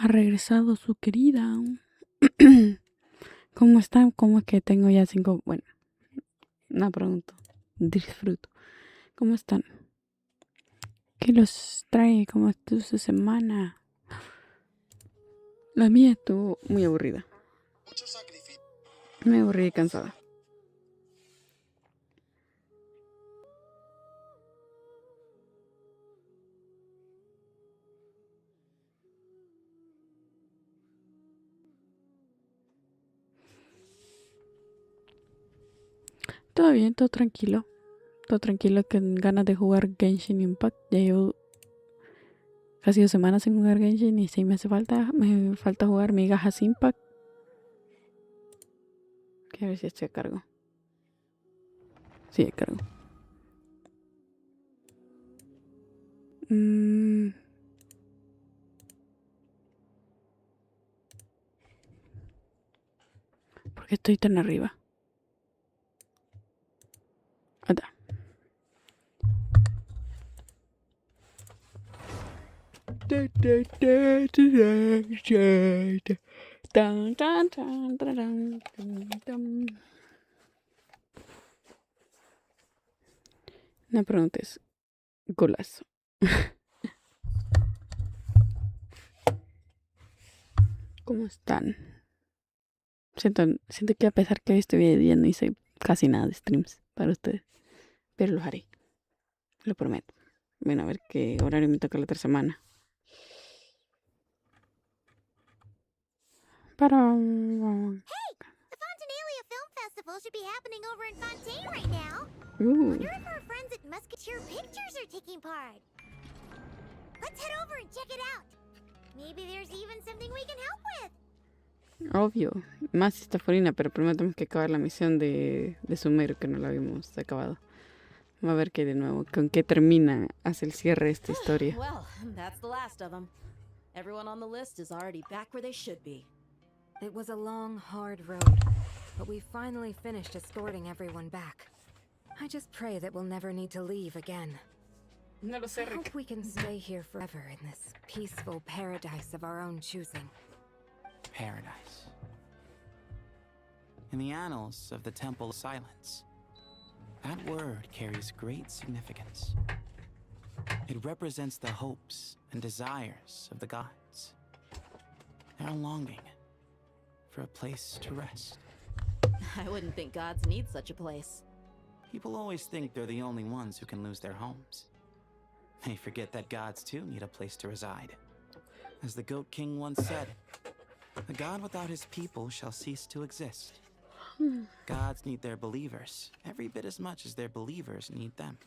Ha regresado su querida. ¿Cómo están? ¿Cómo es que tengo ya 5? Bueno, no pregunto. Disfruto. ¿Cómo están? ¿Qué los trae? ¿Cómo estuvo su semana? La mía estuvo muy aburrida. Me aburrí y cansada. Todo bien, todo tranquilo. Todo tranquilo, con ganas de jugar Genshin Impact. Ya llevo casi 2 semanas sin jugar Genshin y sí me falta jugar Migajas Impact. Que a ver si estoy a cargo. Sí, a cargo. ¿Por qué estoy tan arriba? Anda. No preguntes. Golazo. ¿Cómo están? Siento que a pesar que hoy estoy día no hice casi nada de streams para ustedes. Pero los haré. Lo prometo. Bueno, a ver qué horario me toca la otra semana. Para... Should be happening over in Fontaine right now. Wonder if our friends at Musketeer Pictures are taking part. Let's head over and check it out. Maybe there's even something we can help with. Obvio. Más esta forina, pero primero tenemos que acabar la misión de Sumero, que no la habíamos acabado. Vamos a ver qué de nuevo. ¿Con qué termina? Hace el cierre esta historia. Well, that's the last of them. Everyone on the list is already back where they should be. It was a long, hard road, but we finally finished escorting everyone back. I just pray that we'll never need to leave again. No lo sé, I hope we can stay here forever in this peaceful paradise of our own choosing. Paradise. In the annals of the Temple of Silence, that word carries great significance. It represents the hopes and desires of the gods. Their longing for a place to rest. I wouldn't think gods need such a place. People always think they're the only ones who can lose their homes. They forget that gods too need a place to reside. As the Goat King once said, a god without his people shall cease to exist. Gods need their believers every bit as much as their believers need them.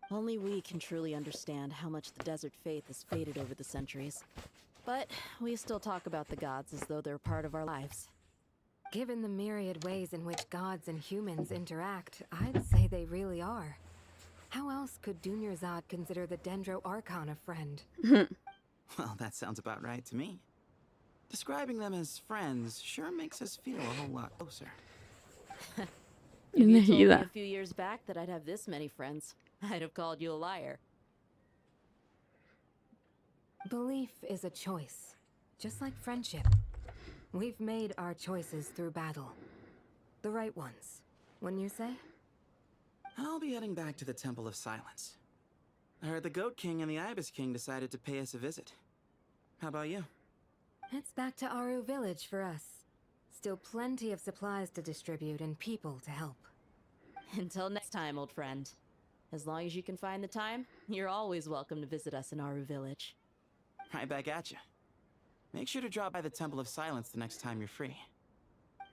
Only we can truly understand how much the desert faith has faded over the centuries. But we still talk about the gods as though they're part of our lives. Given the myriad ways in which gods and humans interact, I'd say they really are. How else could Dunyarzad consider the Dendro Archon a friend? Well, that sounds about right to me. Describing them as friends sure makes us feel a whole lot closer. If you told me a few years back that I'd have this many friends, I'd have called you a liar. Belief is a choice, just like friendship. We've made our choices through battle. The right ones, wouldn't you say? I'll be heading back to the Temple of Silence. I heard the Goat King and the Ibis King decided to pay us a visit. How about you? It's back to Aru Village for us. Still plenty of supplies to distribute and people to help. Until next time, old friend. As long as you can find the time, you're always welcome to visit us in Aru Village. Right back at you. Make sure to drop by the Temple of Silence the next time you're free.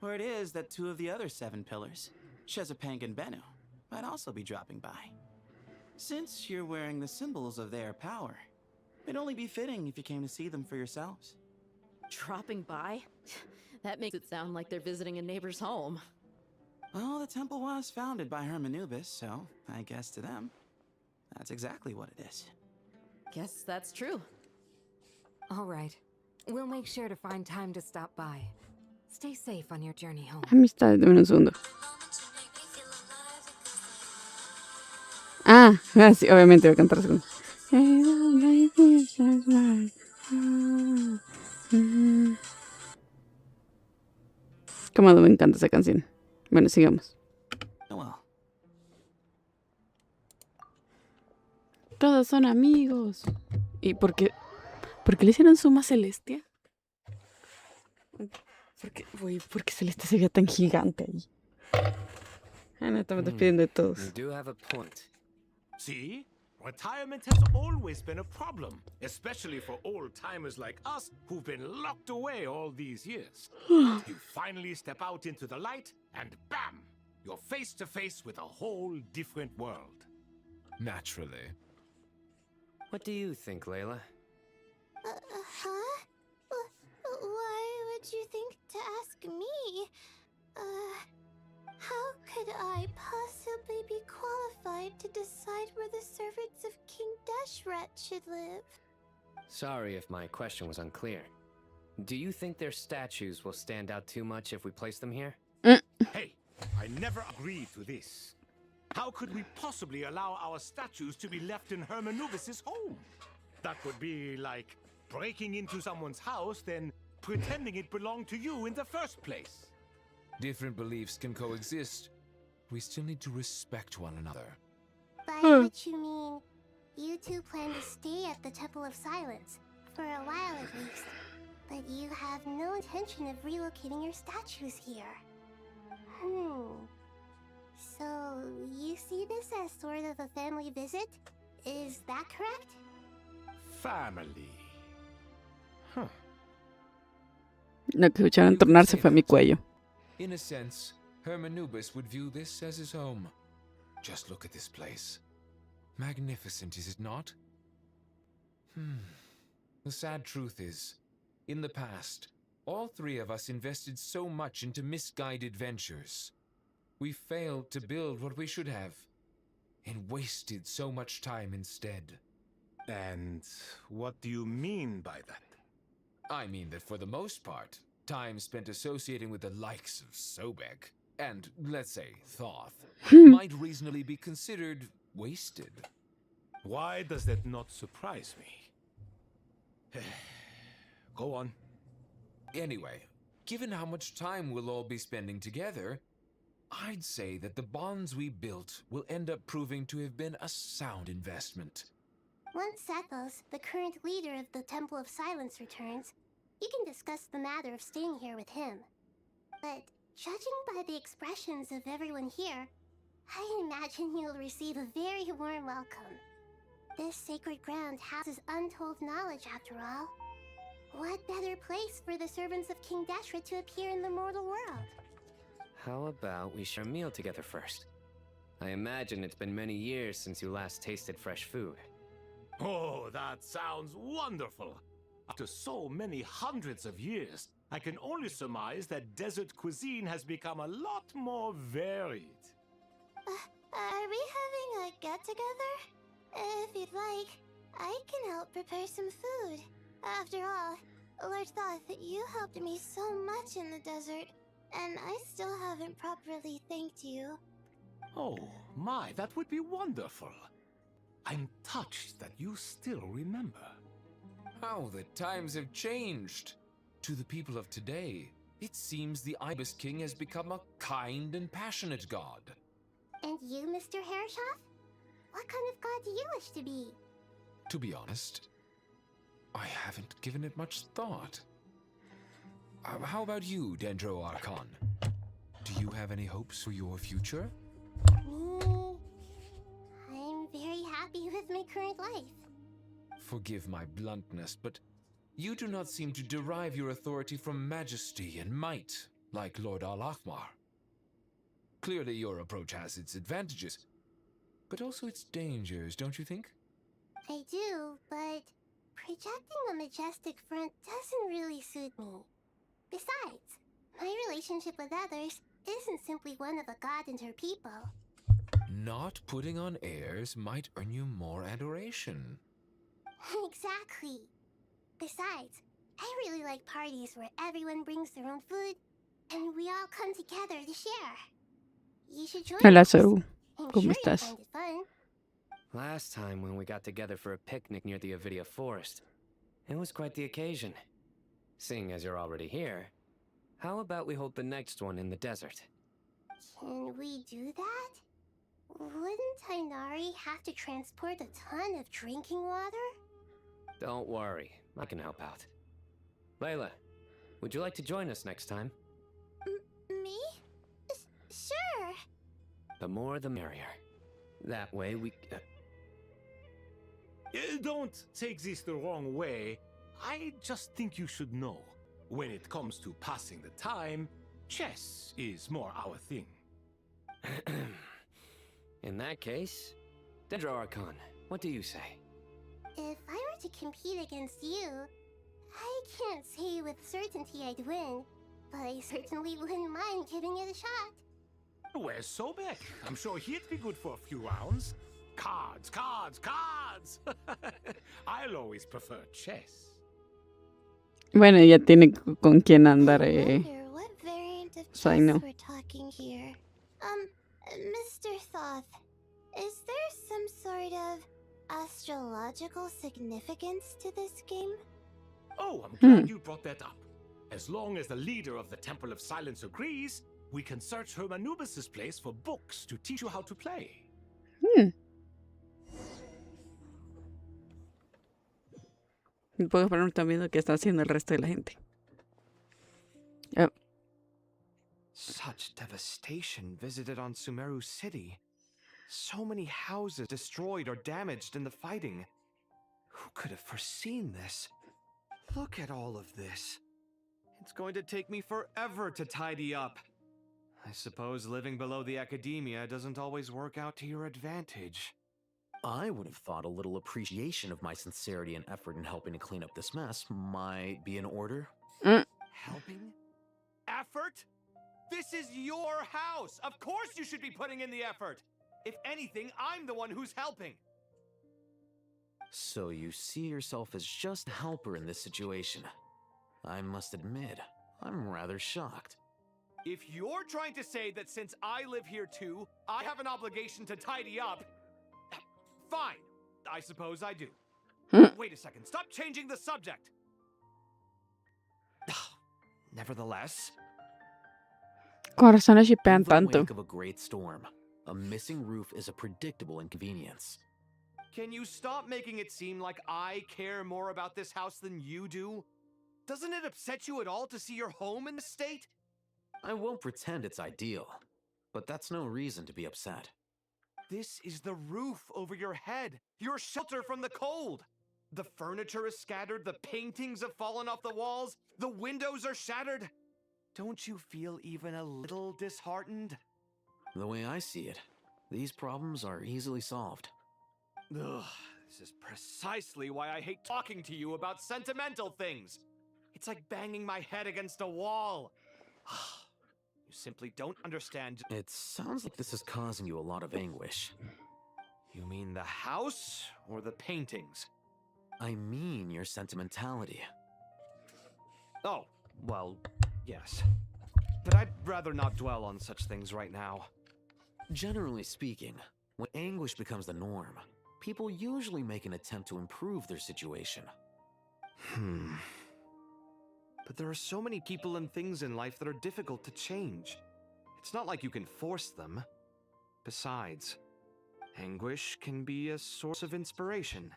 Word is that 2 of the other 7 pillars, Shezapang and Bennu, might also be dropping by. Since you're wearing the symbols of their power, it'd only be fitting if you came to see them for yourselves. Dropping by? That makes it sound like they're visiting a neighbor's home. Well, the temple was founded by Hermanubis, so I guess to them, that's exactly what it is. Guess that's true. All right. We'll make sure to find time to stop by. Stay safe on your journey home. Amistad, dame un segundo. Ah, sí, obviamente voy a cantar segundo. Cómo me encanta esa canción. Bueno, sigamos. Oh well. Todos son amigos. ¿Y por qué le hicieron suma Celestia? ¿Por qué Celestia se veía tan gigante ahí? Ah, no, estamos despidiendo de todos. You do have a point. See? Retirement has always been a problem, especially for old-timers like us who've been locked away all these years. You finally step out into the light, and bam! You're face to face with a whole different world. Naturally. What do you think, Layla? Huh? Why would you think to ask me? How could I possibly be qualified to decide where the servants of King Deshret should live? Sorry if my question was unclear. Do you think their statues will stand out too much if we place them here? Hey, I never agreed to this. How could we possibly allow our statues to be left in Hermanubis' home? That would be like breaking into someone's house, then pretending it belonged to you in the first place. Different beliefs can coexist. We still need to respect one another. By which you mean, you two plan to stay at the Temple of Silence, for a while at least. But you have no intention of relocating your statues here. So, you see this as sort of a family visit? Is that correct? Family. Huh. Lo que escucharon tornarse fue mi cuello. In a sense, Hermanubis would view this as his home. Just look at this place. Magnificent, is it not? The sad truth is, in the past, all three of us invested so much into misguided ventures. We failed to build what we should have, and wasted so much time instead. And what do you mean by that? I mean that for the most part, time spent associating with the likes of Sobek, and, let's say, Thoth, might reasonably be considered wasted. Why does that not surprise me? Go on. Anyway, given how much time we'll all be spending together, I'd say that the bonds we built will end up proving to have been a sound investment. Once Sethos, the current leader of the Temple of Silence, returns, you can discuss the matter of staying here with him. But judging by the expressions of everyone here, I imagine you'll receive a very warm welcome. This sacred ground houses untold knowledge, after all. What better place for the servants of King Deshret to appear in the mortal world? How about we share a meal together first? I imagine it's been many years since you last tasted fresh food. Oh, that sounds wonderful. After so many hundreds of years, I can only surmise that desert cuisine has become a lot more varied. Are we having a get-together? If you'd like, I can help prepare some food. After all, Lord Thoth, you helped me so much in the desert, and I still haven't properly thanked you. Oh, my, that would be wonderful. I'm touched that you still remember. How the times have changed! To the people of today, it seems the Ibis King has become a kind and passionate god. And you, Mr. Herreshoff? What kind of god do you wish to be? To be honest, I haven't given it much thought. How about you, Dendro Archon? Do you have any hopes for your future? Me? I'm very happy with my current life. Forgive my bluntness, but you do not seem to derive your authority from majesty and might, like Lord Al-Akhmar. Clearly your approach has its advantages, but also its dangers, don't you think? I do, but projecting a majestic front doesn't really suit me. Besides, my relationship with others isn't simply one of a god and her people. Not putting on airs might earn you more adoration. Exactly. Besides, I really like parties where everyone brings their own food and we all come together to share. You should join Hola, us. Saru. I'm ¿Cómo sure estás? you'll find it fun. Last time when we got together for a picnic near the Avidia Forest, it was quite the occasion. Seeing as you're already here, how about we hold the next one in the desert? Can we do that? Wouldn't Tainari have to transport a ton of drinking water? Don't worry, I can help out. Layla, would you like to join us next time? Me? Sure. The more the merrier. That way we... Don't take this the wrong way. I just think you should know. When it comes to passing the time, chess is more our thing. In that case, Dendro Archon, what do you say? If I were to compete against you, I can't say with certainty I'd win, but I certainly wouldn't mind giving it a shot. Where's Sobek? I'm sure he'd be good for a few rounds. Cards, cards, cards! I'll always prefer chess. Bueno, ya tiene con quién andar. I wonder what variant of So I chess know. we're talking here. Mr. Thoth, is there some sort of astrological significance to this game? Oh, I'm glad you brought that up. As long as the leader of the Temple of Silence agrees, we can search Hermanubis' place for books to teach you how to play. Puedo poner también lo que está haciendo el resto de la gente. Oh. Such devastation visited on Sumeru City. So many houses destroyed or damaged in the fighting. Who could have foreseen this? Look at all of this. It's going to take me forever to tidy up. I suppose living below the academia doesn't always work out to your advantage. I would have thought a little appreciation of my sincerity and effort in helping to clean up this mess might be in order. Helping? Effort? This is your house! Of course you should be putting in the effort! If anything, I'm the one who's helping! So you see yourself as just a helper in this situation. I must admit, I'm rather shocked. If you're trying to say that since I live here too, I have an obligation to tidy up, fine. I suppose I do. Wait a second, stop changing the subject! Nevertheless, Corazones shipean in the tanto. wake of a great storm, a missing roof is a predictable inconvenience. Can you stop making it seem like I care more about this house than you do? Doesn't it upset you at all to see your home in this state? I won't pretend it's ideal, but that's no reason to be upset. This is the roof over your head, your shelter from the cold. The furniture is scattered, the paintings have fallen off the walls, the windows are shattered. Don't you feel even a little disheartened? The way I see it, these problems are easily solved. Ugh, this is precisely why I hate talking to you about sentimental things. It's like banging my head against a wall. You simply don't understand. It sounds like this is causing you a lot of anguish. You mean the house or the paintings? I mean your sentimentality. Oh, well, yes. But I'd rather not dwell on such things right now. Generally speaking, when anguish becomes the norm, people usually make an attempt to improve their situation. But there are so many people and things in life that are difficult to change. It's not like you can force them. Besides, anguish can be a source of inspiration.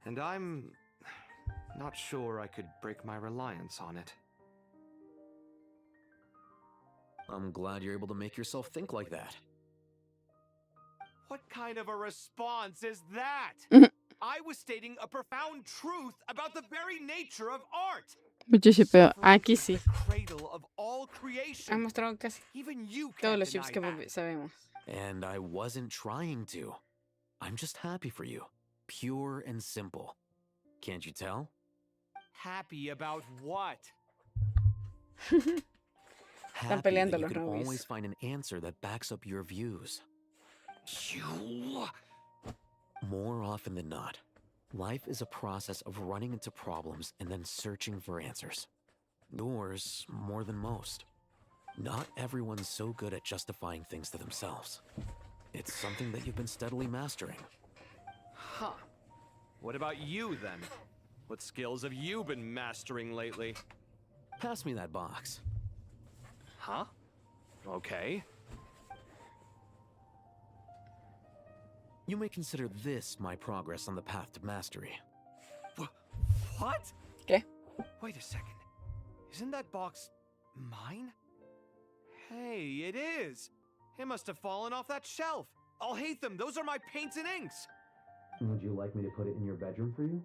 And I'm not sure I could break my reliance on it. I'm glad you're able to make yourself think like that. What kind of a response is that? I was stating a profound truth about the very nature of art. Mucho shipeo. Aquí sí. Cradle of all creation. Han mostrado casi Even you todos can't los ships que deny that. sabemos. And I wasn't trying to. I'm just happy for you. Pure and simple. Can't you tell? Happy about what? Happy peleando that you los can novios. always find an answer that backs up your views. You... More often than not, life is a process of running into problems and then searching for answers. Yours more than most. Not everyone's so good at justifying things to themselves. It's something that you've been steadily mastering. Huh. What about you, then? What skills have you been mastering lately? Pass me that box. Huh? Okay. You may consider this my progress on the path to mastery. What? ¿Qué? Wait a second. Isn't that box mine? Hey, it is. It must have fallen off that shelf. I'll hate them. Those are my paints and inks. Would you like me to put it in your bedroom for you?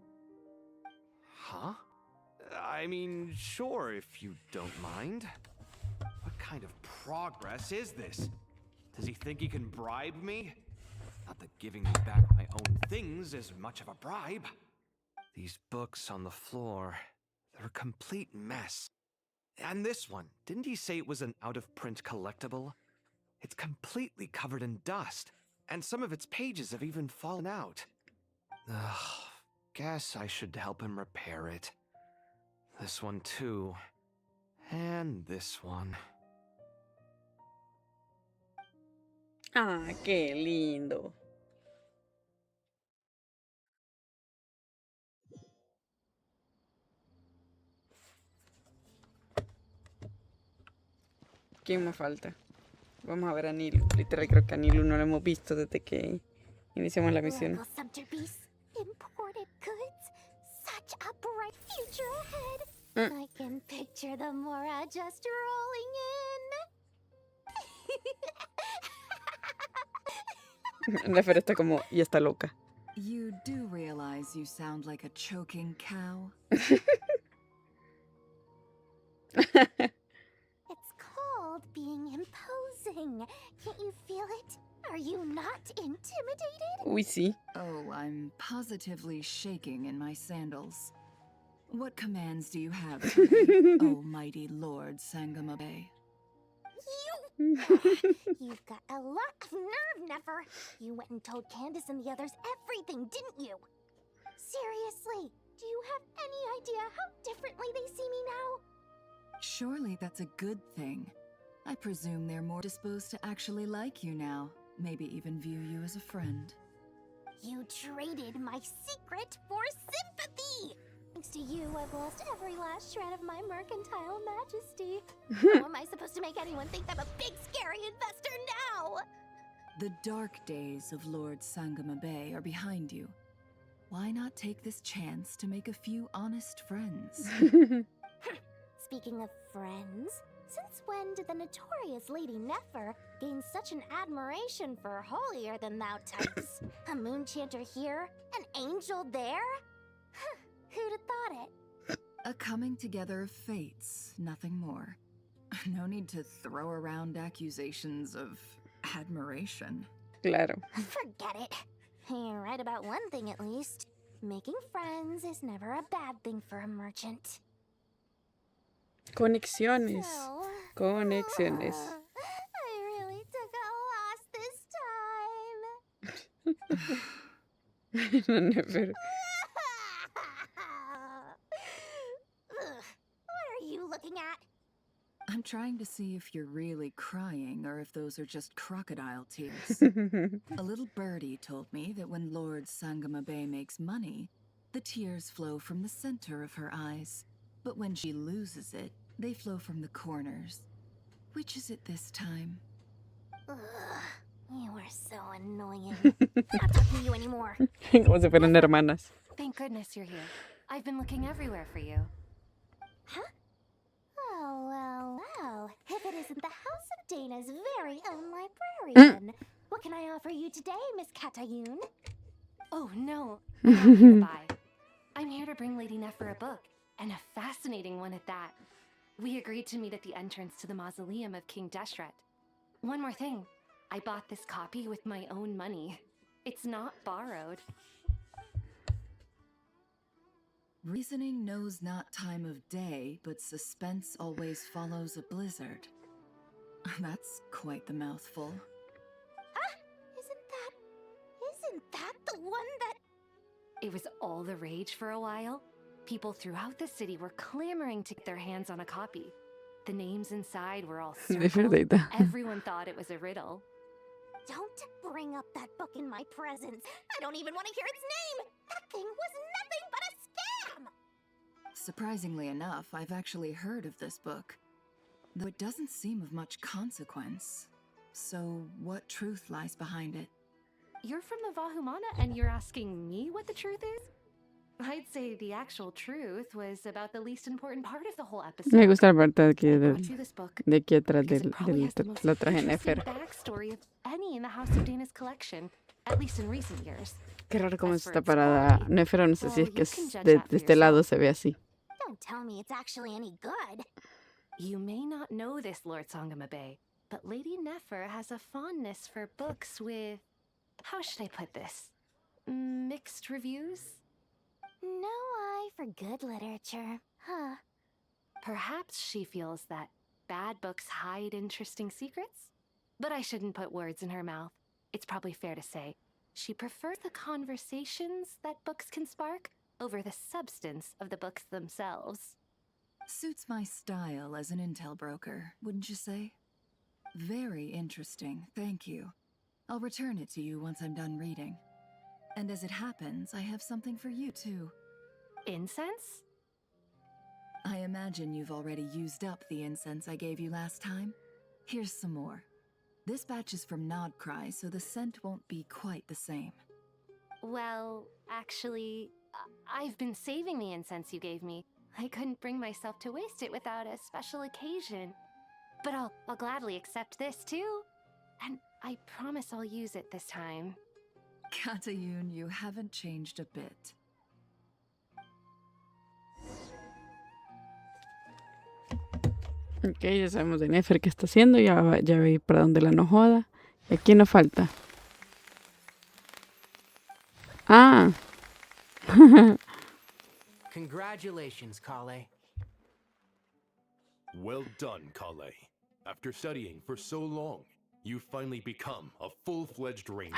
Huh? I mean, sure, if you don't mind. What kind of progress is this? Does he think he can bribe me? Not that giving me back my own things is much of a bribe. These books on the floor, they're a complete mess. And this one, didn't he say it was an out-of-print collectible? It's completely covered in dust, and some of its pages have even fallen out. Ugh, guess I should help him repair it. This one too. And this one. Ah, qué lindo. ¿Quién me falta? Vamos a ver a Nilu. Literal, creo que a Nilu no lo hemos visto desde que iniciamos la misión. Local centerpiece, imported goods, such a bright future ahead. I can picture the Mora just rolling in. Nefer está como, y está loca. You do realize you sound like a choking cow? It's called being imposing. Can't you feel it? Are you not intimidated? Uy, sí. Oh, I'm positively shaking in my sandals. What commands do you have for me, oh mighty Lord Sangamabe? You've got a lot of nerve, Nefer. You went and told Candace and the others everything, didn't you? Seriously, do you have any idea how differently they see me now? Surely that's a good thing. I presume they're more disposed to actually like you now. Maybe even view you as a friend. You traded my secret for sympathy! Thanks to you, I've lost every last shred of my mercantile majesty. How am I supposed to make anyone think I'm a big, scary investor now? The dark days of Lord Sangamabe are behind you. Why not take this chance to make a few honest friends? Speaking of friends, since when did the notorious Lady Nefer gain such an admiration for holier-than-thou types? A moon chanter here, an angel there? Who'd have thought it? A coming together of fates, nothing more. No need to throw around accusations of admiration. Claro. Forget it. You're right about one thing at least. Making friends is never a bad thing for a merchant. Conexiones. So, Conexiones. I really took a loss this time. Nefer. What are you looking at? I'm trying to see if you're really crying or if those are just crocodile tears. A little birdie told me that when Lord Sangamabe makes money, the tears flow from the center of her eyes. But when she loses it, they flow from the corners. Which is it this time? Ugh, you are so annoying. Not talking to you anymore. Como si fueran hermanas. Thank goodness you're here. I've been looking everywhere for you. Huh? Well. If it isn't the House of Dana's very own librarian. What can I offer you today, Miss Katayun? Oh, no. I'm not here to buy. I'm here to bring Lady Nefer a book, and a fascinating one at that. We agreed to meet at the entrance to the mausoleum of King Deshret. One more thing. I bought this copy with my own money. It's not borrowed. Reasoning knows not time of day, but suspense always follows a blizzard. That's quite the mouthful. Ah! Isn't that the one that... It was all the rage for a while. People throughout the city were clamoring to get their hands on a copy. The names inside were all circled. Everyone thought it was a riddle. Don't bring up that book in my presence. I don't even want to hear its name. That thing was nothing but a scam. Surprisingly enough, I've actually heard of this book, though it doesn't seem of much consequence. So, what truth lies behind it? You're from the Vahumana and you're asking me what the truth is? I'd say the actual truth was about the least important part of the whole episode. Me gusta la parte de aquí, I brought you this book de aquí atrás because del, it probably del, has the most la traje interesting Nefer. backstory of any in the House of Dana's collection, at least in recent years. Qué raro como As for está its parada quality, Nefer, no sé si well, es que you can judge de that for este lado yourself. se ve así. Don't tell me it's actually any good. You may not know this, Lord Sangamabe, but Lady Nefer has a fondness for books with, how should I put this? Mixed reviews? No eye for good literature, huh? Perhaps she feels that bad books hide interesting secrets? But I shouldn't put words in her mouth. It's probably fair to say she prefers the conversations that books can spark over the substance of the books themselves. Suits my style as an intel broker, wouldn't you say? Very interesting, thank you. I'll return it to you once I'm done reading. And as it happens, I have something for you too. Incense? I imagine you've already used up the incense I gave you last time. Here's some more. This batch is from Nodcry, so the scent won't be quite the same. Well, actually, I've been saving the incense you gave me. I couldn't bring myself to waste it without a special occasion. But I'll gladly accept this too. And I promise I'll use it this time. Katayun, you haven't changed a bit. Ok, ya sabemos de Nefer qué está haciendo. Ya va a ir para donde la no joda. ¿Y aquí nos falta? Ah. Congratulations, Kale. Well done, Kale. After studying for so long, you've finally become a full-fledged ranger.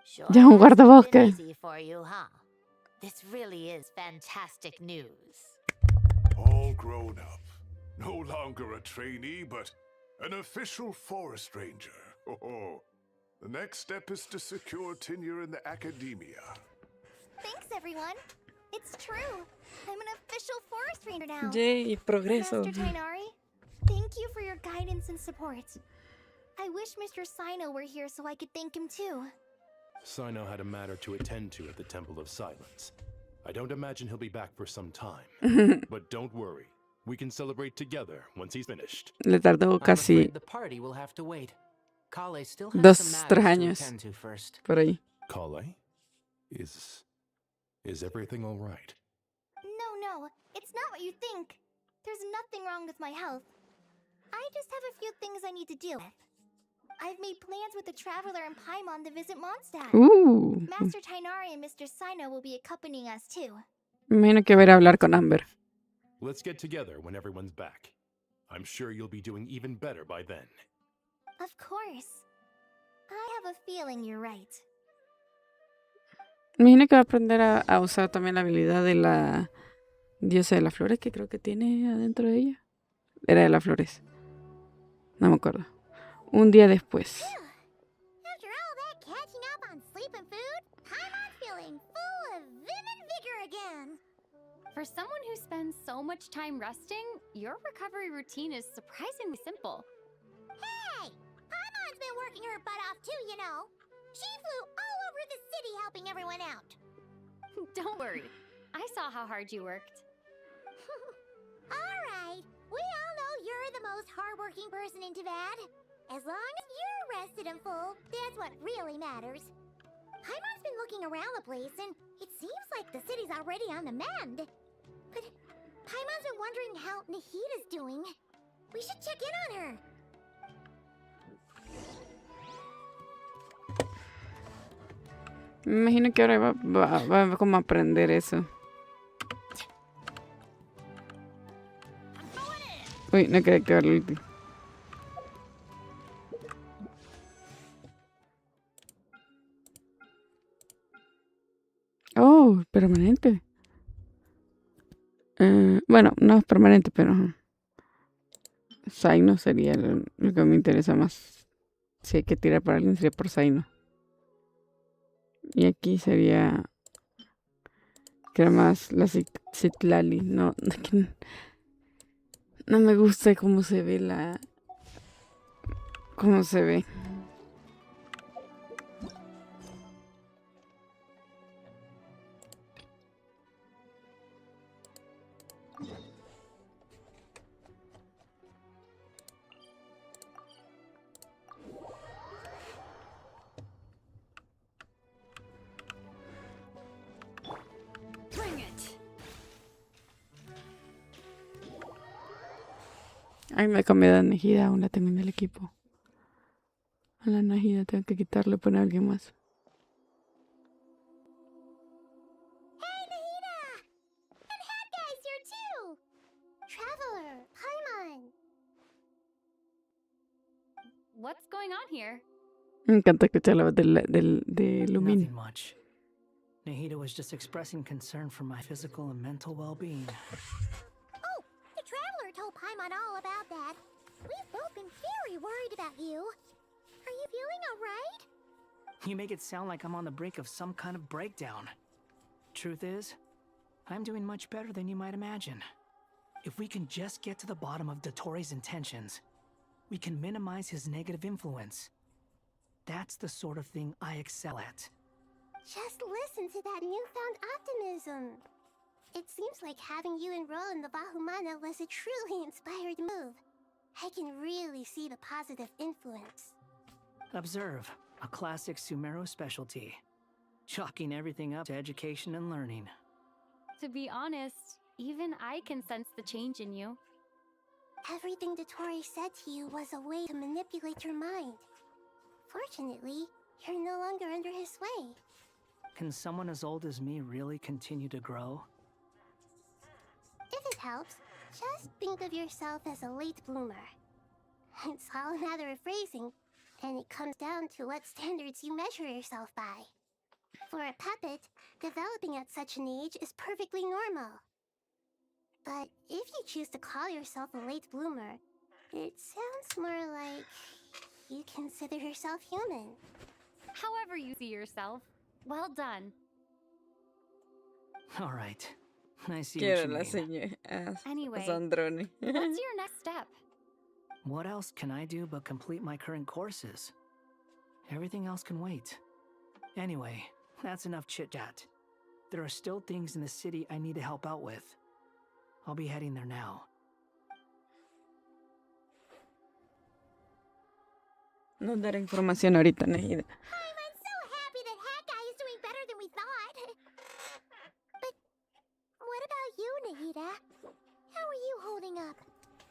Sure Ya un hasn't been guardabosque. easy for you, huh? This really is fantastic news. All grown up. No longer a trainee, but an official forest ranger. Oh, the next step is to secure tenure in the academia. Thanks, everyone. It's true. I'm an official forest ranger now. Yay, progreso. Master Tainari, thank you for your guidance and support. I wish Mr. Sino were here so I could thank him too. Sino had a matter to attend to at the Temple of Silence. I don't imagine he'll be back for some time. But don't worry. We can celebrate together once he's finished. Le tardó casi The party will have to wait. Kale still dos, has some 3 matters años to attend to first. por ahí. Kale? Is everything all right? No, it's not what you think. There's nothing wrong with my health. I just have a few things I need to deal with. I've made plans with the Traveler and Paimon to visit Mondstadt. Master Tainari and Mr. Sino will be accompanying us too. Me imagino que va a ir a hablar con Amber. Let's get together when everyone's back. I'm sure you'll be doing even better by then. Of course. I have a feeling you're right. Me imagino que va a aprender a usar también la habilidad de la diosa de las flores que creo que tiene adentro de ella. Era de las flores. No me acuerdo. Un día después. After all that catching up on sleep and food, Paimon's feeling full of vim and vigor again. For someone who spends so much time resting, your recovery routine is surprisingly simple. Hey! Paimon's been working her butt off too, you know. She flew all over the city helping everyone out. Don't worry. I saw how hard you worked. All right. We all know you're the most hardworking person in Tavad. As long as you're rested and full, that's what really matters. Paimon's been looking around the place, and it seems like the city's already on the mend. But Paimon's been wondering how Nahida's doing. We should check in on her. Me imagino que ahora va como a aprender eso. Uy, no quería acabar el último. Oh, permanente. Bueno, no es permanente, pero Zaino sería lo que me interesa más. Si hay que tirar para alguien, sería por Zaino. Y aquí sería que era más la Citlali. No, no me gusta cómo se ve cómo se ve. Bring it. Ay, me cambié de Nejida, aún la tengo en el equipo. A la Nejida tengo que quitarle y poner a alguien más. Hey, Nahida! And Hat Guy's here too! Traveler, Paimon! What's going on here? Me encanta escuchar la voz de Lumin. Nothing much. Nahida was just expressing concern for my physical and mental well-being. Oh, the Traveler told Paimon all about that. We've both been very worried about you. Are you feeling alright? You make it sound like I'm on the brink of some kind of breakdown. Truth is, I'm doing much better than you might imagine. If we can just get to the bottom of Dottoro's intentions, we can minimize his negative influence. That's the sort of thing I excel at. Just listen to that newfound optimism. It seems like having you enroll in the Bahumana was a truly inspired move. I can really see the positive influence. Observe, a classic Sumeru specialty. Chalking everything up to education and learning. To be honest, even I can sense the change in you. Everything Dottori said to you was a way to manipulate your mind. Fortunately, you're no longer under his sway. Can someone as old as me really continue to grow? If it helps, just think of yourself as a late bloomer. It's all a matter of phrasing, and it comes down to what standards you measure yourself by. For a puppet, developing at such an age is perfectly normal. But if you choose to call yourself a late bloomer, it sounds more like you consider yourself human. However you see yourself, well done. All right. I see Quiero what la you mean. Anyway, Sandrone. what's your next step? What else can I do but complete my current courses? Everything else can wait. Anyway, that's enough chit-chat. There are still things in the city I need to help out with. I'll be heading there now. No daré información ahorita, Nejida. I'm so happy that Hat Guy is doing better than we thought. But what about you, Nahida? How are you holding up?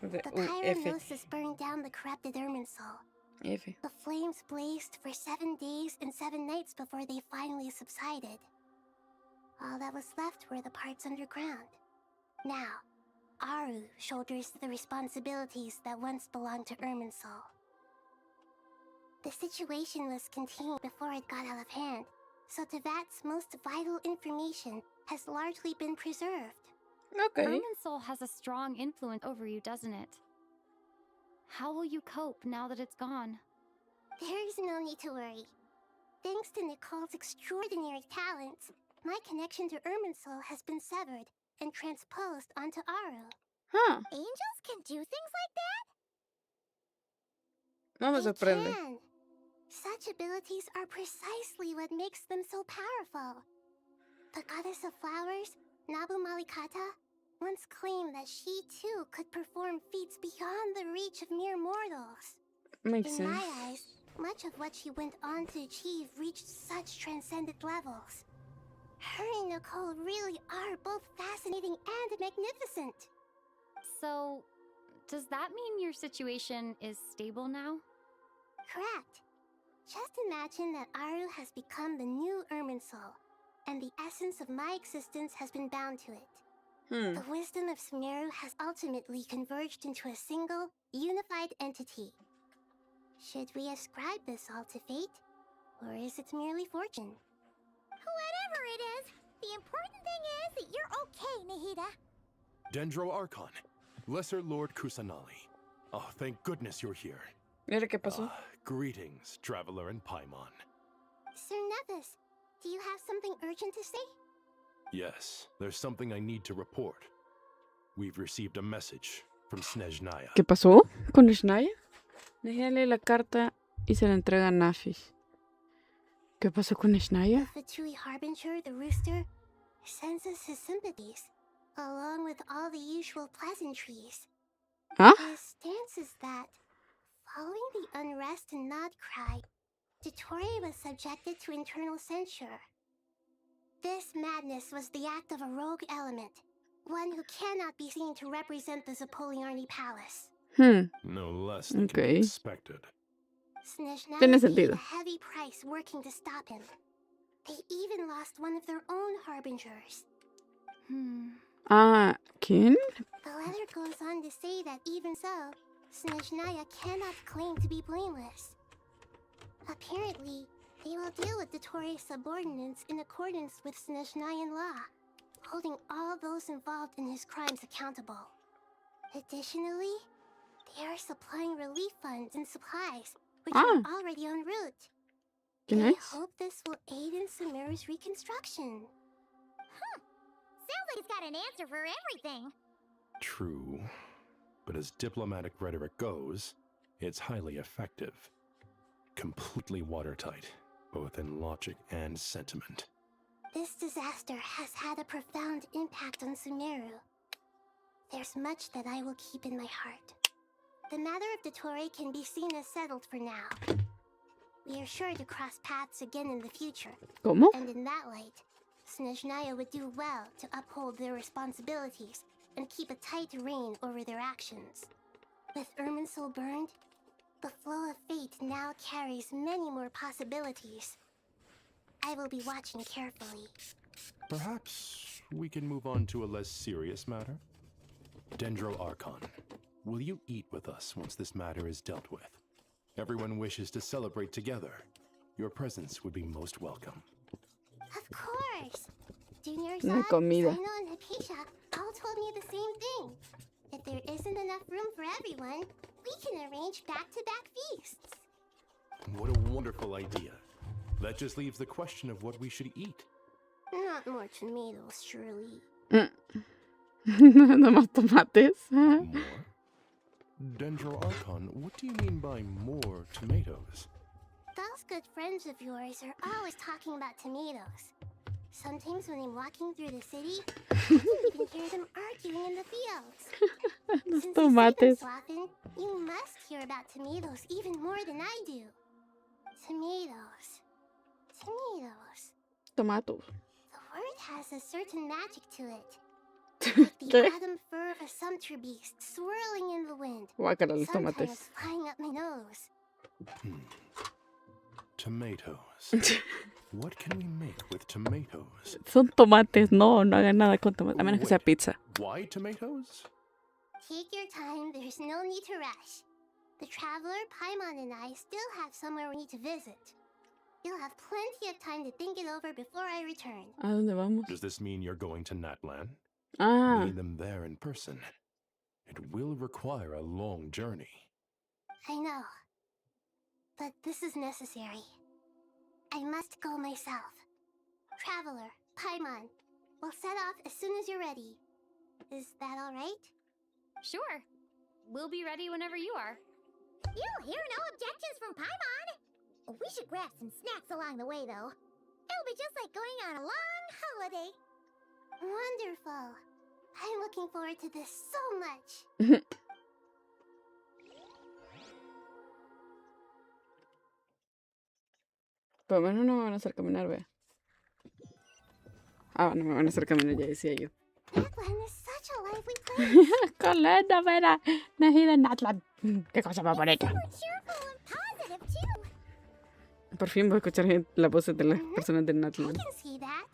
The pyronosis burned down the corrupted Irminsul. The flames blazed for 7 days and 7 nights before they finally subsided. All that was left were the parts underground. Now, Aru shoulders the responsibilities that once belonged to Irminsul. The situation was contained before it got out of hand, so Tevat's most vital information has largely been preserved. Okay. Irminsul has a strong influence over you, doesn't it? How will you cope now that it's gone? There is no need to worry. Thanks to Nicole's extraordinary talents, my connection to Irminsul has been severed and transposed onto Aru. Huh. Angels can do things like that? No me sorprende. Can. Such abilities are precisely what makes them so powerful. The goddess of flowers, Nabu Malikata, once claimed that she too could perform feats beyond the reach of mere mortals. Makes In sense. my eyes, much of what she went on to achieve reached such transcendent levels. Her and Nicole really are both fascinating and magnificent. So, does that mean your situation is stable now? Correct. Just imagine that Aru has become the new Irminsul, and the essence of my existence has been bound to it. The wisdom of Sumeru has ultimately converged into a single, unified entity. Should we ascribe this all to fate, or is it merely fortune? Whatever it is, the important thing is that you're okay, Nahida. Dendro Archon, Lesser Lord Kusanali. Oh, thank goodness you're here. Mira qué pasó. Greetings, Traveler and Paimon. Sir Nevis, do you have something urgent to say? Yes, there's something I need to report. We've received a message from Snezhnaya. ¿Qué pasó con Snaya? Nehia lee la carta y se la entrega a Nafis. ¿Qué pasó con Snaya? The Fatui Harbinger, the rooster, sends us his sympathies, along with all the usual pleasantries. Huh? His stance is that, following the unrest and Nod cry, Dottore was subjected to internal censure. This madness was the act of a rogue element, one who cannot be seen to represent the Zapoliarny Palace. No less than can be expected. Snezhnaya Tiene paid sentido. a heavy price working to stop him. They even lost one of their own harbingers. Ah, ¿quién? The letter goes on to say that even so, Snezhnaya cannot claim to be blameless. Apparently, they will deal with Dottore's subordinates in accordance with Snezhnayan law, holding all those involved in his crimes accountable. Additionally, they are supplying relief funds and supplies, which are already en route. Qué They nice. hope this will aid in Sumeru's reconstruction. Sounds like it's got an answer for everything. True. But as diplomatic rhetoric goes, it's highly effective. Completely watertight, both in logic and sentiment. This disaster has had a profound impact on Sumeru. There's much that I will keep in my heart. The matter of Dottore can be seen as settled for now. We are sure to cross paths again in the future. ¿Cómo? And in that light, Snezhnaya would do well to uphold their responsibilities and keep a tight rein over their actions. With Irminsul burned, the flow of fate now carries many more possibilities. I will be watching carefully. Perhaps we can move on to a less serious matter? Dendro Archon, will you eat with us once this matter is dealt with? Everyone wishes to celebrate together. Your presence would be most welcome. Of course! Junior Una Zod, comida. Sino, and Hypatia all told me the same thing. If there isn't enough room for everyone, we can arrange back-to-back feasts. What a wonderful idea. That just leaves the question of what we should eat. Not more tomatoes, surely. Nada más tomates. More? Dendro Archon, what do you mean by more tomatoes? Those good friends of yours are always talking about tomatoes. Sometimes when I'm walking through the city, I can even hear them arguing in the fields. Los Since you see them tomates. so often, you must hear about tomatoes even more than I do. Tomatoes. Tomatoes. Tomatos. The word has a certain magic to it. Like the ¿Qué? autumn fur of a sumpter beast swirling in the wind. Guácala los Sometimes tomates. flying up my nose. Tomatoes. What can we make with tomatoes? Son tomates. No, no hagan nada con tomates. A menos que sea pizza. Why tomatoes? Take your time, there's no need to rush. The traveler, Paimon, and I still have somewhere we need to visit. You'll have plenty of time to think it over before I return. ¿A dónde vamos? Does this mean you're going to Natlan? Ah. Meeting them there in person. It will require a long journey. I know. But this is necessary. I must go myself. Traveler, Paimon, we'll set off as soon as you're ready. Is that all right? Sure. We'll be ready whenever you are. You'll hear no objections from Paimon. We should grab some snacks along the way, though. It'll be just like going on a long holiday. Wonderful. I'm looking forward to this so much. Por lo menos no me van a hacer caminar, vea. Ah, no me van a hacer caminar, ya decía yo. Natlan is such a lively place. Colenda, mira. Nacida en Natlan. Qué cosa más bonita. Cheerful and positive, too. Por fin voy a escuchar la voz de las personas de I Natlan. can see that.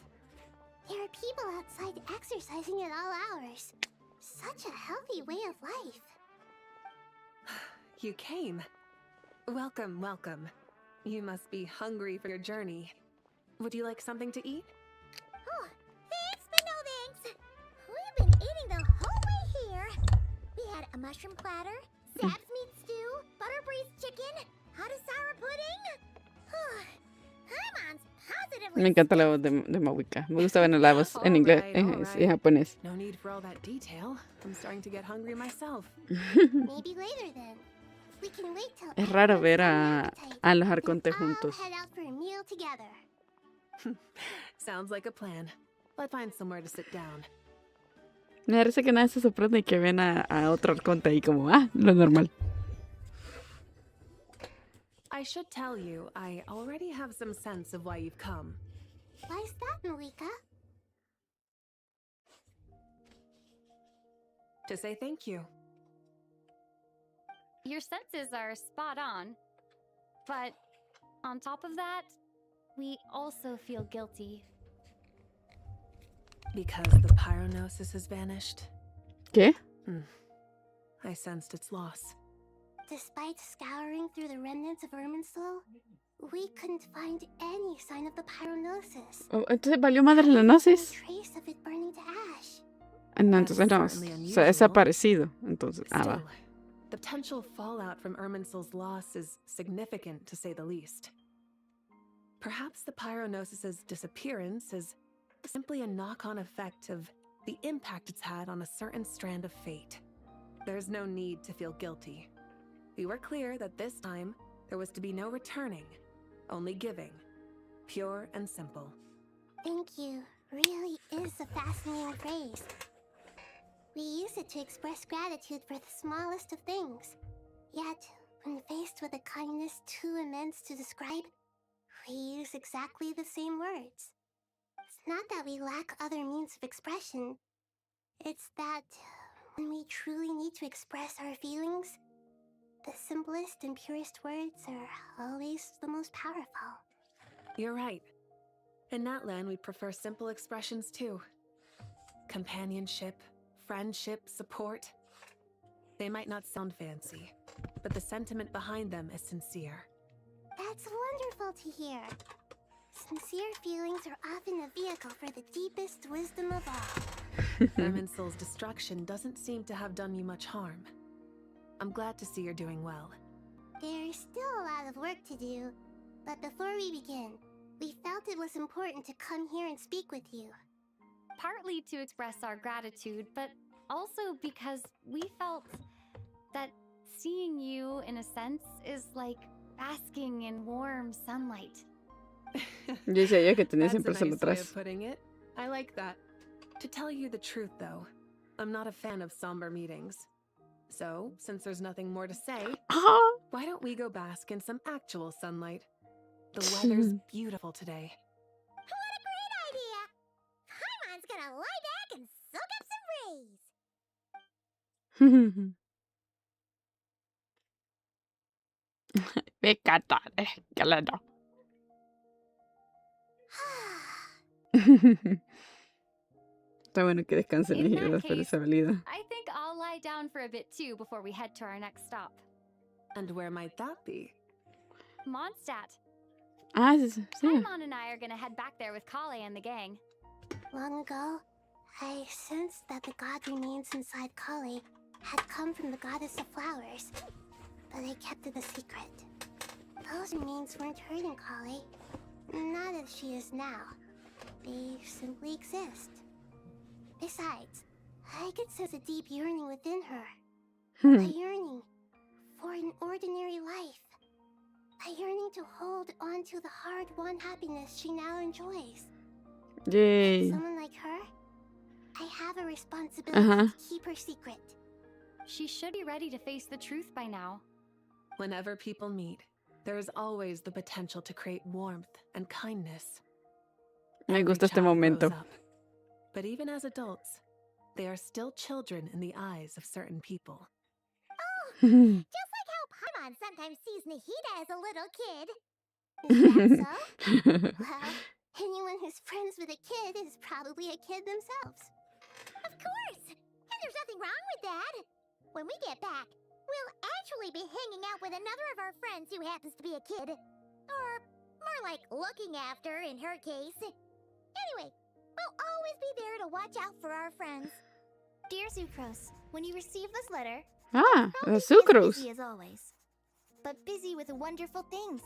There are people outside exercising at all hours. Such a healthy way of life. You came. Welcome, welcome. You must be hungry for your journey. Would you like something to eat? Oh, thanks, but no thanks. We've been eating the whole way here. We had a mushroom platter, Sab's meat stew, butter braised chicken, hot sour pudding. Paimon's positive Me encanta la voz de Mawika. Me gusta ver la voz en inglés, en japonés. No need for all that detail. I'm starting to get hungry myself. Maybe later then. We can wait till Es raro ver everyone's a los arcontes juntos. head out for a meal together. Sounds like a plan. Let's find somewhere to sit down. Me parece que nadie se sorprende y que ven a otro arconte ahí como, lo normal. I should tell you, I already have some sense of why you've come. Why's that, Malika? To say thank you. Your senses are spot on. But on top of that, we also feel guilty. Because the pyronosis has vanished? ¿Qué? I sensed its loss. Despite scouring through the remnants of Irminsul, we couldn't find any sign of the pyronosis. Oh, entonces valió madre la gnosis. Trace of it burning to ash. No, entonces no. Se ha desaparecido. Entonces, va. Still, the potential fallout from Irminsul's loss is significant, to say the least. Perhaps the pyronosis's disappearance is simply a knock-on effect of the impact it's had on a certain strand of fate. There's no need to feel guilty. We were clear that this time there was to be no returning, only giving. Pure and simple. Thank you really is a fascinating phrase. We use it to express gratitude for the smallest of things. Yet, when faced with a kindness too immense to describe, we use exactly the same words. It's not that we lack other means of expression. It's that when we truly need to express our feelings, the simplest and purest words are always the most powerful. You're right. In that land, we prefer simple expressions too. Companionship, friendship, support. They might not sound fancy, but the sentiment behind them is sincere. That's wonderful to hear. Sincere feelings are often a vehicle for the deepest wisdom of all. Irminsul's destruction doesn't seem to have done you much harm. I'm glad to see you're doing well. There's still a lot of work to do, but before we begin, we felt it was important to come here and speak with you. Partly to express our gratitude, but also because we felt that seeing you, in a sense, is like basking in warm sunlight. Yo decía yo que tenía That's a siempre solo nice way atrás. of putting it. I like that. To tell you the truth, though, I'm not a fan of somber meetings. So, since there's nothing more to say, why don't we go bask in some actual sunlight? The weather's beautiful today. What a great idea! Paimon's gonna lie back and soak up some rays. Me encanta, escalando. Está bueno que descansen In y that después de case, esa salida. I think I'll lie down for a bit too before we head to our next stop. And where might that be? Mondstadt. Sí. Paimon and I are gonna head back there with Kale and the gang. Long ago, I sensed that the god remains inside Kale had come from the goddess of flowers, but I kept it a secret. Those remains weren't hurting Kale, not as she is now. They simply exist. Besides, I could sense a deep yearning within her. A yearning for an ordinary life. A yearning to hold on to the hard-won happiness she now enjoys. Yay. Someone like her, I have a responsibility to keep her secret. She should be ready to face the truth by now. Whenever people meet, there is always the potential to create warmth and kindness. Me gusta este Every child momento. grows up. But even as adults, they are still children in the eyes of certain people. Just like how Paimon sometimes sees Nahida as a little kid. Is that so? Well, anyone who's friends with a kid is probably a kid themselves. Of course! And there's nothing wrong with that. When we get back, we'll actually be hanging out with another of our friends who happens to be a kid. Or more like looking after, in her case. Anyway, we'll always be there to watch out for our friends. Dear Sucrose, when you receive this letter, Sucrose. busy as always, but busy with wonderful things.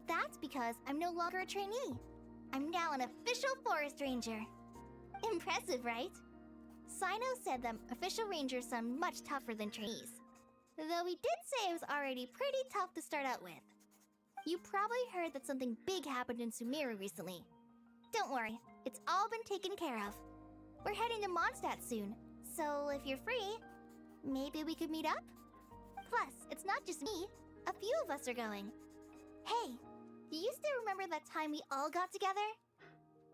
That's because I'm no longer a trainee. I'm now an official forest ranger. Impressive, right? Sino said that official rangers sound much tougher than trainees. Though he did say it was already pretty tough to start out with. You probably heard that something big happened in Sumeru recently. Don't worry, it's all been taken care of. We're heading to Mondstadt soon, so if you're free, maybe we could meet up? Plus, it's not just me. A few of us are going. Hey, do you still remember that time we all got together?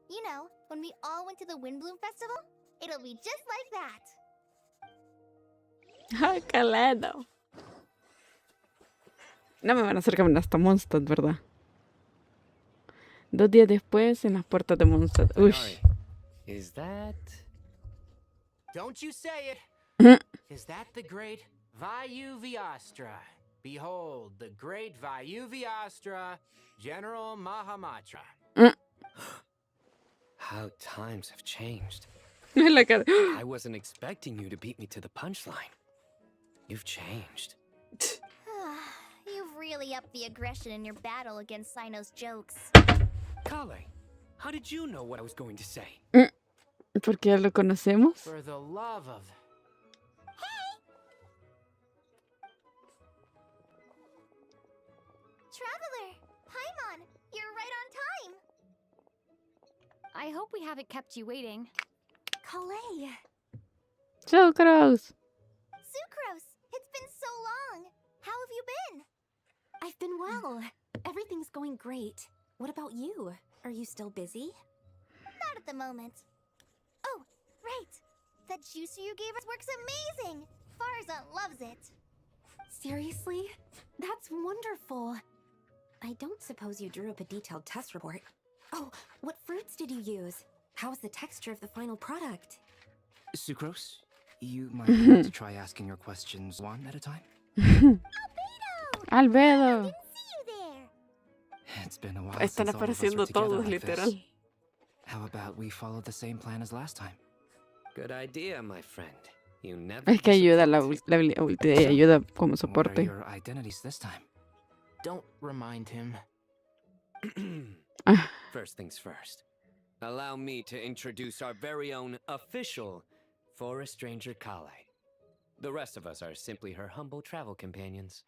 You know, when we all went to the Windbloom Festival? It'll be just like that. ¡Ay, qué lindo! No me van a hacer caminar hasta Mondstadt, ¿verdad? 2 días después, en las puertas de Mondstadt. Uy. Is that... Don't you say it! Is that the great Vayuviastra? Behold, the great Vayuviastra, General Mahamatra. How times have changed. I wasn't expecting you to beat me to the punchline. You've changed. You've really upped the aggression in your battle against Sino's jokes. Kale, how did you know what I was going to say? ¿Porque ya lo conocemos? For the love of... Traveler! Paimon! You're right on time! I hope we haven't kept you waiting. Kalei! Sucrose! Sucrose! It's been so long! How have you been? I've been well. Everything's going great. What about you? Are you still busy? Not at the moment. Oh, right! That juicer you gave us works amazing! Farzan loves it! Seriously? That's wonderful. I don't suppose you drew up a detailed test report. Oh, what fruits did you use? How's the texture of the final product? Sucrose, you might want to try asking your questions one at a time. Albedo! It's been a while Están since all of us were apareciendo together todos, like literal. this. How about we follow the same plan as last time? Good idea, my friend. You never Es que ayuda, la ulti ayuda como What are soporte. your identities this time? Don't remind him. First things first. Allow me to introduce our very own official Forest Ranger Kale. The rest of us are simply her humble travel companions.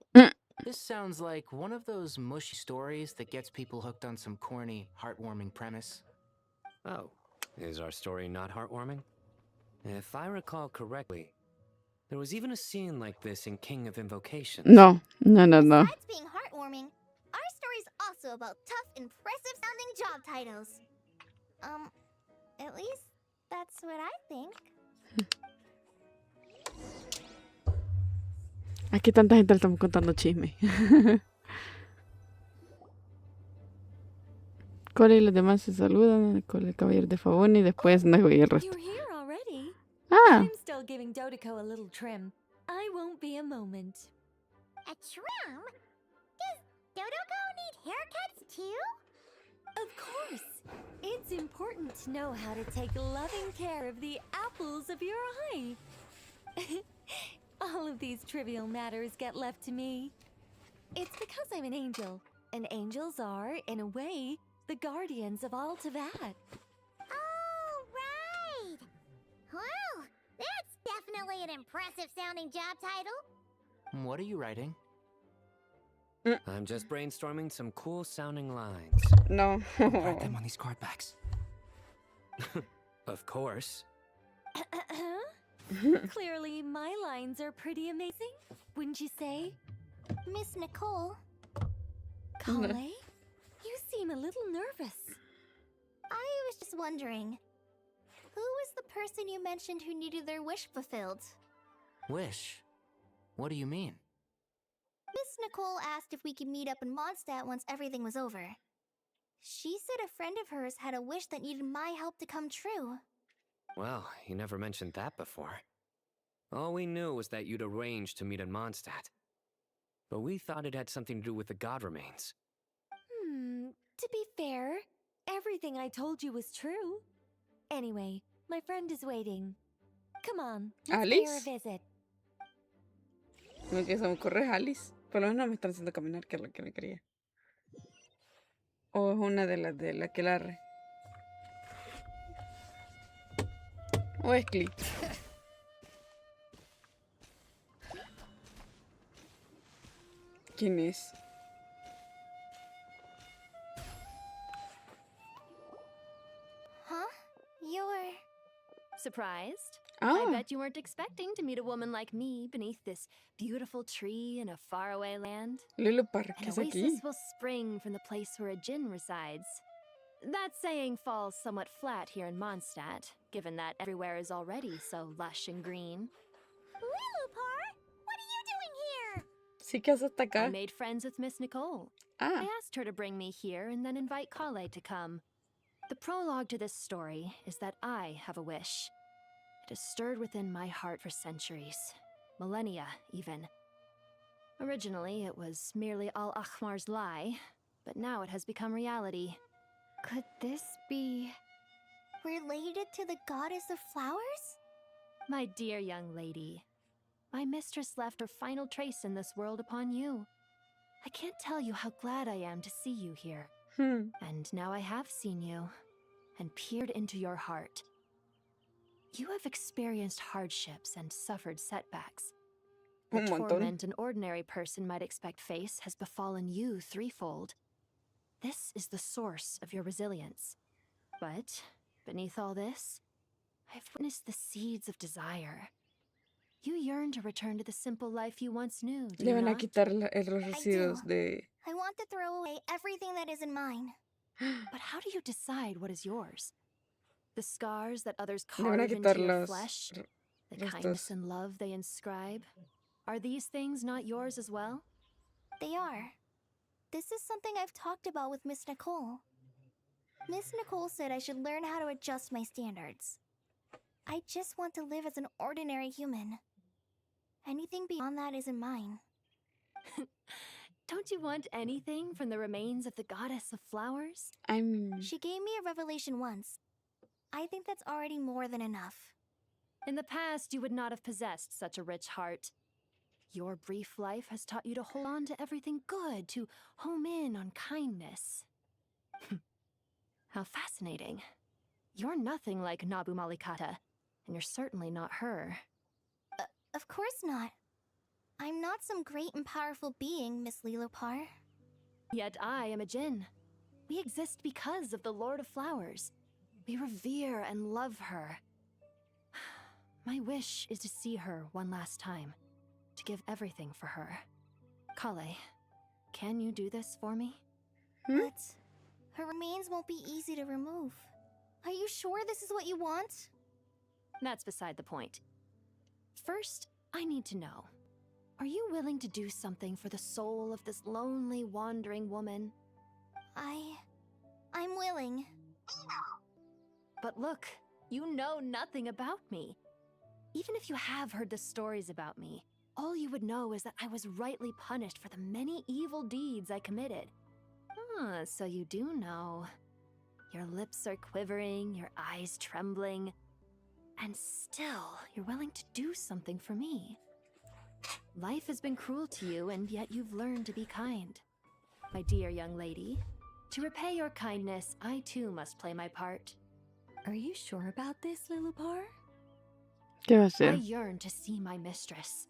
This sounds like one of those mushy stories that gets people hooked on some corny, heartwarming premise. Oh, is our story not heartwarming? If I recall correctly, there was even a scene like this in King of Invocations. No. Besides being heartwarming, our story's also about tough, impressive-sounding job titles. At least that's what I think. Aquí tanta gente le estamos contando chisme. Cole y los demás se saludan. Cole, el caballero de Favón, y después Nago y el resto. You're here already? Ah. I'm still giving Dodoco a little trim. I won't be a moment. A trim? Does Dodoco need haircuts too? Of course. It's important to know how to take loving care of the apples of your eye. All of these trivial matters get left to me. It's because I'm an angel, and angels are, in a way, the guardians of all Teyvat. Oh, right! Well, that's definitely an impressive-sounding job title. What are you writing? I'm just brainstorming some cool-sounding lines. No. Write them on these card backs. Of course. Clearly, my lines are pretty amazing, wouldn't you say? Miss Nicole. Kale, you seem a little nervous. I was just wondering, who was the person you mentioned who needed their wish fulfilled? Wish? What do you mean? Miss Nicole asked if we could meet up in Mondstadt once everything was over. She said a friend of hers had a wish that needed my help to come true. Well, you never mentioned that before. All we knew was that you'd arranged to meet in Mondstadt. But we thought it had something to do with the god remains. To be fair, everything I told you was true. Anyway, my friend is waiting. Come on, let's pay her a Alice? visit. Lo que se me ocurre es Alice. Por lo menos me están haciendo caminar, que es lo que me quería. O es una de las del aquelarre. ¿O es clic? ¿Quién es? Huh? You're... Surprised? Ah. I bet you weren't expecting to meet a woman like me beneath this beautiful tree in a faraway land. Lulupar, ¿qué An es aquí? oasis will spring from the place where a djinn resides. That saying falls somewhat flat here in Mondstadt, given that everywhere is already so lush and green. Lilupar, what are you doing here? Sí que haces hasta I acá. made friends with Miss Nicole. Ah. I asked her to bring me here and then invite Kale to come. The prologue to this story is that I have a wish. It has stirred within my heart for centuries, millennia even. Originally, it was merely Al-Akhmar's lie, but now it has become reality. Could this be related to the goddess of flowers? My dear young lady, my mistress left her final trace in this world upon you. I can't tell you how glad I am to see you here. And now I have seen you, and peered into your heart. You have experienced hardships and suffered setbacks. The Un montón. torment an ordinary person might expect face has befallen you threefold. This is the source of your resilience. But, beneath all this, I've witnessed the seeds of desire. You yearn to return to the simple life you once knew, do Le you van a not? quitar los residuos de... I want to throw away everything that isn't mine. But how do you decide what is yours? The scars that others Le van a carve into quitar your los flesh? The restos. kindness and love they inscribe? Are these things not yours as well? They are. This is something I've talked about with Miss Nicole. Miss Nicole said I should learn how to adjust my standards. I just want to live as an ordinary human. Anything beyond that isn't mine. Don't you want anything from the remains of the goddess of flowers? She gave me a revelation once. I think that's already more than enough. In the past, you would not have possessed such a rich heart. Your brief life has taught you to hold on to everything good, to home in on kindness. How fascinating. You're nothing like Nabu Malikata, and you're certainly not her. Of course not. I'm not some great and powerful being, Miss Lilopar. Yet I am a djinn. We exist because of the Lord of Flowers. We revere and love her. My wish is to see her one last time, to give everything for her. Kale, can you do this for me? But her remains won't be easy to remove. Are you sure this is what you want? That's beside the point. First, I need to know, are you willing to do something for the soul of this lonely, wandering woman? I'm willing. But look, you know nothing about me. Even if you have heard the stories about me, all you would know is that I was rightly punished for the many evil deeds I committed. Ah, so you do know. Your lips are quivering, your eyes trembling, and still you're willing to do something for me. Life has been cruel to you, and yet you've learned to be kind. My dear young lady, to repay your kindness, I too must play my part. Are you sure about this, Lilupar? ¿Qué va a I hacer? yearn to see my mistress.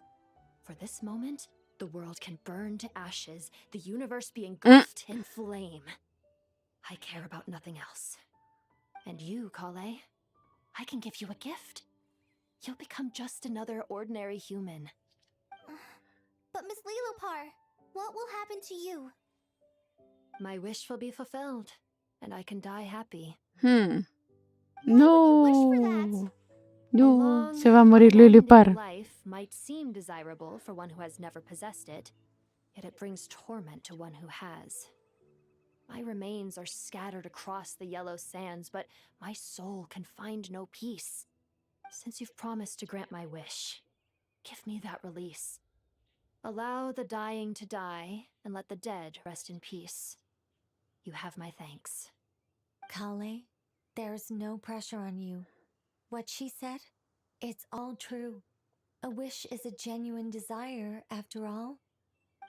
For this moment, the world can burn to ashes, the universe be engulfed in flame. I care about nothing else. And you, Kale, I can give you a gift. You'll become just another ordinary human. But Miss Lilopar, what will happen to you? My wish will be fulfilled, and I can die happy. No. No, se va a morir Lulupar. Life might seem desirable for one who has never possessed it, yet it brings torment to one who has. My remains are scattered across the yellow sands, but my soul can find no peace. Since you've promised to grant my wish, give me that release. Allow the dying to die, and let the dead rest in peace. You have my thanks. Kale, there's no pressure on you. What she said, it's all true. A wish is a genuine desire, after all.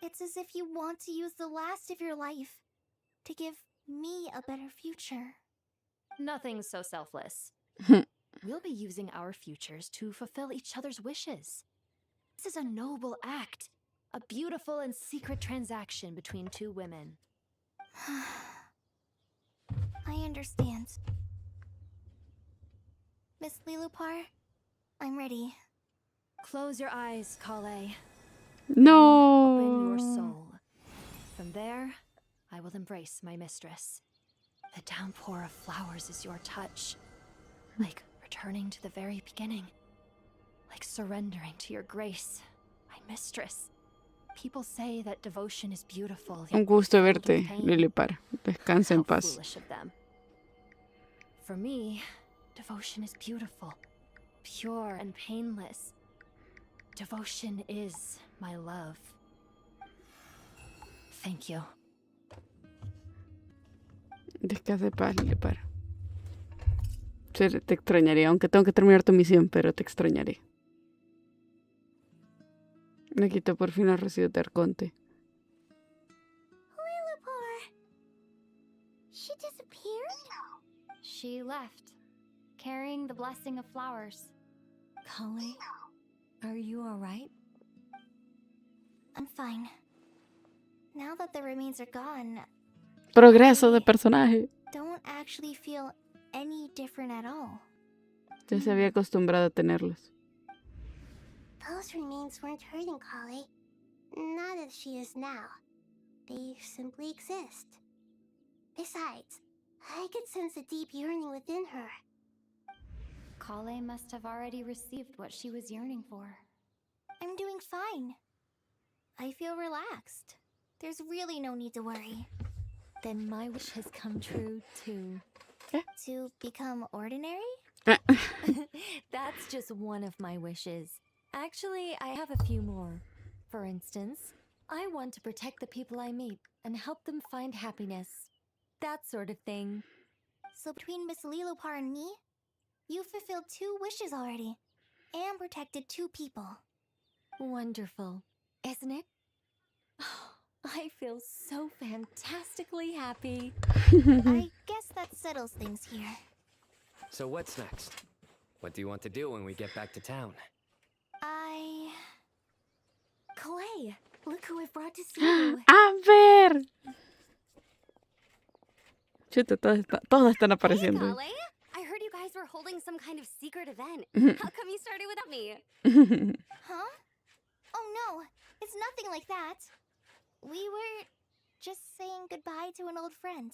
It's as if you want to use the last of your life to give me a better future. Nothing so selfless. we'll be using our futures to fulfill each other's wishes. This is a noble act, a beautiful and secret transaction between two women. I understand. Miss Lilupar, I'm ready. Close your eyes, Kale. No. Open your soul. From there, I will embrace my mistress. The downpour of flowers is your touch. Like returning to the very beginning. Like surrendering to your grace, my mistress. People say that devotion is beautiful. Un gusto verte, Lilipar. Descansa en paz. Foolish of them. For me, devotion is beautiful, pure and painless. Devotion is my love. Thank you. Descansa en paz, Lilipar. Te extrañaré, aunque tengo que terminar tu misión, pero te extrañaré. Me quito por fin los residuos de Arconte. Lilupar! She disappeared? She left, carrying the blessing of flowers. Kale, are you alright? I'm fine. Now that the remains are gone, Progreso de personaje. don't actually feel any different at all. Ya se había acostumbrado a tenerlos. Those remains weren't hurting Kale. Not as she is now. They simply exist. Besides, I could sense a deep yearning within her. Kale must have already received what she was yearning for. I'm doing fine. I feel relaxed. There's really no need to worry. Then my wish has come true too. To become ordinary? That's just one of my wishes. Actually, I have a few more. For instance, I want to protect the people I meet and help them find happiness. That sort of thing. So between Miss Lilupar and me, you've fulfilled 2 wishes already. And protected 2 people. Wonderful, isn't it? I feel so fantastically happy. I guess that settles things here. So what's next? What do you want to do when we get back to town? Kale, look who I've brought to see you. ¡A ver! Chuta, todas están apareciendo. Kale, I heard you guys were holding some kind of secret event. How come you started without me? Huh? Oh no, it's nothing like that. We were just saying goodbye to an old friend.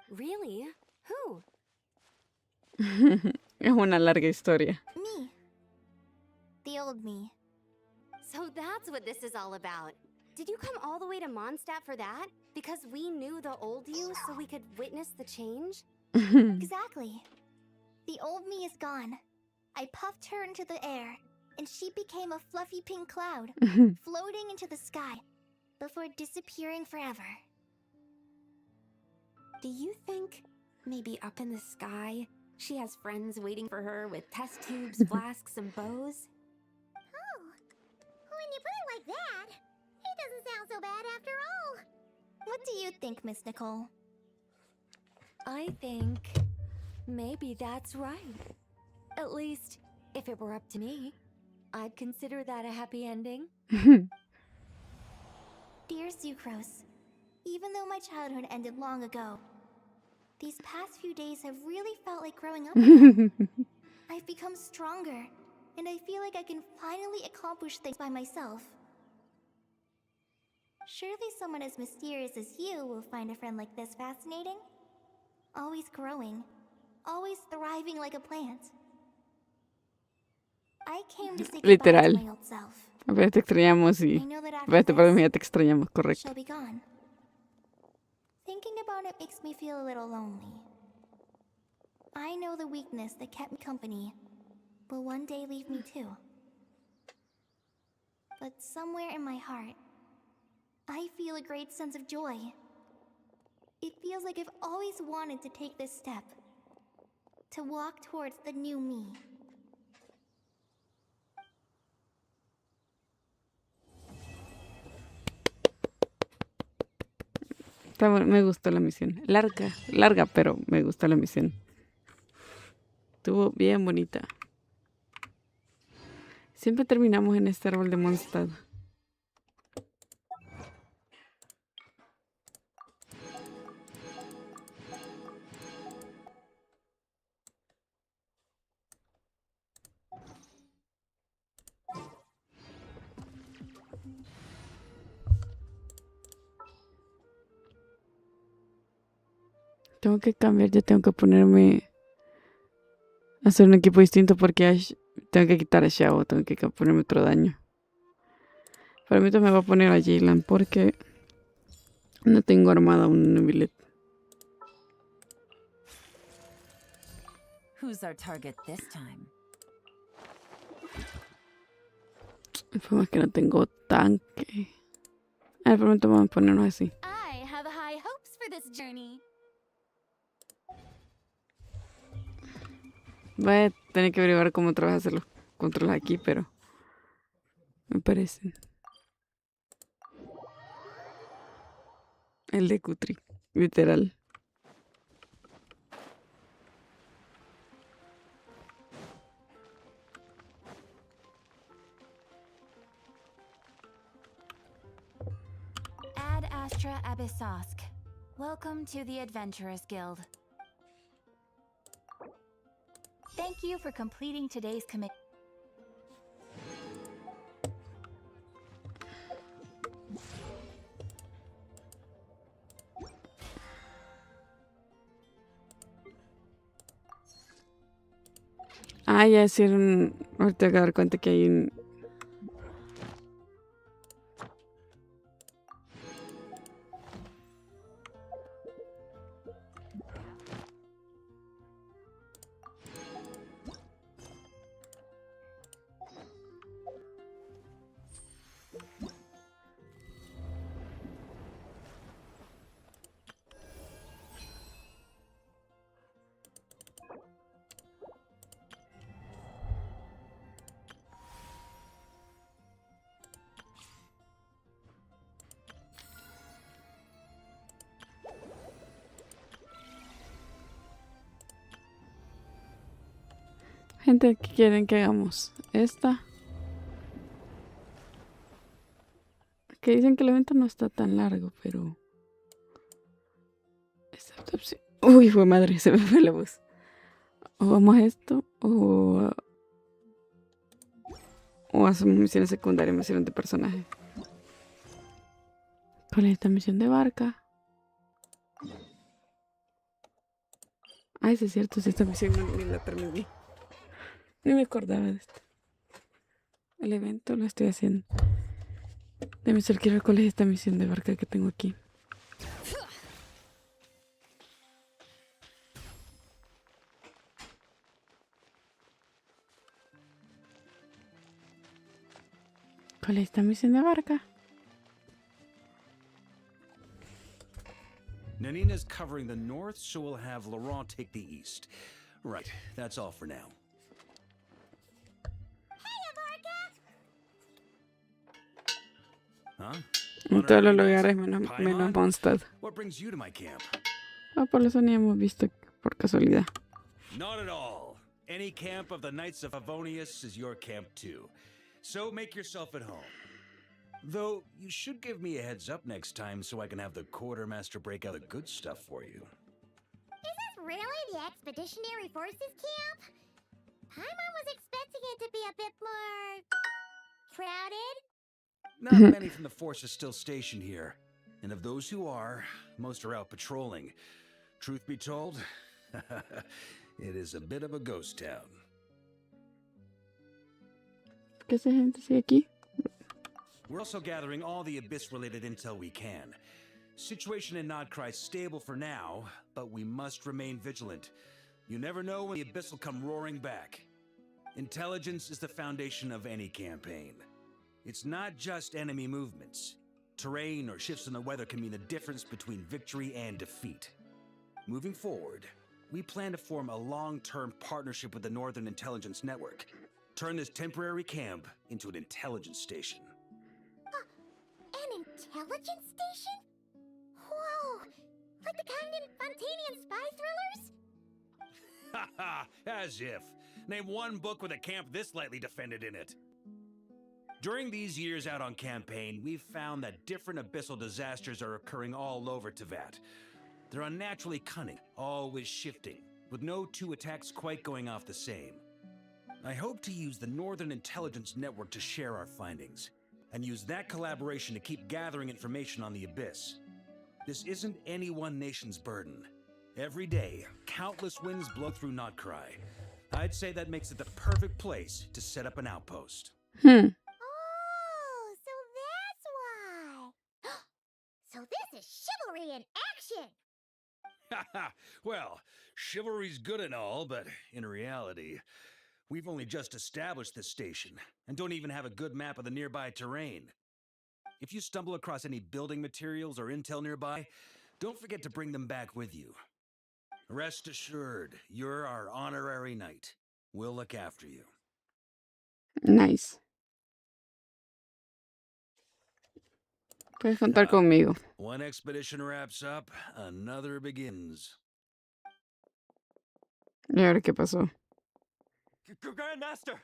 Really? Who? Es una larga historia. Me. The old me. So that's what this is all about. Did you come all the way to Mondstadt for that? Because we knew the old you so we could witness the change? Exactly. The old me is gone. I puffed her into the air, and she became a fluffy pink cloud, floating into the sky, before disappearing forever. Do you think maybe up in the sky she has friends waiting for her with test tubes, flasks, and bows? Oh, when you put it like that, it doesn't sound so bad after all. What do you think, Miss Nicole? I think maybe that's right. At least, if it were up to me, I'd consider that a happy ending. Dear Sucrose, even though my childhood ended long ago, these past few days have really felt like growing up again. I've become stronger, and I feel like I can finally accomplish things by myself. Surely someone as mysterious as you will find a friend like this fascinating. Always growing, always thriving like a plant. I came to say goodbye to Literal. my old self. A ver, te extrañamos y... I know that after Vete, pero this, mira, te extrañamos, correcto. she'll be gone. Thinking about it makes me feel a little lonely. I know the weakness that kept me company will one day leave me too. But somewhere in my heart, I feel a great sense of joy. It feels like I've always wanted to take this step. To walk towards the new me. Me gustó la misión. Larga, pero me gustó la misión. Estuvo bien bonita. Siempre terminamos en este árbol de Mondstadt. Tengo que cambiar, ya tengo que ponerme a hacer un equipo distinto porque tengo que quitar a Xiao, tengo que ponerme otro daño. Para mí me va a poner a Jaylan porque no tengo armada un billet. Who's our target this time? El problema es que no tengo tanque. El problema vamos a ponernos así. I have high hopes for this journey. Voy a tener que averiguar cómo otra vez hacer los controles aquí, pero me parecen. El de Cutri, literal. Ad Astra Abyssosk. Welcome to the Adventurers Guild. Thank you for completing today's commit. Ah, ya hicieron. Ahorita voy a dar cuenta que hay un. Gente, ¿qué quieren que hagamos? Esta. Que dicen que el evento no está tan largo, pero. Esta opción. Uy, fue madre, se me fue la voz. O vamos a esto, o hacemos misiones secundarias, misiones de personaje. ¿Cuál es esta misión de barca? Ay, sí es cierto, si esta misión ni la terminé. Ni me acordaba de esto. El evento lo estoy haciendo. Déjame solo quiero ver cuál es esta misión de barca que tengo aquí. ¿Cuál es esta misión de barca? Nanina's covering the north, so we'll have Laurent take the east. Right, that's all for now. Huh? En todos los lugares menos Mondstadt. What brings you to my camp? Ah, por eso ni hemos visto por casualidad. Not at all. Any camp of the Knights of Favonius is your camp too. So make yourself at home. Though, you should give me a heads up next time so I can have the quartermaster break out the good stuff for you. Is this really the Expeditionary Forces camp? Paimon was expecting it to be a bit more crowded. Not many from the force are still stationed here. And of those who are, most are out patrolling. Truth be told, it is a bit of a ghost town. ¿Qué hace gente sigue aquí? We're also gathering all the Abyss-related intel we can. Situation in Nodcry is stable for now, but we must remain vigilant. You never know when the Abyss will come roaring back. Intelligence is the foundation of any campaign. It's not just enemy movements. Terrain or shifts in the weather can mean the difference between victory and defeat. Moving forward, we plan to form a long-term partnership with the Northern Intelligence Network. Turn this temporary camp into an intelligence station. An intelligence station? Whoa! Like the kind in Fontanian spy thrillers? Ha ha! As if. Name one book with a camp this lightly defended in it. During these years out on campaign, we've found that different abyssal disasters are occurring all over Tevat. They're unnaturally cunning, always shifting, with no two attacks quite going off the same. I hope to use the Northern Intelligence Network to share our findings, and use that collaboration to keep gathering information on the Abyss. This isn't any one nation's burden. Every day, countless winds blow through Notcry. I'd say that makes it the perfect place to set up an outpost. Oh, so that's why. So this is chivalry in action. Haha! Well, chivalry's good and all, but in reality, we've only just established this station, and don't even have a good map of the nearby terrain. If you stumble across any building materials or intel nearby, don't forget to bring them back with you. Rest assured, you're our honorary knight. We'll look after you. Nice. Puedes contar conmigo. One expedition wraps up, another begins. ¿Y ahora qué pasó? Grandmaster!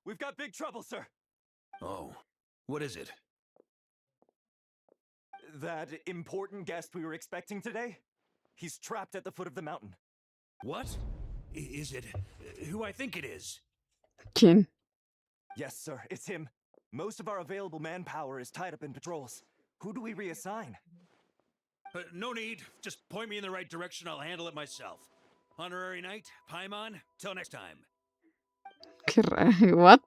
We've got big trouble, sir. Oh, what is it? That important guest we were expecting today? He's trapped at the foot of the mountain. What? Is it who I think it is? ¿Quién? Yes, sir, it's him. Most of our available manpower is tied up in patrols. Who do we reassign? No need. Just point me in the right direction. I'll handle it myself. Honorary Knight, Paimon, till next time. Qué raro. What?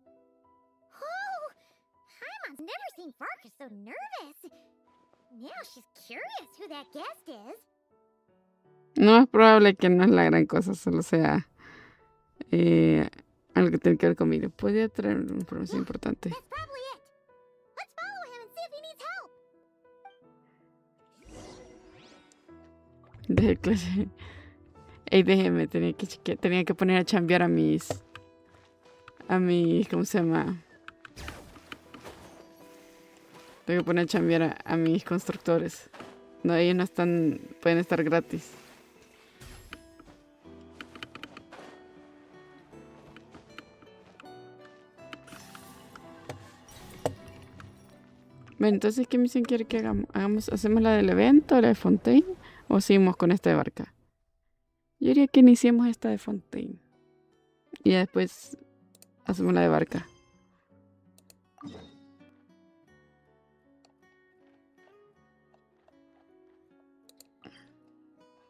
Oh, Paimon's never seen Farkas so nervous. Now she's curious who that guest is. No es probable que no es la gran cosa, solo sea algo que tiene que ver conmigo. Podría traer una información importante. That's probably it. Let's follow him and see if he needs help. Deje clase. Ey, déjeme, tenía que poner a chambear a mis, ¿cómo se llama? Tengo que poner a chambear a mis constructores. No, ellos no están, pueden estar gratis. Bueno, entonces, ¿qué misión quiere que hagamos? ¿Hacemos la del evento, la de Fontaine? ¿O seguimos con esta de barca? Yo diría que iniciemos esta de Fontaine. Y ya después hacemos la de barca.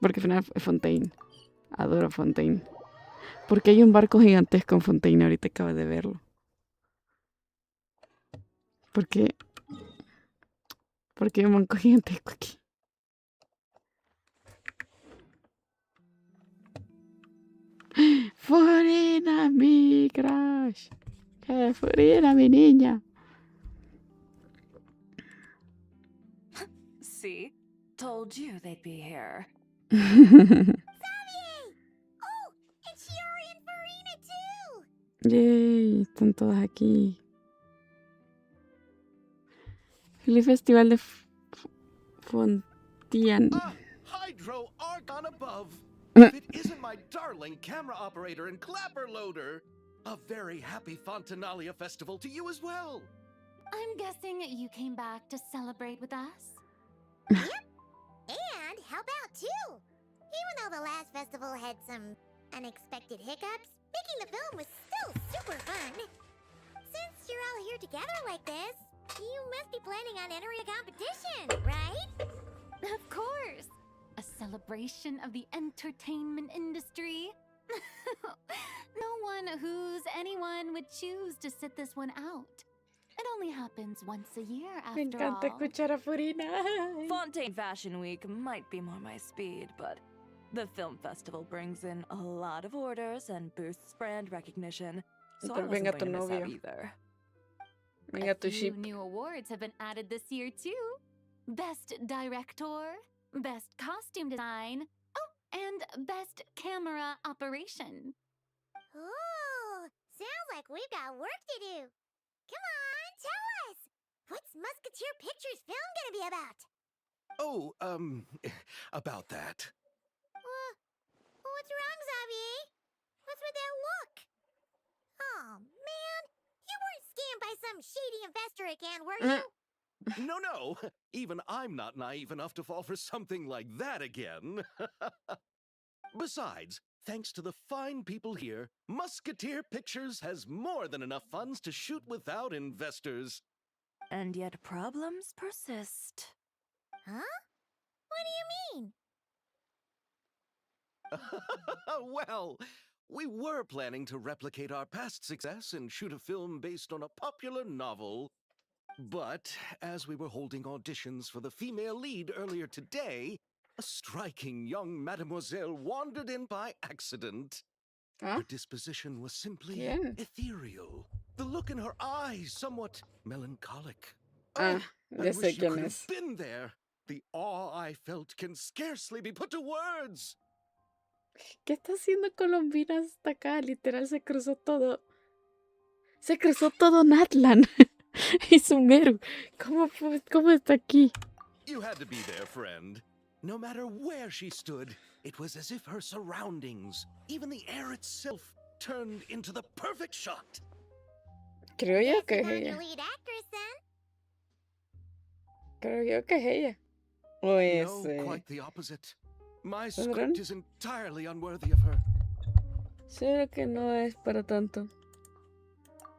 Porque al final es Fontaine. Adoro Fontaine. Porque hay un barco gigantesco en Fontaine. Ahorita acabo de verlo. Porque hay un barco gigantesco aquí. Furina, mi crush. ¡Qué Furina, mi niña! See? Told you they'd be here. Xavier! Oh, and Shiori and Farina too! Yay, están todas aquí. Feliz Festival de Fontian. Hydro Argon above. If it isn't my darling camera operator and clapper loader. A very happy Fontanalia festival to you as well. I'm guessing you came back to celebrate with us? Yep. And help out too. Even though the last festival had some unexpected hiccups, making the film was still super fun. Since you're all here together like this, you must be planning on entering a competition, right? Of course! A celebration of the entertainment industry. No one who's anyone would choose to sit this one out. It only happens once a year after Me encanta all. escuchar a Furina. Fontaine Fashion Week might be more my speed, but the film festival brings in a lot of orders and boosts brand recognition, so I Entonces, wasn't venga going tu to miss out novio. either. Venga tu A few ship. new awards have been added this year too. Best Director, Best Costume Design, oh, and Best Camera Operation. Ooh, sounds like we've got work to do. Come on, tell us! What's Musketeer Pictures film gonna be about? Oh, about that. What's wrong, Xavier? What's with that look? Oh, man. You weren't scammed by some shady investor again, were you? No. Even I'm not naive enough to fall for something like that again. Besides, thanks to the fine people here, Musketeer Pictures has more than enough funds to shoot without investors. And yet problems persist. Huh? What do you mean? Well, we were planning to replicate our past success and shoot a film based on a popular novel. But as we were holding auditions for the female lead earlier today, a striking young mademoiselle wandered in by accident. Her disposition was simply ¿Quién? ethereal. The look in her eyes somewhat melancholic. Ah, I ya sé wish you quién could es. have been there. The awe I felt can scarcely be put to words. ¿Qué está haciendo Colombina hasta acá? Literal se cruzó todo. Se cruzó todo Natlan. Y Sumeru. ¿Cómo está aquí? You had to be there, friend. No matter where she stood, it was as if her surroundings, even the air itself, turned into the perfect shot. Creo yo que es Your ella. lead actress, then? Creo yo que es ella. O es... No, quite the opposite. My ¿Ladrón? script is entirely unworthy of her. Seguro que no es para tanto.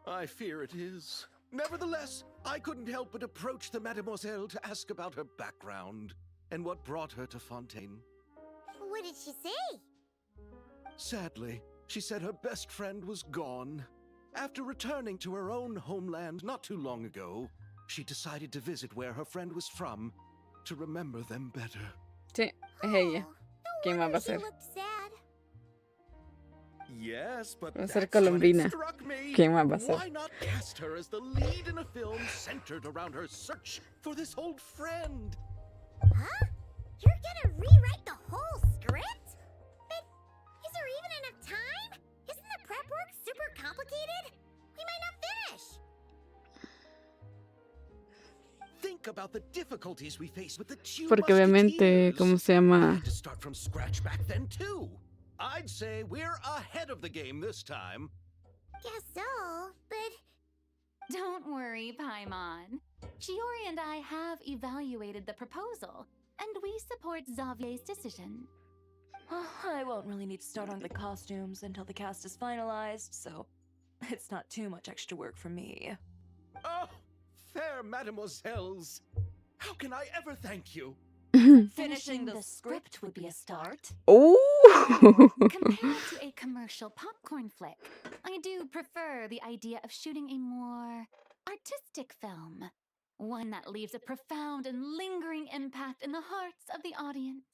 I fear it is. Nevertheless, I couldn't help but approach the mademoiselle to ask about her background and what brought her to Fontaine. What did she say? Sadly, she said her best friend was gone. After returning to her own homeland not too long ago, she decided to visit where her friend was from to remember them better. Sí, es ella. ¿Quién más va a She ser? looked sad. Yes, but Va a ser that's when it Colombina. struck me. ¿Quién más va a ser? Why not cast her as the lead in a film centered around her search for this old friend? Huh? You're gonna rewrite the whole script? But is there even enough time? Isn't the prep work super complicated? We might not finish. Think about the difficulties we face with the two Porque obviamente, Musketeers. ¿cómo se We llama? had to start from scratch back then too. I'd say we're ahead of the game this time. Guess so, but... Don't worry, Paimon. Shiori and I have evaluated the proposal, and we support Xavier's decision. I won't really need to start on the costumes until the cast is finalized, so it's not too much extra work for me. Oh, fair mademoiselles. How can I ever thank you? Finishing the script would be a start. Oh! Compared to a commercial popcorn flick, I do prefer the idea of shooting a more artistic film. One that leaves a profound and lingering impact in the hearts of the audience.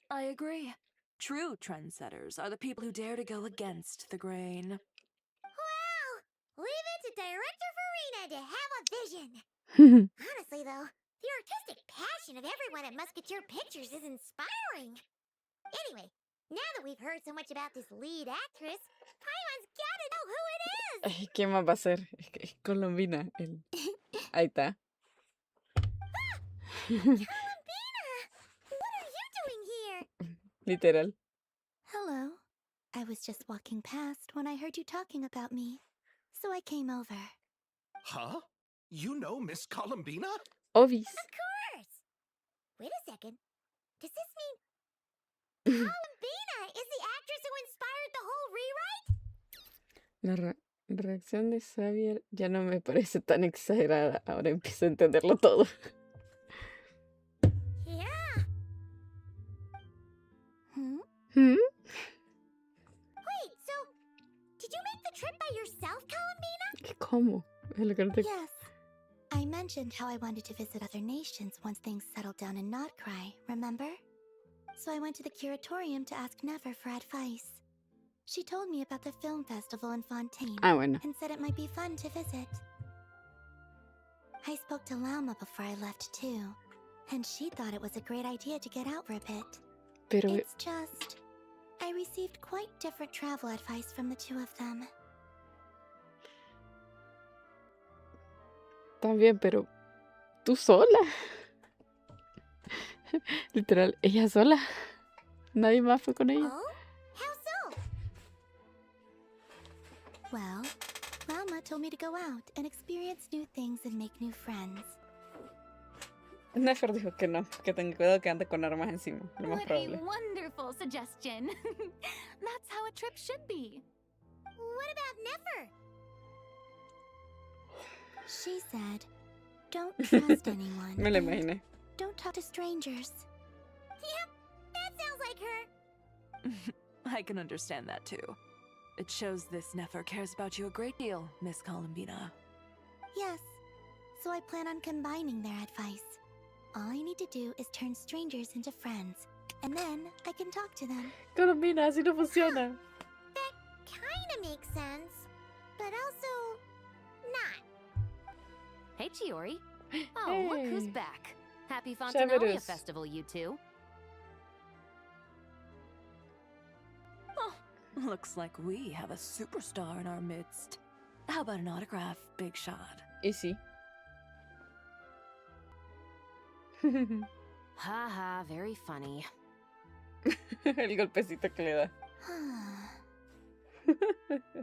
I agree. True trendsetters are the people who dare to go against the grain. Wow! Leave it to Director Farina to have a vision. Honestly, though, the artistic passion of everyone at Musketeer Pictures is inspiring. Anyway, now that we've heard so much about this lead actress, Paimon's gotta know who it is! Ay, ¿quién más va a ser? Es Colombina. Ahí está. Columbina! What are you doing here? Literal. Hello. I was just walking past when I heard you talking about me, so I came over. Huh? You know Miss Columbina? Obvious. Of course! Wait a second. Does this mean Columbina is the actress who inspired the whole rewrite? La reacción de Xavier ya no me parece tan exagerada. Ahora empiezo a entenderlo todo. Yeah. ¿Mm? Wait, so did you make the trip by yourself, Columbina? ¿Cómo? Es lo que no te... Yes. I mentioned how I wanted to visit other nations once things settled down in Notcry, remember? So I went to the curatorium to ask Never for advice. She told me about the film festival in Fontaine bueno. and said it might be fun to visit. I spoke to Lauma before I left too, and she thought it was a great idea to get out for a bit. Pero... It's just, I received quite different travel advice from the two of them. También, pero... ¿Tú sola? Literal, ella sola. Nadie más fue con ella. Oh? How so? Well, Mama told me to go out and experience new things and make new friends. Nefer dijo que no, que tenga cuidado que ande con armas encima, lo más What a probable. wonderful suggestion. That's how a trip should be. What about Nefer? She said, don't trust anyone. Me lo and imaginé. Don't talk to strangers. Yep, that sounds like her. I can understand that too. It shows this Nefer cares about you a great deal, Miss Columbina. Yes, so I plan on combining their advice. All I need to do is turn strangers into friends, and then I can talk to them. Colombina, así no funciona. That kinda makes sense, but also not. Hey, Chiori. Oh, look who's Hey. back. Happy Fontanalia Severus. Festival, you two. Oh, looks like we have a superstar in our midst. How about an autograph, Big Shot? Easy. Haha, very funny. El golpecito que le da.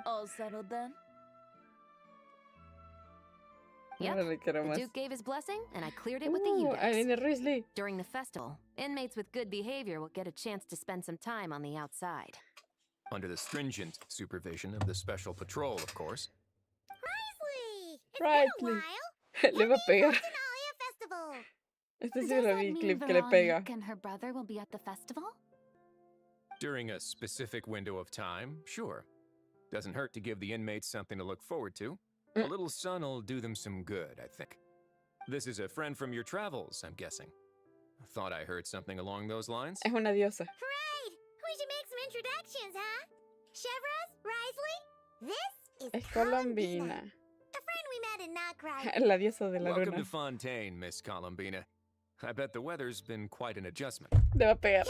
All settled then? Yep, Órale, quiero the más. Duke gave his blessing, and I cleared it with the Ahí Udex. viene Risley. During the festival, inmates with good behavior will get a chance to spend some time on the outside. Under the stringent supervision of the Special Patrol, of course. Risley! It's Risley. been a while. Le va a pegar. Fontanalia Festival. Este sí Does lo that vi, mean clip que le pega. Veronique and her brother will be at the festival? During a specific window of time, sure. Doesn't hurt to give the inmates something to look forward to. A little sun'll do them some good, I think. This is a friend from your travels, I'm guessing. Thought I heard something along those lines. Es una diosa. Right! We should make some introductions, huh? Chevros, Risley, this is Es Colombina. a friend we met in Knockry. La diosa de la Welcome luna. to Fontaine, Miss Columbina. I bet the weather's been quite an adjustment. Le va a pegar.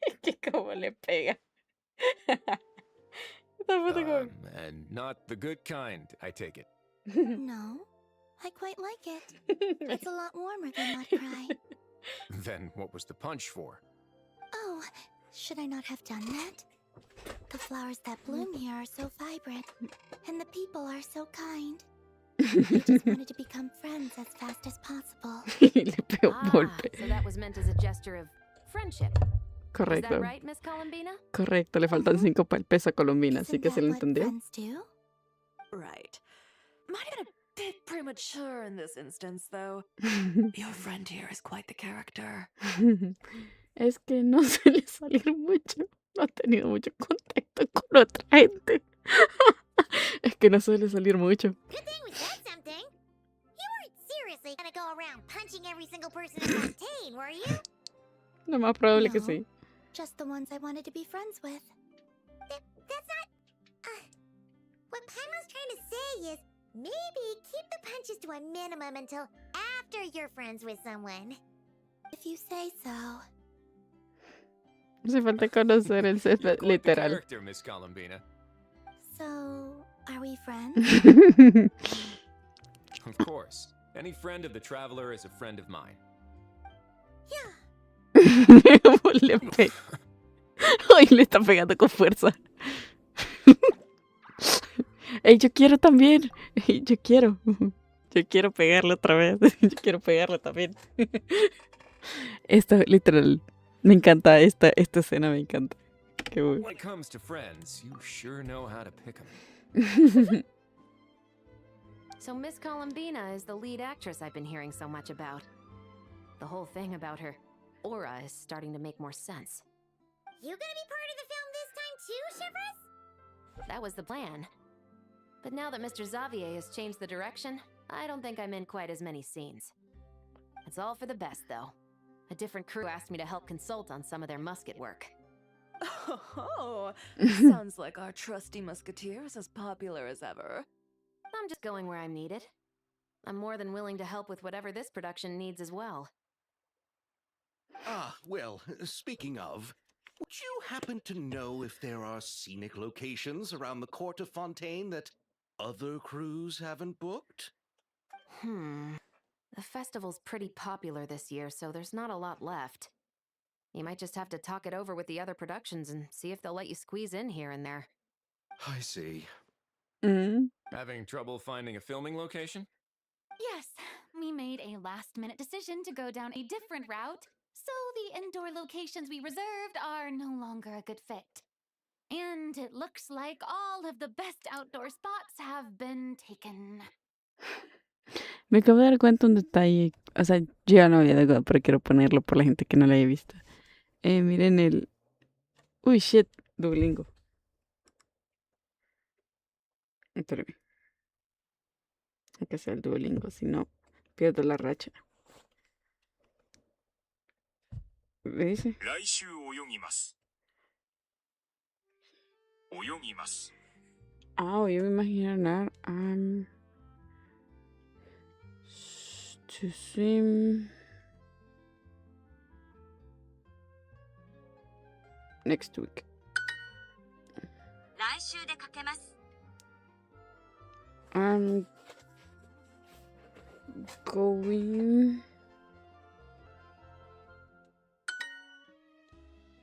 Es que como le pega. Esta foto como... And not the good kind, I take it. No, I quite like it. It's a lot warmer than Knockry. Then what was the punch for? Oh, should I not have done that? The flowers that bloom here are so vibrant, and the people are so kind. I just wanted to become friends as fast as possible. Le pegó un golpe. So that was meant as a gesture of friendship. Is Correcto. that right, Miss Columbina? Correcto, le faltan 5 para el peso a Colombina, así que se lo entendió. Friends do? Right. Might have been a bit premature in this instance, though. Your friend here is quite the character. Es que no suele salir mucho. No ha tenido mucho contacto con otra gente. Es que no suele salir mucho. Good thing we said something. You weren't seriously gonna go around punching every single person in Fontaine, were you? Lo más probable que No. sí. Just the ones I wanted to be friends with. That's not... what Paimon's trying to say is, maybe keep the punches to a minimum until after you're friends with someone. If you say so. Hace falta conocer el césped, Quite the literal. character, Miss Columbina. So, are we friends? Of course. Any friend of the traveler is a friend of mine. Le pega. Ay, le está pegando con fuerza. Ey, yo quiero también. Ey, yo quiero. Yo quiero pegarle otra vez. Yo quiero pegarle también. Esto, literal. Me encanta esta escena, me encanta. Qué bueno. When it comes to friends, you sure know how to pick 'em. So Miss Columbina is the lead actress I've been hearing so much about. The whole thing about her aura is starting to make more sense. You gonna be part of the film this time too, Shivers? That was the plan. But now that Mr. Xavier has changed the direction, I don't think I'm in quite as many scenes. It's all for the best, though. A different crew asked me to help consult on some of their musket work. Oh, sounds like our trusty musketeer is as popular as ever. I'm just going where I'm needed. I'm more than willing to help with whatever this production needs as well. Ah, well, speaking of, would you happen to know if there are scenic locations around the court of Fontaine that other crews haven't booked? The festival's pretty popular this year, so there's not a lot left. You might just have to talk it over with the other productions and see if they'll let you squeeze in here and there. I see. Having trouble finding a filming location? Yes, we made a last-minute decision to go down a different route, so the indoor locations we reserved are no longer a good fit. And it looks like all of the best outdoor spots have been taken. Me acabo de dar cuenta un detalle. O sea, yo ya no había dado, pero quiero ponerlo por la gente que no lo haya visto. Miren el... Uy, shit, Duolingo. Espérame. Hay que hacer el Duolingo, si no, pierdo la racha. ¿Me dice? Ah, voy a imaginar. To swim. Next week. 来週でかけます。 I'm going.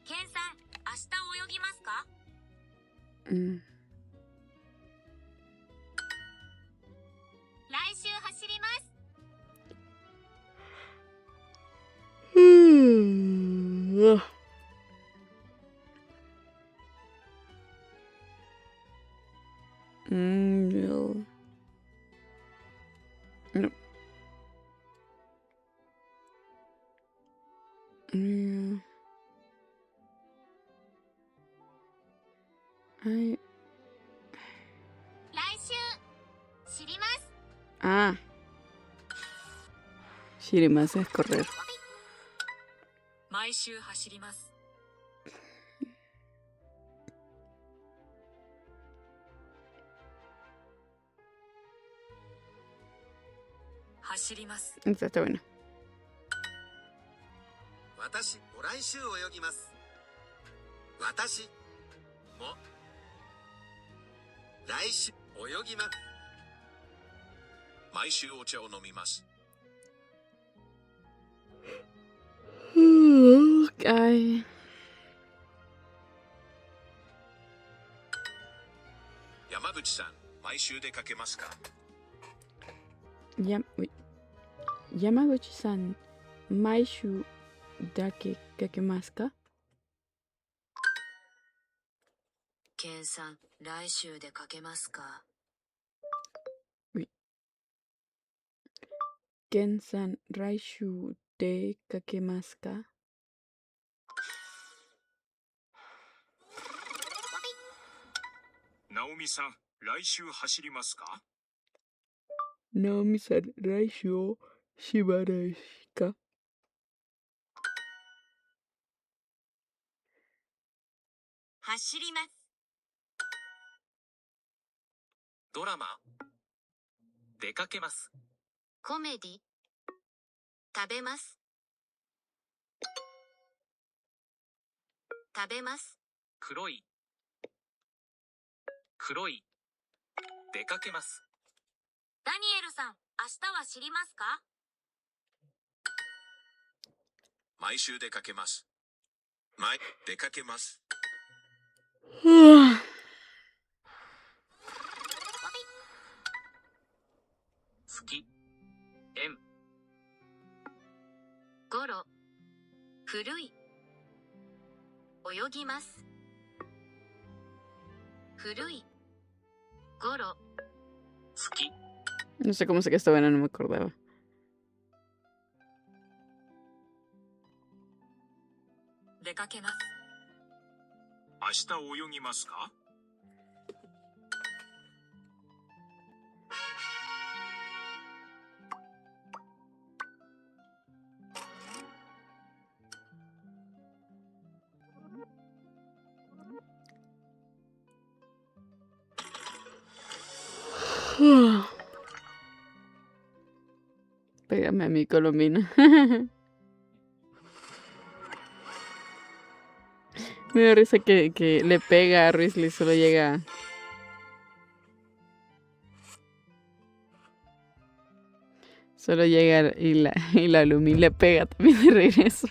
ケンさん、明日泳ぎますか？来週走ります。No. No. I... 来週知ります。 Ah. Shirimasu es correr. 毎週走ります。 走ります。 Esta está buena. 私も来週泳ぎます。私も来週泳ぎます。毎週お茶を飲みます。 Ay. 山口さん、毎週出かけますか？ Yamaguchi-san, maishu dake kakemasu ka? ケンさん、来週でかけますか？ Ken-san, raishu de kakemasu ka? ナオミさん、来週走りますか？ Naomi-san, raishu shibarashi ka? 走ります。 ドラマ出かけます。 コメディ食べます。 食べます。 黒い出かけます。 ダニエルさん、明日は知りますか？ 毎週出かけます。出かけます。 好き円ゴロ古い泳ぎます。古いゴロ 好き No sé cómo sé que esta buena, no me acordaba. 出かけます。 明日泳ぎますか？ Pégame a mi Colombina. Me da risa que le pega a Risley, solo llega. Solo llega y la Lumi le pega también de regreso.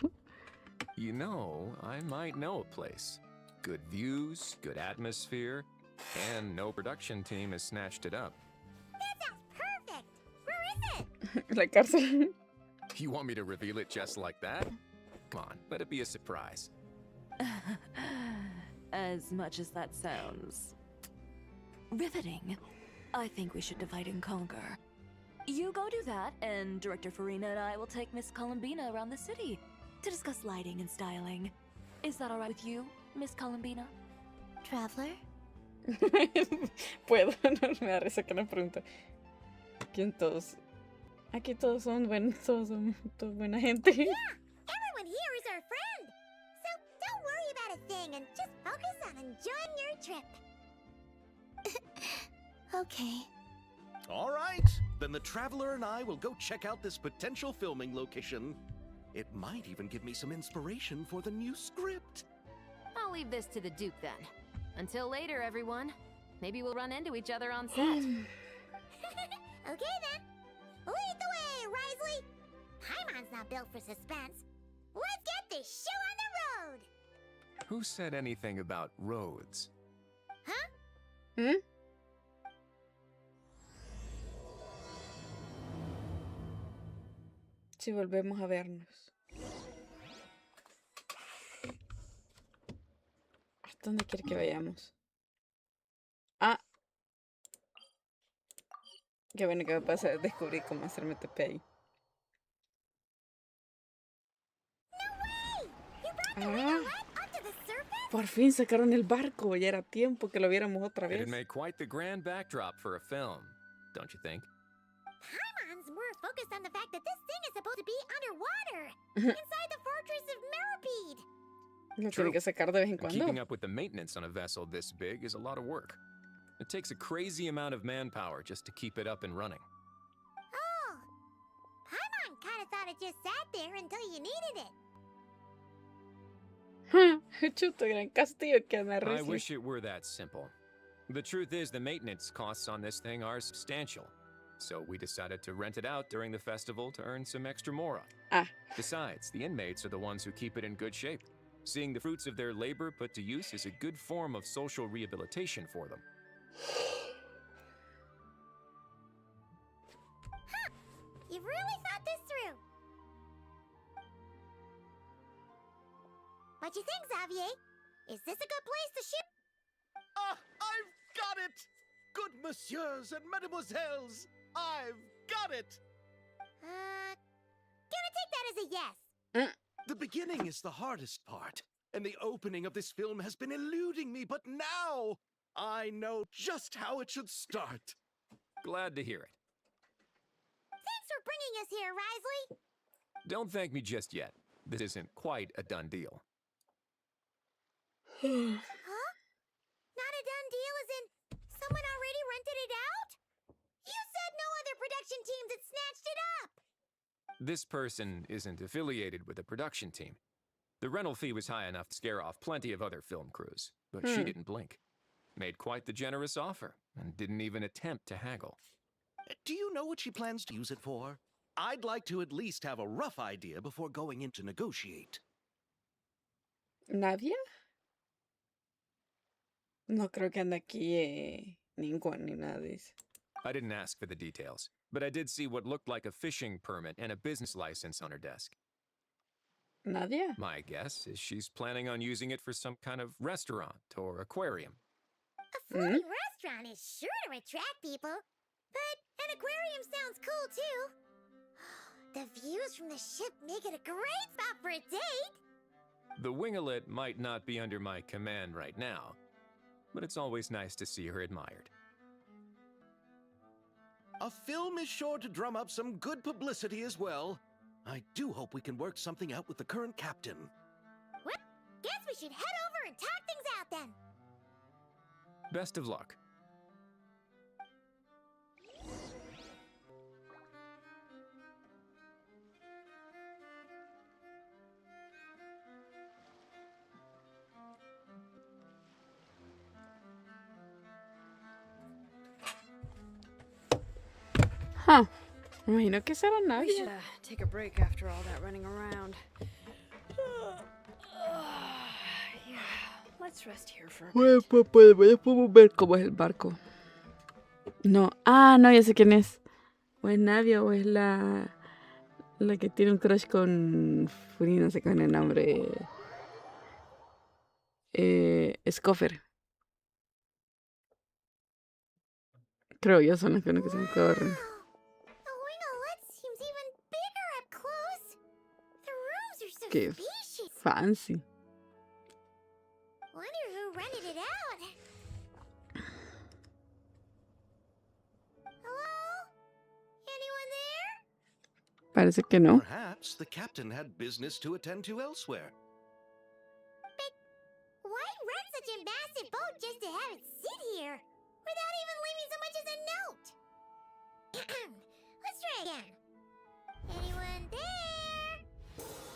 You know, I might know a place. Good views, good atmosphere, and no production team has snatched it up. That sounds perfect! Where is it? La cárcel. You want me to reveal it just like that? Come on, let it be a surprise. As much as that sounds riveting, I think we should divide and conquer. You go do that, and Director Farina and I will take Miss Columbina around the city to discuss lighting and styling. Is that all right with you, Miss Columbina? Traveler? Puedo, no me da risa que la pregunta. ¿Quién todos? Aquí todos son buenos, todos son buena gente. Yeah! Everyone here is our friend! So don't worry about a thing and just focus on enjoying your trip. Okay. All right, then the Traveler and I will go check out this potential filming location. It might even give me some inspiration for the new script. I'll leave this to the Duke then. Until later, everyone. Maybe we'll run into each other on set. Okay then. Lead the way, Risley! Paimon's not built for suspense. Let's get this show on the road! Who said anything about roads? Huh? ¿Mm? Si volvemos a vernos. ¿Hasta dónde quiere que vayamos? Ah. Qué bueno que me pasa descubrir cómo hacerme TP ahí. Ah, por fin sacaron el barco. Ya era tiempo que lo viéramos otra vez. It'd make quite the grand backdrop for a film, don't you think? Paimon's more focused on the fact that this thing is supposed to be underwater, inside the fortress of Mirrapede. Lo tiene que sacar de vez en And cuando. keeping up with the maintenance on a vessel this big is a lot of work. It takes a crazy amount of manpower just to keep it up and running. Oh, Paimon kind of thought it just sat there until you needed it. Chuto, gran castillo que me I risa. wish it were that simple. The truth is, the maintenance costs on this thing are substantial. So we decided to rent it out during the festival to earn some extra mora. Ah. Besides, the inmates are the ones who keep it in good shape. Seeing the fruits of their labor put to use is a good form of social rehabilitation for them. Huh. You've really thought this through. What you think, Xavier? Is this a good place to shoot? Ah, I've got it! Good messieurs and mademoiselles, I've got it! Gonna take that as a yes. The beginning is the hardest part, and the opening of this film has been eluding me, but now I know just how it should start. Glad to hear it. Thanks for bringing us here, Risley. Don't thank me just yet. This isn't quite a done deal. Huh? Not a done deal as in someone already rented it out? You said no other production teams had snatched it up! This person isn't affiliated with a production team. The rental fee was high enough to scare off plenty of other film crews, but she didn't blink. Made quite the generous offer, and didn't even attempt to haggle. Do you know what she plans to use it for? I'd like to at least have a rough idea before going in to negotiate. ¿Nadia? No creo que ande aquí ningún ni nada de eso. I didn't ask for the details, but I did see what looked like a fishing permit and a business license on her desk. ¿Nadia? My guess is she's planning on using it for some kind of restaurant or aquarium. A floating restaurant is sure to attract people. But an aquarium sounds cool, too. The views from the ship make it a great spot for a date. The winglet might not be under my command right now, but it's always nice to see her admired. A film is sure to drum up some good publicity as well. I do hope we can work something out with the current captain. Well, guess we should head over and talk things out then. Best of luck. Me imagino que será We nadie. should take a break after all that running around. Yeah, let's rest here for a bit. Podemos ver cómo es el barco. No. Ah, no, ya sé quién es. O es Nadia o es la que tiene un crush con Furi, no sé cuál es el nombre. Scoffer. Creo yo son las que se me corren. The winglet seems even bigger up close. The rooms are so Qué spacious. fancy. Wonder who rented it out. Hello? Anyone there? Parece que no. Perhaps the captain had business to attend to elsewhere. Why rent such a massive boat just to have it sit here? Without even leaving so much as a note? Let's try again. Anyone there?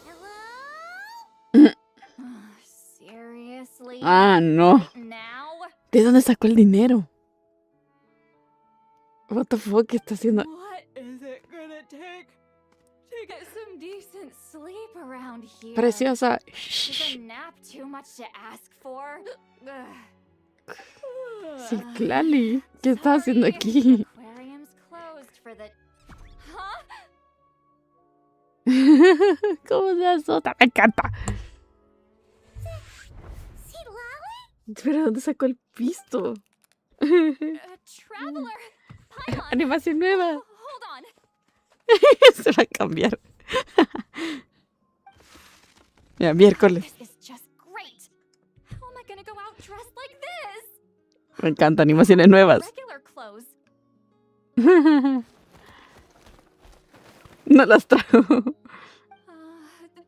Hello? Seriously? Ah, no. Right now? ¿De dónde sacó el dinero? What the fuck, ¿qué está haciendo? What is it gonna take to get some decent sleep around here? Preciosa. Is a nap too much to ask for? Sí, Clali. ¿Qué está haciendo aquí? Aquarium's closed for the... Huh? ¿Cómo se azota? Me encanta. See Lolly? ¿Pero dónde sacó el pisto? Traveler! Paimon! Animación nueva. Hold on. Se va a cambiar. Ya, miércoles. This is just great. How am I gonna go out dressed like this? Me encanta animaciones nuevas. Regular clothes. No las trago.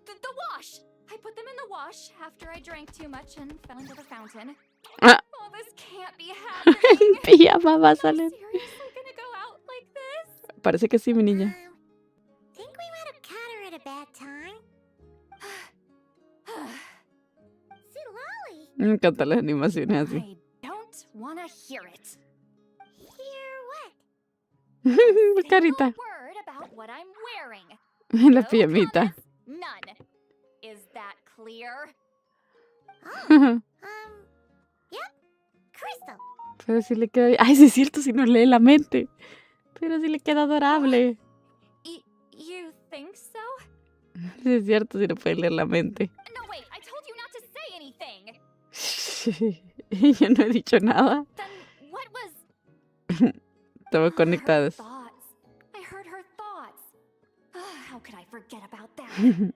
The wash! I put them in the wash after I drank too much and fell into the fountain. Ah. Oh, this can't be happening. Pijama va a salir. Seriously gonna go out like this? Parece que sí, mi niña. Think we might have caught her at a bad time? See Lolly? Me encantan las animaciones así. I don't wanna hear it. Hear what? Mi carita. Word about what I'm wearing. La pijamita. None. Is that clear? Yep. Crystal. Pero si le queda... Ay, sí es cierto, si no lee la mente. Pero si le queda adorable. You think so? Sí es cierto, si no puede leer la mente. No, wait, I told you not to say anything. Yo no he dicho nada. Then what was... Estamos conectadas. Thoughts. I heard her thoughts. How could I forget about that?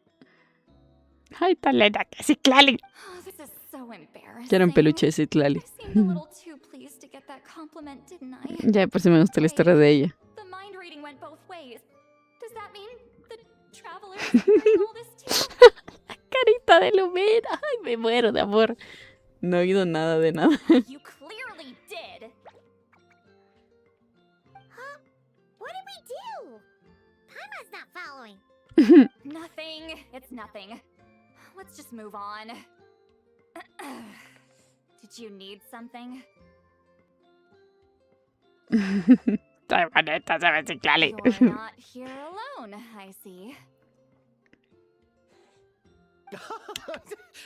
Ay, tan linda que sí, Clali. Oh, this is so embarrassing. Quiero un peluche de Citlali. I seemed a little too pleased to get that compliment, didn't I? Ya, por si me gusta la historia de ella. The mind reading went both ways. Does that mean the travelers hearing all this too? Carita de Lumina. Ay, me muero de amor. No he oído nada de nada. You clearly did. Huh? What did we do? Paimon's not following. Nothing. It's nothing. Let's just move on. Did you need something? Estoy bonita, se ve Citlali. You're not here alone, I see.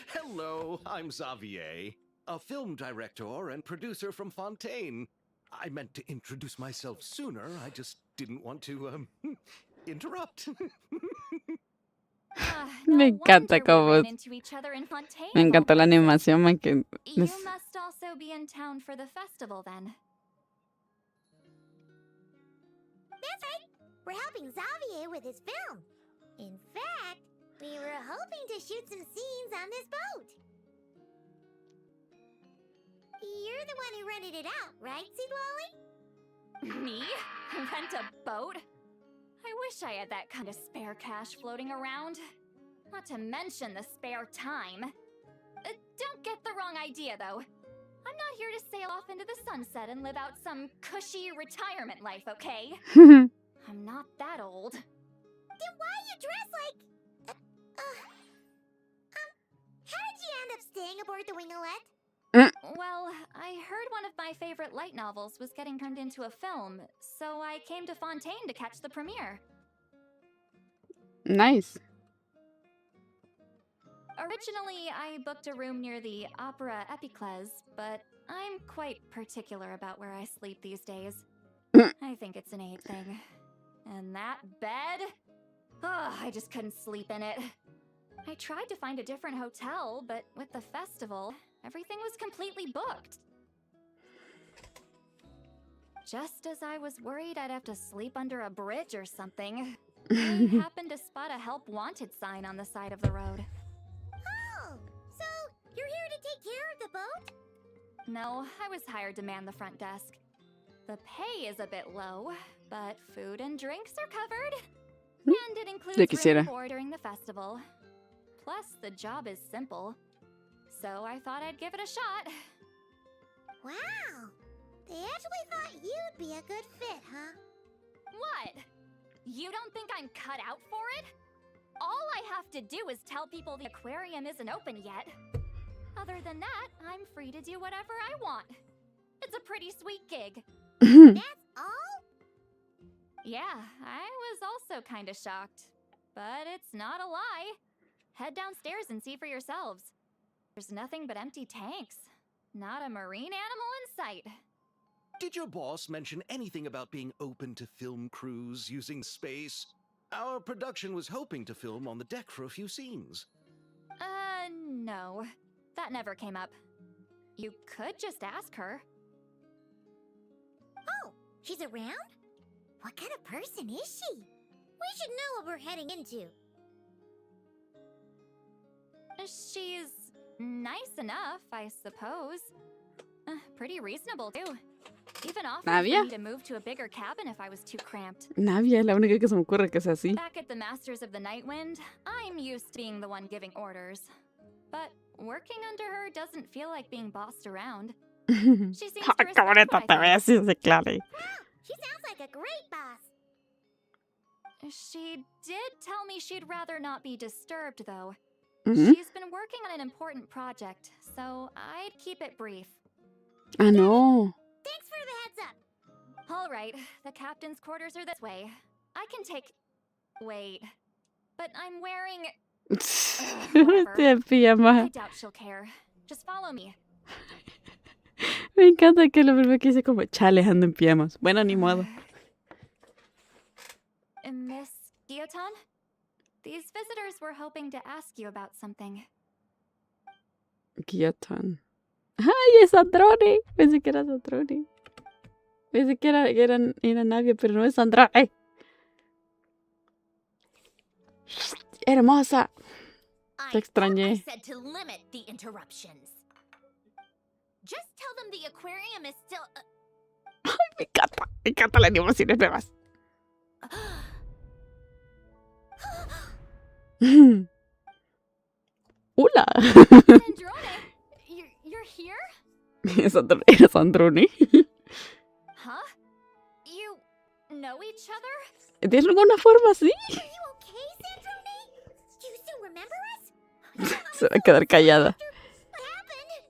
Hello, I'm Xavier, a film director and producer from Fontaine. I meant to introduce myself sooner, I just didn't want to, interrupt. Me encanta cómo... Me encanta la animación, man, que... You must also be in town for the festival, then. That's right. We're helping Xavier with his film. In fact, we were hoping to shoot some scenes on this boat. You're the one who rented it out, right, Seed Lolly? Me? Rent a boat? I wish I had that kind of spare cash floating around. Not to mention the spare time. Don't get the wrong idea, though. I'm not here to sail off into the sunset and live out some cushy retirement life, okay? I'm not that old. Then why you dress like... how did you end up staying aboard the Winglet? Well, I heard one of my favorite light novels was getting turned into a film, so I came to Fontaine to catch the premiere. Nice. Originally, I booked a room near the Opera Epicles, but I'm quite particular about where I sleep these days. I think it's an age thing. And that bed? Ugh, I just couldn't sleep in it. I tried to find a different hotel, but with the festival, everything was completely booked. Just as I was worried I'd have to sleep under a bridge or something, I happened to spot a help wanted sign on the side of the road. Oh, so you're here to take care of the boat? No, I was hired to man the front desk. The pay is a bit low, but food and drinks are covered. And it includes room and board during the festival. Plus, the job is simple. So I thought I'd give it a shot. Wow! They actually thought you'd be a good fit, huh? What? You don't think I'm cut out for it? All I have to do is tell people the aquarium isn't open yet. Other than that, I'm free to do whatever I want. It's a pretty sweet gig. That's all? Yeah, I was also kind of shocked. But it's not a lie. Head downstairs and see for yourselves. There's nothing but empty tanks. Not a marine animal in sight. Did your boss mention anything about being open to film crews using space? Our production was hoping to film on the deck for a few scenes. No. That never came up. You could just ask her. Oh, she's around? What kind of person is she? We should know what we're heading into. She's nice enough, I suppose. Pretty reasonable, too. Even offered for me to move to a bigger cabin if I was too cramped. Navia es la única que se me ocurre que es así. Back at the Masters of the Night Wind, I'm used to being the one giving orders. But working under her doesn't feel like being bossed around. She seems to respect what I think. Wow, she sounds like a great boss. She did tell me she'd rather not be disturbed, though. Mm-hmm. She's been working on an important project, so I'd keep it brief. Ah, no. Thanks for the heads up. All right, the captain's quarters are this way. I can take... Wait. But I'm wearing... I doubt she'll care. Just follow me. Me encanta que lo primero que dice como, chale, ando en pijamas. Bueno, ni modo. Miss Guillotin? These visitors were hoping to ask you about something. Guillotin. ¡Ay, es Androni! Pensé que era Androni. Pensé que era Navia, pero no es Androni. Hermosa. Te extrañé. I said to limit the interruptions. Just tell them the aquarium is still... Ay, me encanta las animaciones nuevas. Hola. Androne, you're here? ¿Eres Androni? Huh? You know each other? ¿De alguna forma sí? Are you okay, Sandrone? Do you still remember us? Se va a quedar callada. What happened?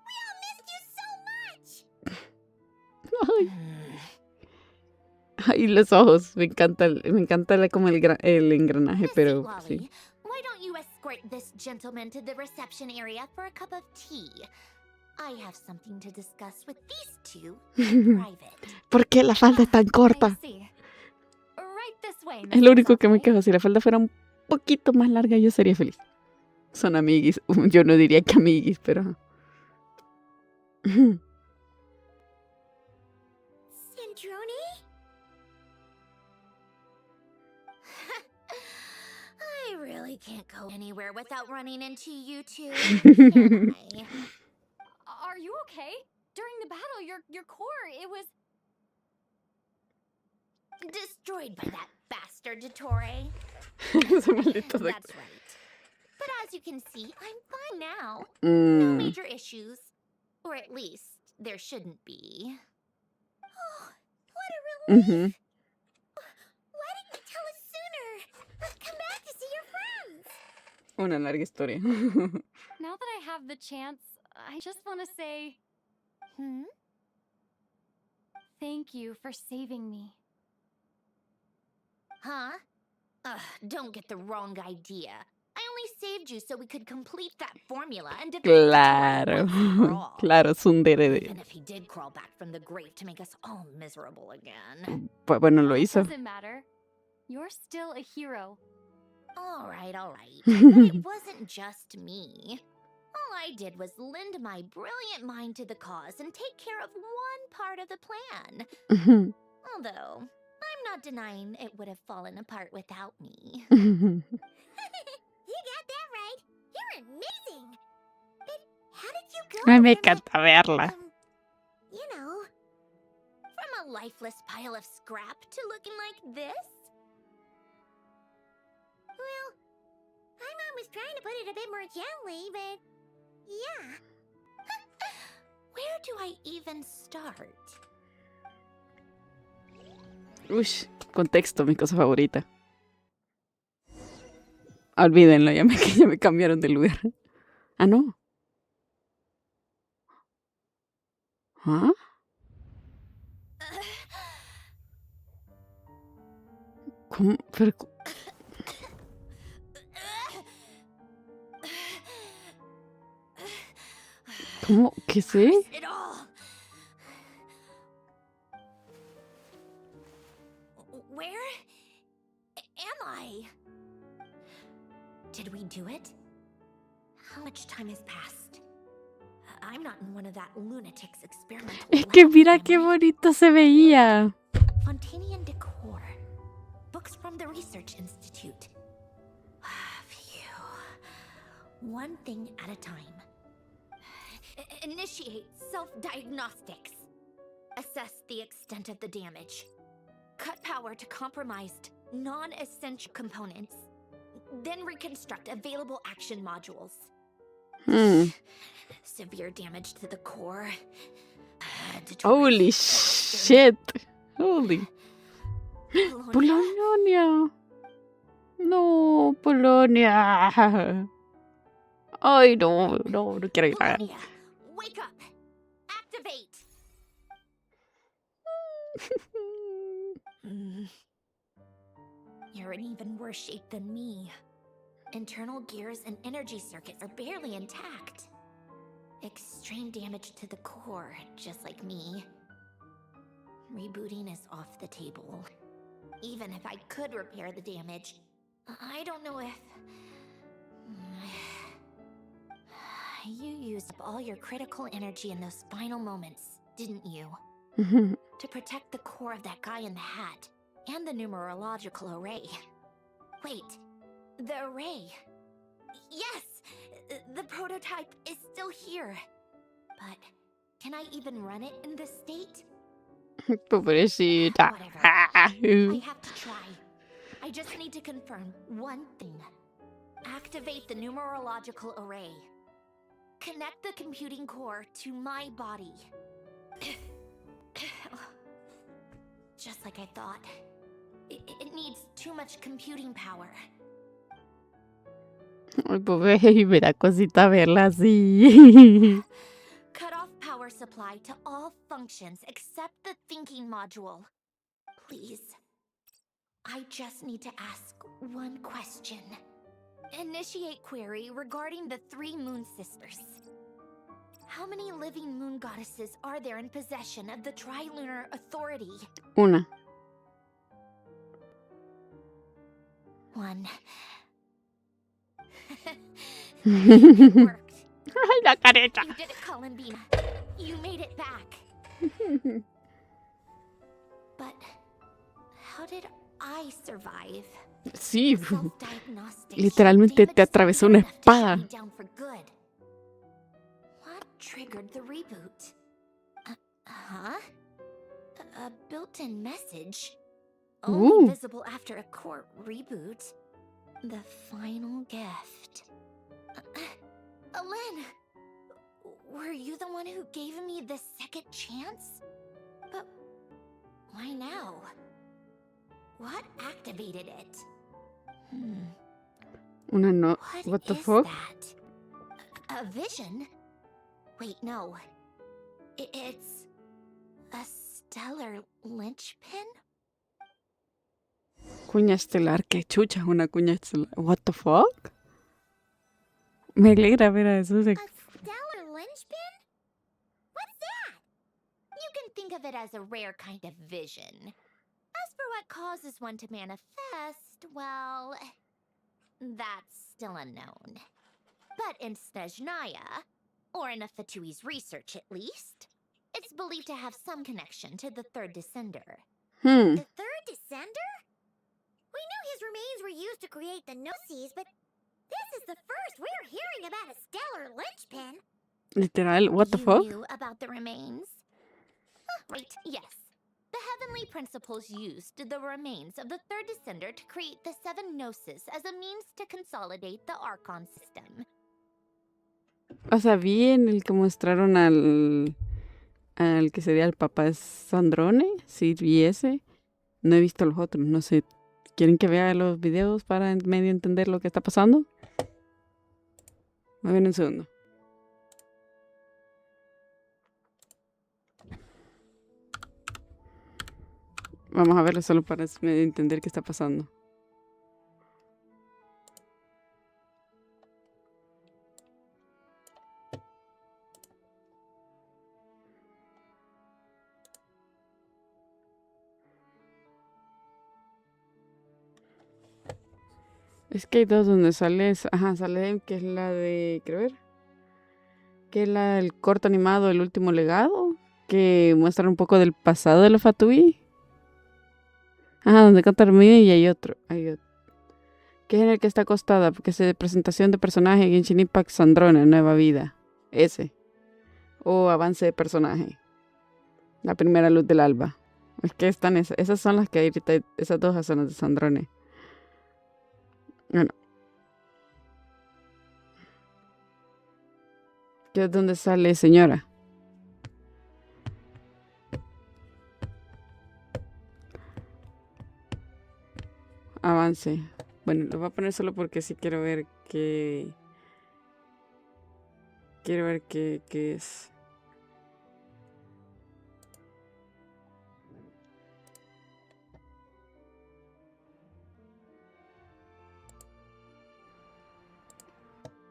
We all missed you so much. Ay, los ojos. Me encanta como el engranaje, pero sí. Why don't you escort this gentleman to the reception area for a cup of tea? I have something to discuss with these two in private. ¿Por qué la falda es tan corta? Es lo único que me quejo. Si la falda fuera un poquito más larga, yo sería feliz. Son amiguis. Yo no diría que amiguis, pero... Sandrone? I really can't go anywhere without running into you two, can I? Are you okay? During the battle, your core, it was... Destroyed by that bastard Dottore. That's right. But as you can see, I'm fine now. No major issues. Or at least, there shouldn't be. Oh, what a relief! Why didn't you tell us sooner? Let's come back to see your friends! Una larga historia. Now that I have the chance, I just want to say... Thank you for saving me. Huh? Don't get the wrong idea. I only saved you so we could complete that formula and defeat the Tory Claro. once and for all. Claro, tsundere. Even if he did crawl back from the grave to make us all miserable again. Pues bueno, lo hizo. Doesn't matter. You're still a hero. All right. But it wasn't just me. All I did was lend my brilliant mind to the cause and take care of one part of the plan. Although, I'm not denying it would have fallen apart without me. You got that right. You're amazing. But how did you go Ay, me from encanta verla. You know, from a lifeless pile of scrap to looking like this? Well, my mom was trying to put it a bit more gently, but yeah. Where do I even start? Ush, contexto, mi cosa favorita. Olvídenlo, ya me cambiaron de lugar. Ah, no. ¿Ah? ¿Cómo? Pero... ¿Cómo? ¿Qué sé? It all. Where am I? Did we do it? How much time has passed? I'm not in one of that lunatic's experimental Es que labs, mira am qué I? bonito se veía. Fontanian decor. Books from the Research Institute. Phew. One thing at a time. Initiate self-diagnostics. Assess the extent of the damage. Cut power to compromised, non-essential components. Then reconstruct available action modules. Severe damage to the core. Holy shit. Holy. Polonia. No, Polonia. Ay, no quiero ir. Polonia, wake up! Activate! You're in even worse shape than me. Internal gears and energy circuits are barely intact. Extreme damage to the core, just like me. Rebooting is off the table. Even if I could repair the damage, I don't know if... You used up all your critical energy in those final moments, didn't you? To protect the core of that guy in the hat, and the numerological array. Wait, the array. Yes! The prototype is still here. But can I even run it in this state? Pobrecita. Whatever. I have to try. I just need to confirm one thing. Activate the numerological array. Connect the computing core to my body. Just like I thought. It needs too much computing power. Ay, pobre, me da cosita verla así. Cut off power supply to all functions except the thinking module. Please. I just need to ask one question. Initiate query regarding the 3 moon sisters. How many living moon goddesses are there in possession of the Trilunar Authority? Una. 1. It worked. Ay, la careta. You did it, Columbina. You made it back. But how did I survive? Sí, Self-diagnostics literalmente te atravesó una espada. shut me down for good. What triggered the reboot? Huh? A built-in message. Only visible after a core reboot. The final gift. Alen! Were you the one who gave me the second chance? But why now? What activated it? Una no. What the fuck? A vision? Wait, no. It's a stellar linchpin? Cuña estelar, qué chucha es una cuña estelar. What the fuck? Me alegra ver a eso. Stellar linchpin? What's that? You can think of it as a rare kind of vision. As for what causes one to manifest, well, that's still unknown. But in Snezhnaya, or in Afatui's research at least, it's believed to have some connection to the third descender. The third descender? We knew his remains were used to create the Gnosis, but this is the first we're hearing about a stellar linchpin. Literal, what the fuck? You knew about the remains? Right, yes. The heavenly principles used the remains of the third descender to create the seven Gnosis as a means to consolidate the Archon system. O sea, vi en el que mostraron al que sería el papá de Sandrone. Sí, vi ese. No he visto los otros, no sé. ¿Quieren que vea los videos para medio entender lo que está pasando? Me ven un segundo. Vamos a verlo solo para medio entender qué está pasando. Es que hay dos donde sale, sale que es la de, quiero ver, que es la del corto animado El Último Legado, que muestra un poco del pasado de los Fatui. Donde canta Hermine y hay otro, que es en el que está acostada, porque es de presentación de personaje Genshin Impact Sandrone, Nueva Vida, ese, o avance de personaje, la primera luz del alba. Es que están esas son las que hay ahorita, esas dos son las de Sandrone. Bueno. ¿Qué es donde sale señora? Avance. Bueno, lo voy a poner solo porque sí quiero ver qué... Quiero ver qué es.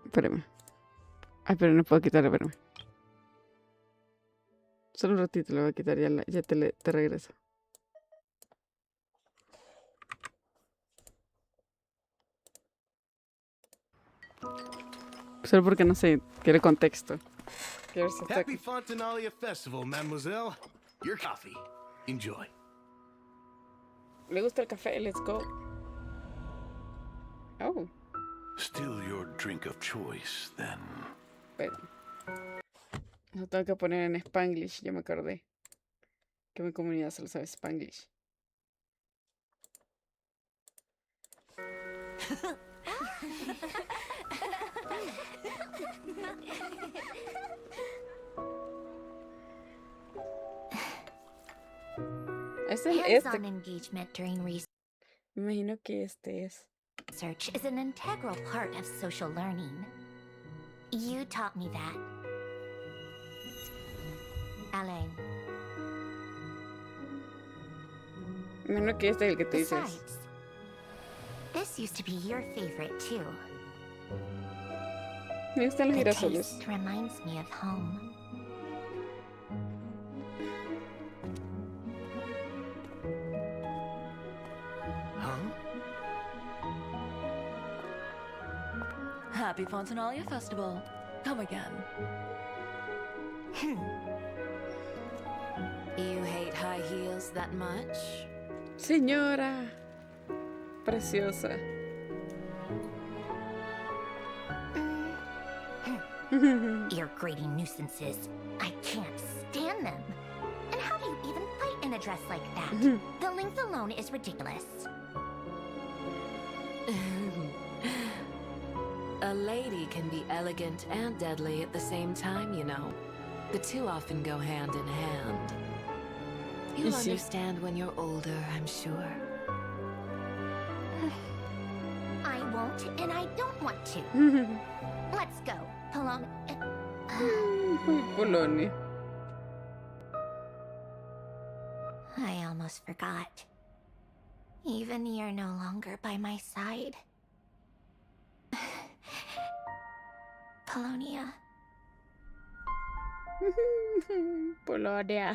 Espérame. Ay, pero no puedo quitarlo, espérame. Solo un ratito lo voy a quitar, ya te regreso. Solo porque no sé, quiero contexto. Quiero ver si está Happy Fontanalia Festival, mademoiselle. Your coffee. Enjoy. ¿Le gusta el café? Let's go. Oh. Still your drink of choice, then. Pero lo tengo que poner en Spanglish, ya me acordé. Que mi comunidad solo sabe Spanglish. Hands-on engagement during research. Me imagino que este es. Research is an integral part of social learning. You taught me that, Alain. Me imagino que este es el que te dices. Besides, this used to be your favorite too. Me gustan los The girasoles. taste reminds me of home. Happy Fontanalia Festival. Come again. You hate high heels that much? Señora. Preciosa. You're grading nuisances. I can't stand them. And how do you even fight in a dress like that? The length alone is ridiculous. A lady can be elegant and deadly at the same time, you know. The two often go hand in hand. You'll understand when you're older, I'm sure. I won't, and I don't want to. Let's go, Paloma. Uy, Polonia. I almost forgot. Even you're no longer by my side. Polonia. Polonia.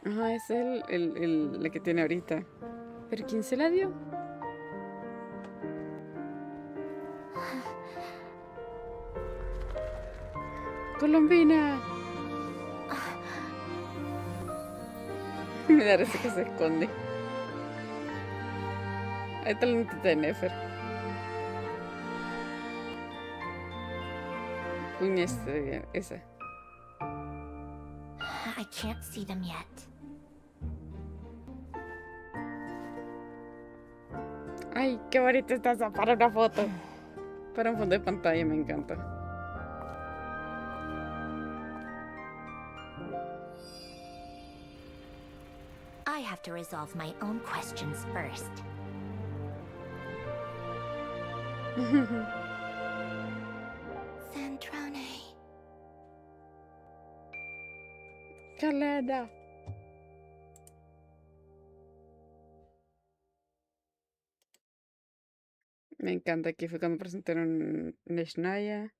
Ajá, es la que tiene ahorita. ¿Pero quién se la dio? Colombina. Me da risa que se esconde. Ahí está la notita de Nefer. Uña esa. I can't see them yet. Ay, qué bonita está esa para una foto. Para un fondo de pantalla, me encanta. I have to resolve my own questions first. Centrone. Caleda. Me encanta. Aquí fue cuando presentaron Neshnaya.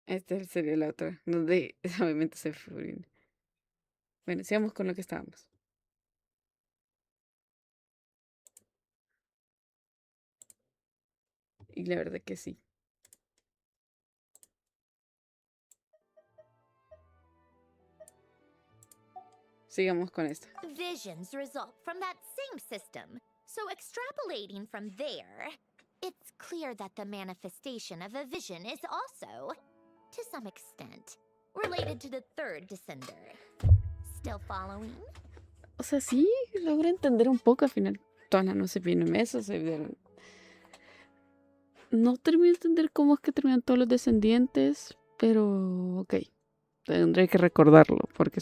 Este sería la otra. Donde obviamente se fue. Bueno, sigamos con lo que estábamos. Y la verdad que sí. Sigamos con esto. Visions result from that same system. So extrapolating from there, it's clear that the manifestation of a vision is also, to some extent, related to the third descender. Still following? O sea, sí, logré entender un poco al final. Todavía no se viene eso, se vieron. No terminé de entender cómo es que terminan todos los descendientes, pero ok. Tendré que recordarlo, porque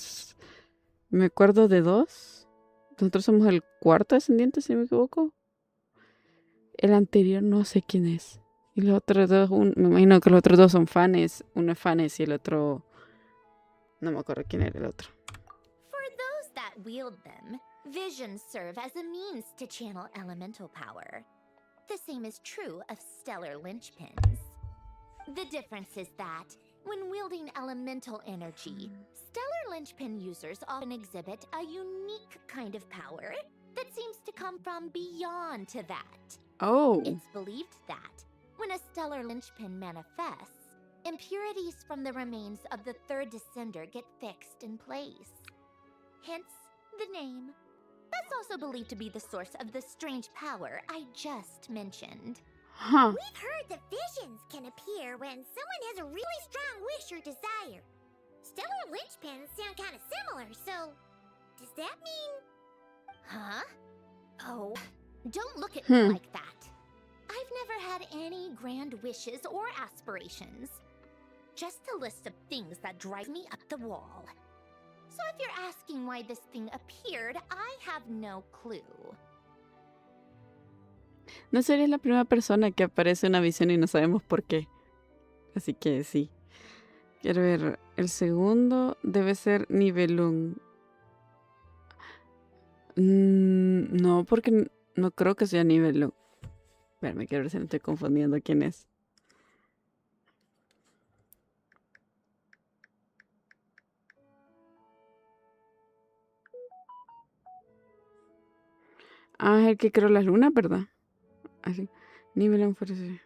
me acuerdo de 2. Nosotros somos el 4º descendiente, si no me equivoco. El anterior no sé quién es. Y los otros 2, me imagino que los otros 2 son Fanes. Uno es Fanes y el otro... No me acuerdo quién era el otro. For those that wield them, visions serve as a means to channel elemental power. The same is true of stellar linchpins. The difference is that, when wielding elemental energy, stellar linchpin users often exhibit a unique kind of power that seems to come from beyond to that. Oh. It's believed that, when a stellar linchpin manifests, impurities from the remains of the third descender get fixed in place. Hence, the name. That's also believed to be the source of the strange power I just mentioned. Huh. We've heard that visions can appear when someone has a really strong wish or desire. Stellar linchpins sound kind of similar, so does that mean... Huh? Oh, don't look at me like that. I've never had any grand wishes or aspirations. Just a list of things that drive me up the wall. So if you're asking why this thing appeared, I have no clue. No sería la primera persona que aparece en una visión y no sabemos por qué. Así que sí. Quiero ver. El segundo debe ser Nibelung. No, porque no creo que sea Nibelung. Me quiero ver si me estoy confundiendo quién es. Ah, es el que creó las lunas, ¿verdad? Así. Nibelung parece.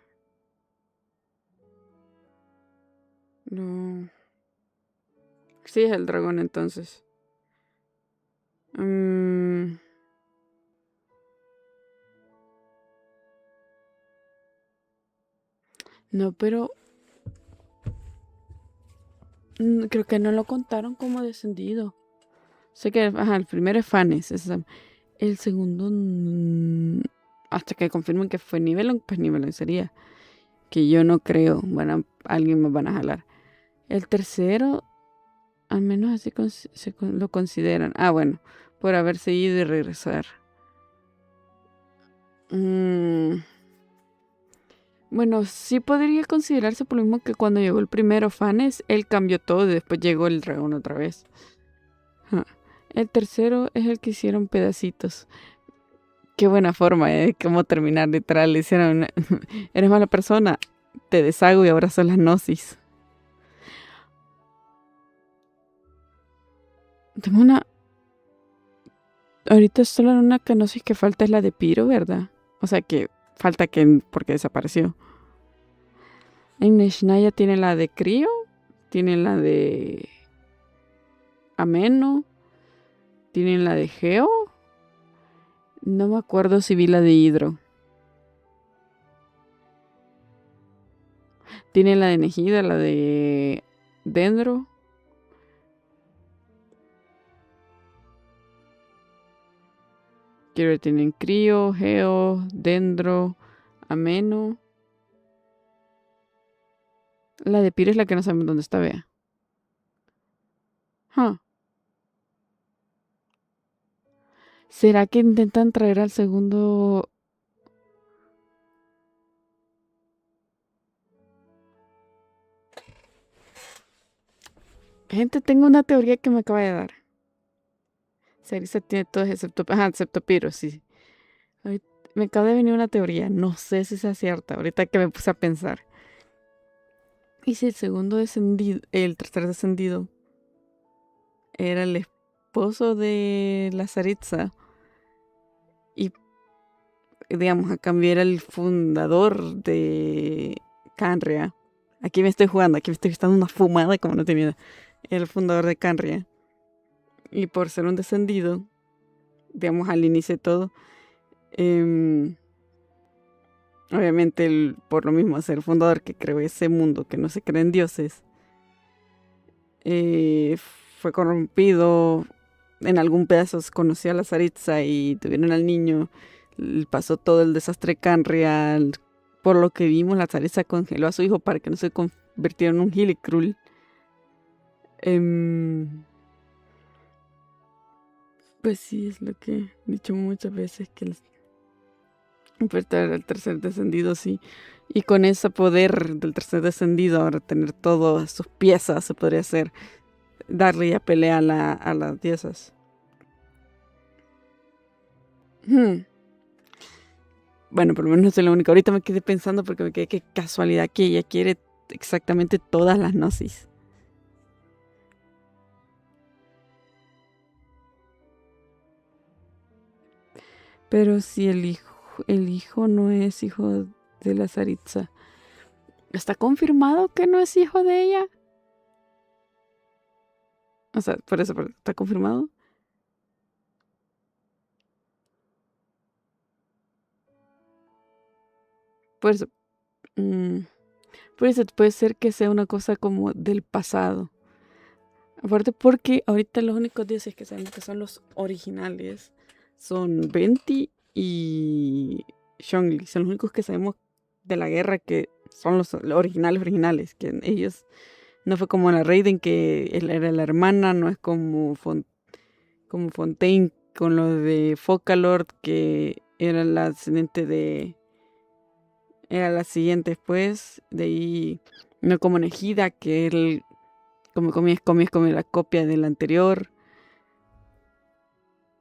No. Sí, es el dragón entonces. No, pero... creo que no lo contaron como descendido. Sé que el primero es Fanes. El segundo... hasta que confirmen que fue Nibelung, pues Nibelung sería. Que yo no creo. Bueno, alguien me van a jalar. El tercero... Al menos así lo consideran. Ah, bueno. Por haberse ido y regresar. Bueno, sí podría considerarse por lo mismo que cuando llegó el primero Fanes, él cambió todo y después llegó el dragón otra vez. El tercero es el que hicieron pedacitos. Qué buena forma, ¿eh? Cómo terminar literal. Le hicieron, eres mala persona, te deshago y ahora son las gnosis. Tengo una... Ahorita solo en una gnosis que falta es la de Piro, ¿verdad? O sea que falta que... porque desapareció. En Neshnaya tiene la de Crío, tiene la de Ameno, tienen la de Geo. No me acuerdo si vi la de Hidro. Tienen la de Nejida, la de Dendro. Quiero ver, tienen Crío, Geo, Dendro, Ameno. La de Piro es la que no sabemos dónde está, vea. ¿Será que intentan traer al segundo? Gente, tengo una teoría que me acaba de dar. Sarisa tiene todos excepto Piro, sí. Me acaba de venir una teoría. No sé si sea cierta. Ahorita que me puse a pensar. ¿Y si el segundo descendido, el tercer descendido, era el esposo de la Saritza? Y, digamos, a cambiar el fundador de Canria. Aquí me estoy jugando, aquí me estoy dando una fumada como no tenía. El fundador de Canria. Y por ser un descendido, digamos, al inicio de todo, obviamente, por lo mismo, ser fundador que creó ese mundo que no se creen dioses, fue corrompido. En algún pedazo conoció a la Saritza y tuvieron al niño. Pasó todo el desastre Canria. Por lo que vimos, la Saritza congeló a su hijo para que no se convirtiera en un Hilikrul. Pues sí, es lo que he dicho muchas veces, que el tercer descendido, sí. Y con ese poder del tercer descendido, ahora tener todas sus piezas, se podría hacer, darle ya pelea a las diosas. Bueno, por lo menos no soy la única. Ahorita me quedé pensando porque me quedé, qué casualidad que ella quiere exactamente todas las gnosis. Pero si el hijo no es hijo de la Saritza, ¿está confirmado que no es hijo de ella? O sea, por eso, ¿está confirmado? Por eso, puede ser que sea una cosa como del pasado. Aparte porque ahorita los únicos dioses que sabemos que son los originales son Venti y Zhongli. Son los únicos que sabemos de la guerra que son los originales. Que ellos no fue como la Raiden, que él era la hermana, no es como Fontaine con lo de Focalord, que era la ascendente de... Era la siguiente después. De ahí, no como Nejida, que él... Como la copia del anterior.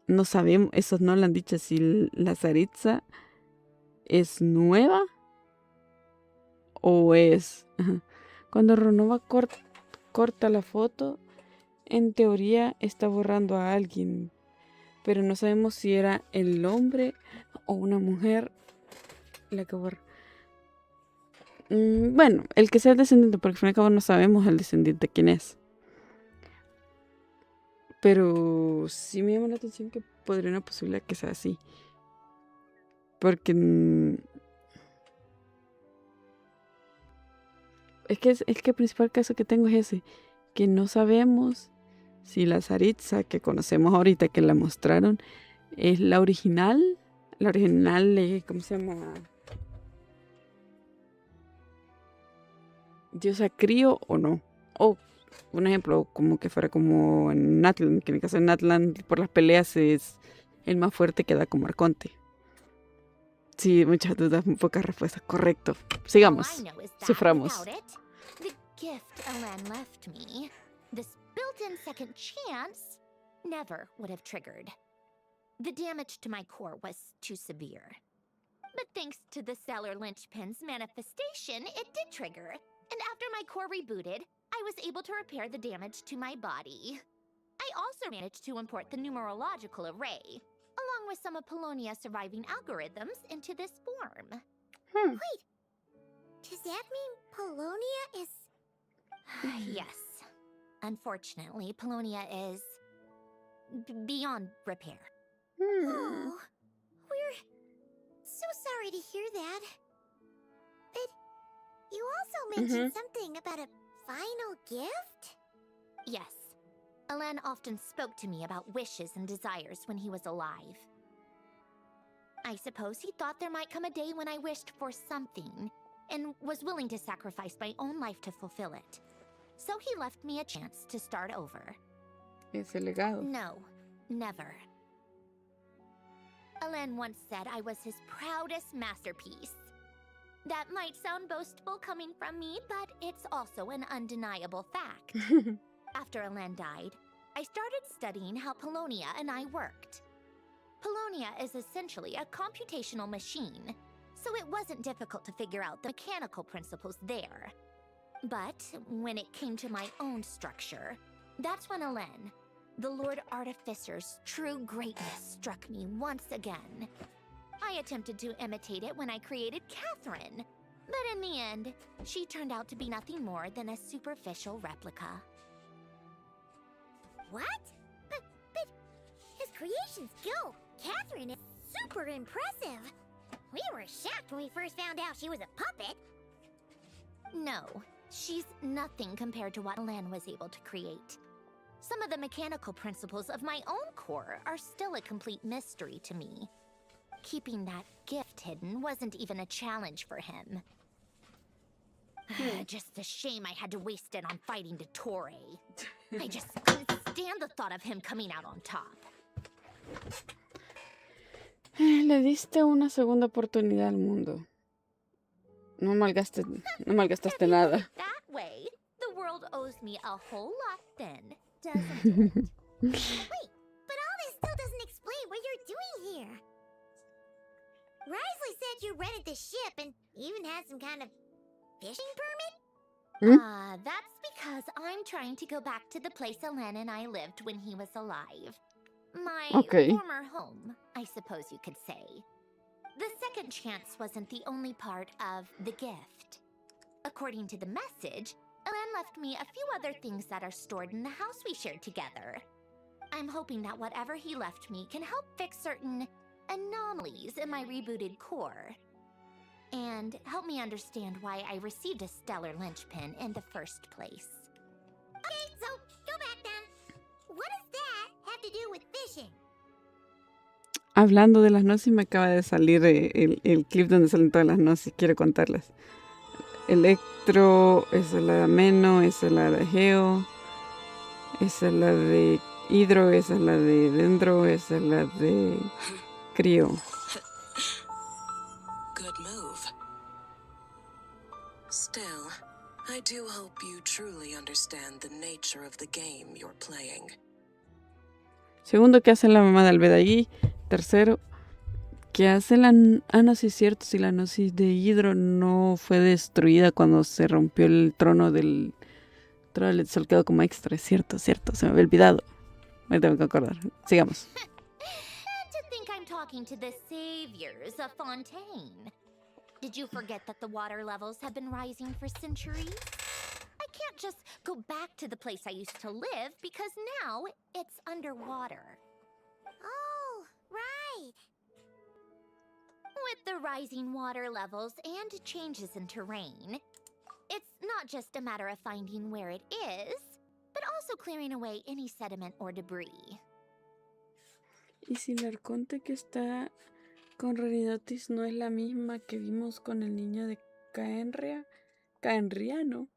No sabemos, esos no lo han dicho si la Saritza es nueva o es... Cuando Ronova corta la foto, en teoría está borrando a alguien, pero no sabemos si era el hombre o una mujer la que borra. Bueno, el que sea el descendiente, porque al fin y al cabo no sabemos el descendiente quién es. Pero sí me llama la atención que podría una posibilidad que sea así. Porque es que el principal caso que tengo es ese, que no sabemos si la Saritza que conocemos ahorita, que la mostraron, es la original. La original, ¿cómo se llama? Diosa Crío o no. O, un ejemplo, como que fuera como en Natlan, que en el caso de Natlan, por las peleas es el más fuerte que da como arconte. Sí, muchas dudas, pocas respuestas. Correcto. Sigamos. All I know is that Suframos. without it, the gift Elen left me, this built-in second chance, never would have triggered. The damage to my core was too severe. But thanks to the stellar linchpin's manifestation, it did trigger. And after my core rebooted, I was able to repair the damage to my body. I also managed to import the numerological array, along with some of Polonia's surviving algorithms, into this form. Wait, does that mean Polonia is... Yes. Unfortunately, Polonia is... beyond repair. Oh, we're so sorry to hear that. But you also mentioned something about a final gift? Yes. Elen often spoke to me about wishes and desires when he was alive. I suppose he thought there might come a day when I wished for something, and was willing to sacrifice my own life to fulfill it. So he left me a chance to start over. Ese legado. No, never. Elen once said I was his proudest masterpiece. That might sound boastful coming from me, but it's also an undeniable fact. After Elen died, I started studying how Polonia and I worked. Polonia is essentially a computational machine, so it wasn't difficult to figure out the mechanical principles there. But when it came to my own structure, that's when Elen, the Lord Artificer's true greatness, struck me once again. I attempted to imitate it when I created Catherine, but in the end, she turned out to be nothing more than a superficial replica. What? But his creations go. Catherine is super impressive. We were shocked when we first found out she was a puppet. No, she's nothing compared to what Elen was able to create. Some of the mechanical principles of my own core are still a complete mystery to me. Keeping that gift hidden wasn't even a challenge for him. Just a shame I had to waste it on fighting Dottore. I just couldn't stand the thought of him coming out on top. Le diste una segunda oportunidad al mundo. No malgastaste nada. That way, the world owes me a whole lot then, doesn't it? Wait, but all this still doesn't explain what you're doing here. Risley said you rented the ship and even had some kind of fishing permit? That's because I'm trying to go back to the place Elen and I lived when he was alive. My former home, I suppose you could say. The second chance wasn't the only part of the gift. According to the message, Elen left me a few other things that are stored in the house we shared together. I'm hoping that whatever he left me can help fix certain anomalies in my rebooted core. And help me understand why I received a stellar linchpin in the first place. Okay, so go back then. What does that have to do with fishing? Hablando de las gnosis, me acaba de salir el clip donde salen todas las gnosis. Quiero contarlas. Electro, esa es la de Ameno, esa es la de Geo, esa es la de Hidro, esa es la de Dendro, esa es la de Crio. Good move. Still, I do hope you truly understand the nature of the game you're playing. Segundo, ¿qué hace la mamá de Alveda allí? Tercero, ¿qué hace la... Ah, no, sí es cierto, si la gnosis de Hidro no fue destruida cuando se rompió el trono del... Solo quedó como extra, es cierto, se me había olvidado. Me tengo que acordar. Sigamos. To think I'm talking to the saviors of Fontaine. Did you forget that the water levels have been rising for centuries? I can't just go back to the place I used to live because now it's underwater. Oh, right. With the rising water levels and changes in terrain, it's not just a matter of finding where it is, but also clearing away any sediment or debris. ¿Y si la arconte que está con Renidotis no es la misma que vimos con el niño de Caenriano?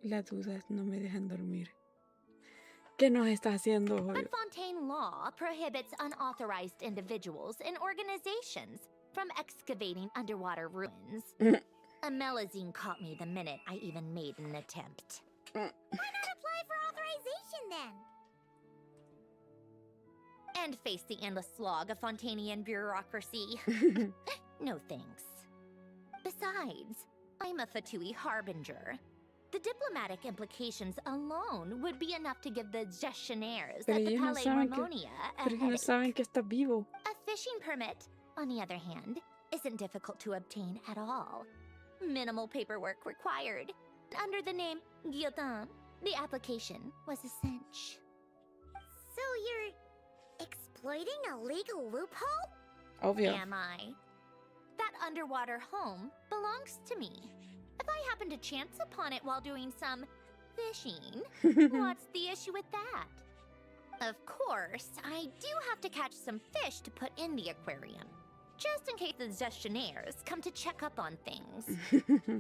Las dudas no me dejan dormir. ¿Qué nos está haciendo hoy? But Fontaine law prohibits unauthorized individuals and organizations from excavating underwater ruins. A melazine caught me the minute I even made an attempt. Why not apply for authorization then? And face the endless slog of Fontanian bureaucracy? No thanks. Besides, I'm a Fatui harbinger. The diplomatic implications alone would be enough to give the gestionnaires at the Palais Harmonia a pero ellos no headache. saben que está vivo. A fishing permit, on the other hand, isn't difficult to obtain at all. Minimal paperwork required. Under the name Guillotin, the application was a cinch. So you're exploiting a legal loophole? Obvio. Am I? That underwater home belongs to me. If I happen to chance upon it while doing some fishing, what's the issue with that? Of course, I do have to catch some fish to put in the aquarium, just in case the gestionnaires come to check up on things.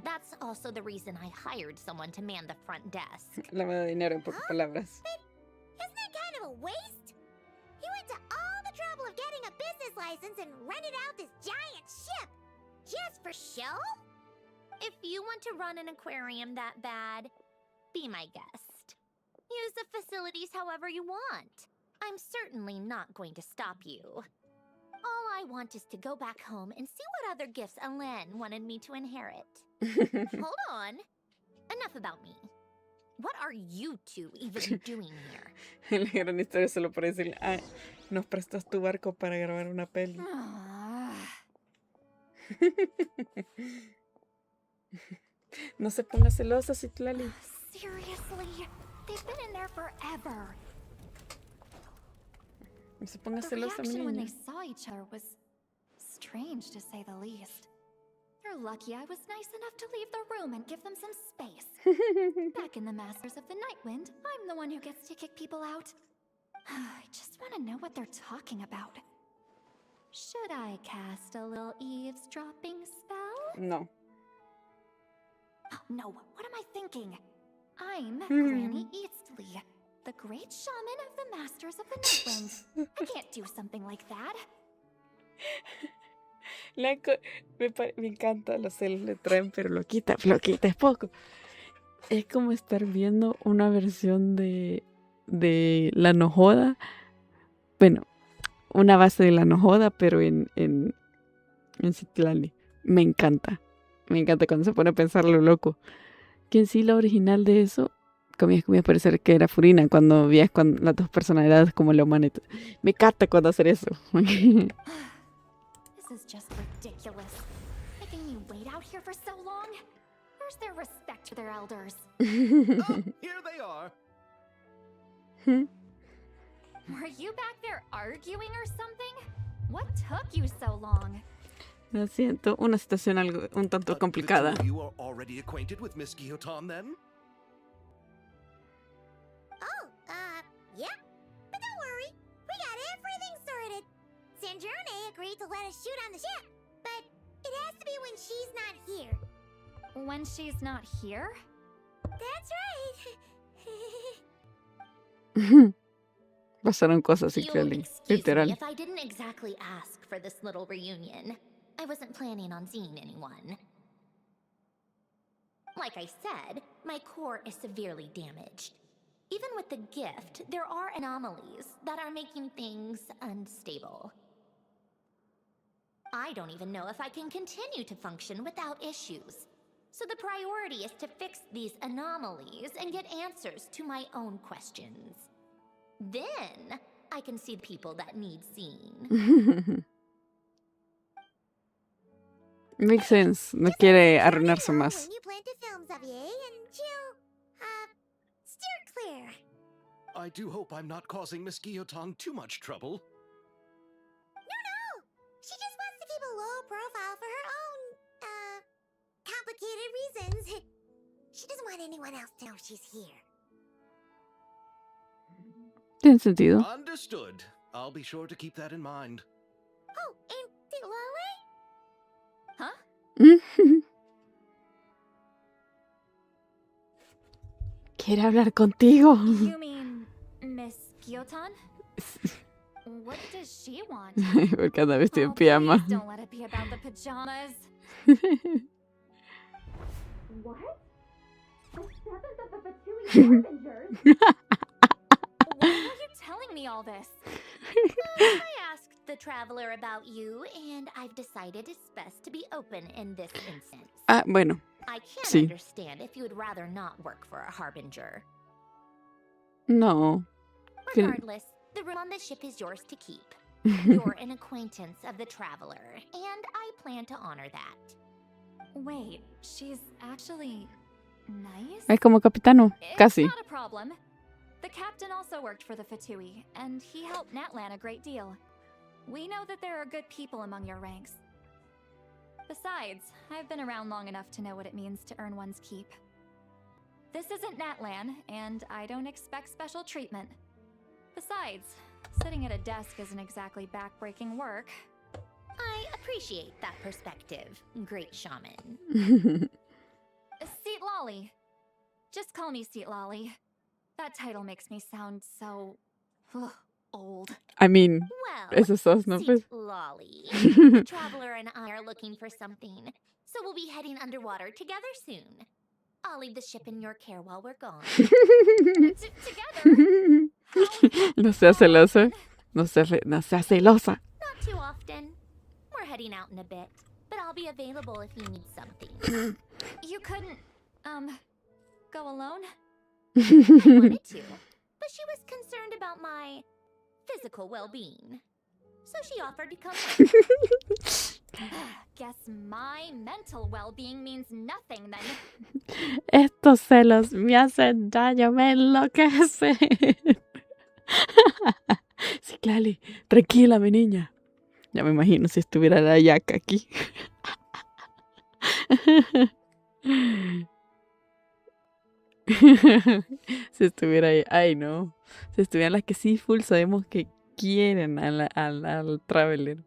That's also the reason I hired someone to man the front desk. Lavado de dinero en pocas palabras. Isn't it kind of a waste? You went to all the trouble of getting a business license and rented out this giant ship. Just for show? If you want to run an aquarium that bad, be my guest. Use the facilities however you want. I'm certainly not going to stop you. All I want is to go back home and see what other gifts Alain wanted me to inherit. Hold on. Enough about me. What are you two even doing here? La gran historia solo por decirle, ah, nos prestas tu barco para grabar una peli. No se ponga celosa, Citlali. Seriously? They've been in there forever. No se ponga The celosa, mi reaction when they niña. saw each other was strange, to say the least. You're lucky I was nice enough to leave the room and give them some space. Back in the Masters of the Nightwind, I'm the one who gets to kick people out. I just want to know what they're talking about. Should I cast a little eavesdropping spell? No. Oh, no, what am I thinking? I'm Granny Eastley, the great shaman of the Masters of the Nightwind. I can't do something like that. Me encanta, los celos le traen, pero lo quita es poco. Es como estar viendo una versión de la no joda. Bueno, una base de la no joda, pero en Citlali. Me encanta. Me encanta cuando se pone a pensar lo loco. Que en sí la original de eso, comías parecer que era Furina, cuando veías las dos personalidades como la humana. Me encanta cuando hacer eso. This is just ridiculous. Making me wait out here for so long? Where's their respect for their elders? Oh, here they are. Were you back there arguing or something? What took you so long? Lo siento, una situación un tanto complicada. The two of you are already acquainted with Miss Guillotin, then? Oh, yeah. But don't worry, we got everything sorted. Sanjurne agreed to let us shoot on the ship, but it has to be when she's not here. When she's not here? That's right. Pasaron cosas, You'll Citlali. excuse me Literal. if I didn't exactly ask for this little reunion. I wasn't planning on seeing anyone. Like I said, my core is severely damaged. Even with the gift, there are anomalies that are making things unstable. I don't even know if I can continue to function without issues. So the priority is to fix these anomalies and get answers to my own questions. Then I can see people that need seeing. Makes sense. No quiere arruinarse más. When you plan to film, Xavier, and steer clear. I do hope I'm not causing Miss Guillotin too much trouble. No! She just wants to keep a low profile for her own, complicated reasons. She doesn't want anyone else to know she's here. Tiene sentido. Understood. I'll be sure to keep that in mind. Oh, and Tilale? Huh? Quiere hablar contigo. You mean Miss Guillotin? What does she want? Porque anda vestido en Oh, pijama. please don't let it be about the pajamas. What? The seventh of the Fatui Harbingers? Why are you telling me all this? I asked the traveler about you, and I've decided it's best to be open in this instance. Ah, bueno. I can't Sí. understand if you would rather not work for a Harbinger. No. Regardless, the room on the ship is yours to keep. You're an acquaintance of the traveler, and I plan to honor that. Wait, she's actually nice? Es como capitano, casi. It's not a problem. The captain also worked for the Fatui, and he helped Natlan a great deal. We know that there are good people among your ranks. Besides, I've been around long enough to know what it means to earn one's keep. This isn't Natlan, and I don't expect special treatment. Besides, sitting at a desk isn't exactly backbreaking work. I appreciate that perspective, great shaman. Seat Lolly. Just call me Seat Lolly. That title makes me sound so old. I mean, Well, eso sos, ¿no? Pues. Seat Lolly. The traveler and I are looking for something, so we'll be heading underwater together soon. I'll leave the ship in your care while we're gone. Together? No seas celosa. No seas celosa. Not too often. We're heading out in a bit, but I'll be available if you need something. You couldn't, go alone? I wanted to, but she was concerned about my physical well-being. So she offered to come with. Guess my mental well-being means nothing then. Estos celos me hacen daño, me enloquecen. Sí, Clali, tranquila, mi niña. Ya me imagino si estuviera la yaca aquí. Si estuviera ahí, ay no. Si estuvieran las que sí full sabemos que quieren al Traveler.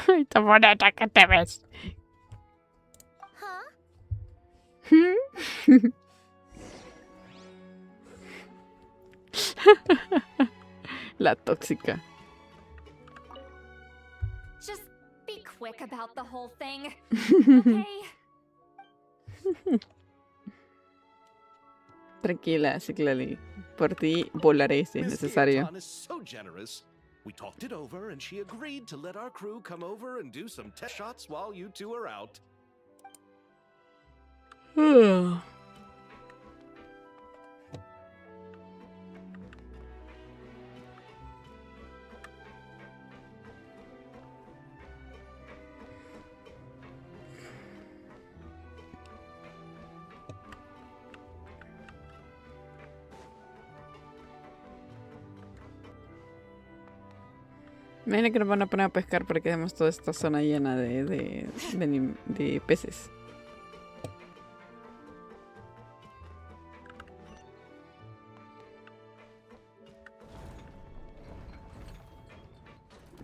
Ay, tan bonita que te ves. La tóxica. Just be quick about the whole thing, okay? Tranquila, Ciclali. Por ti volaré si es necesario. Miss is so generous. We talked it over, and she agreed to let our crew come over and do some test shots while you two are out. Imagina que nos van a poner a pescar para que dejemos toda esta zona llena de peces.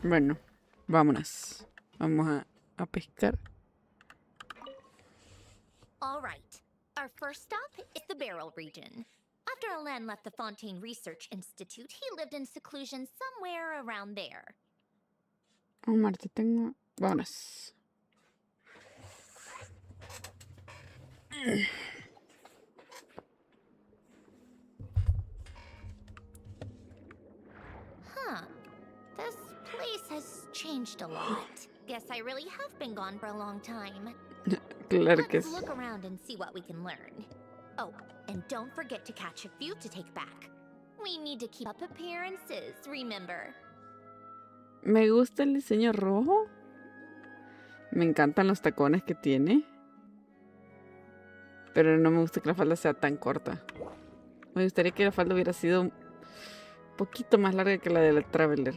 Bueno, vámonos. Vamos a pescar. All right. Our first stop is the Barrel region. After Alain left the Fontaine Research Institute, he lived in seclusion somewhere around there. Oh, Marta, tengo... Vámonos. Huh. This place has changed a lot. Guess I really have been gone for a long time. Claro que Let's sí. look around and see what we can learn. Oh, and don't forget to catch a few to take back. We need to keep up appearances, remember? Me gusta el diseño rojo. Me encantan los tacones que tiene. Pero no me gusta que la falda sea tan corta. Me gustaría que la falda hubiera sido un poquito más larga que la de la Traveler.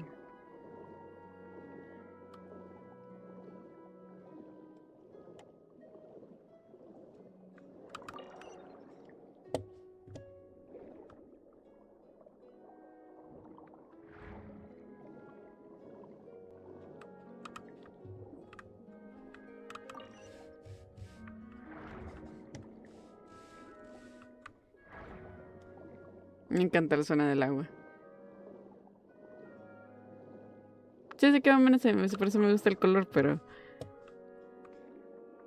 Me encanta la zona del agua. Sí, sí que más o menos por eso me gusta el color, pero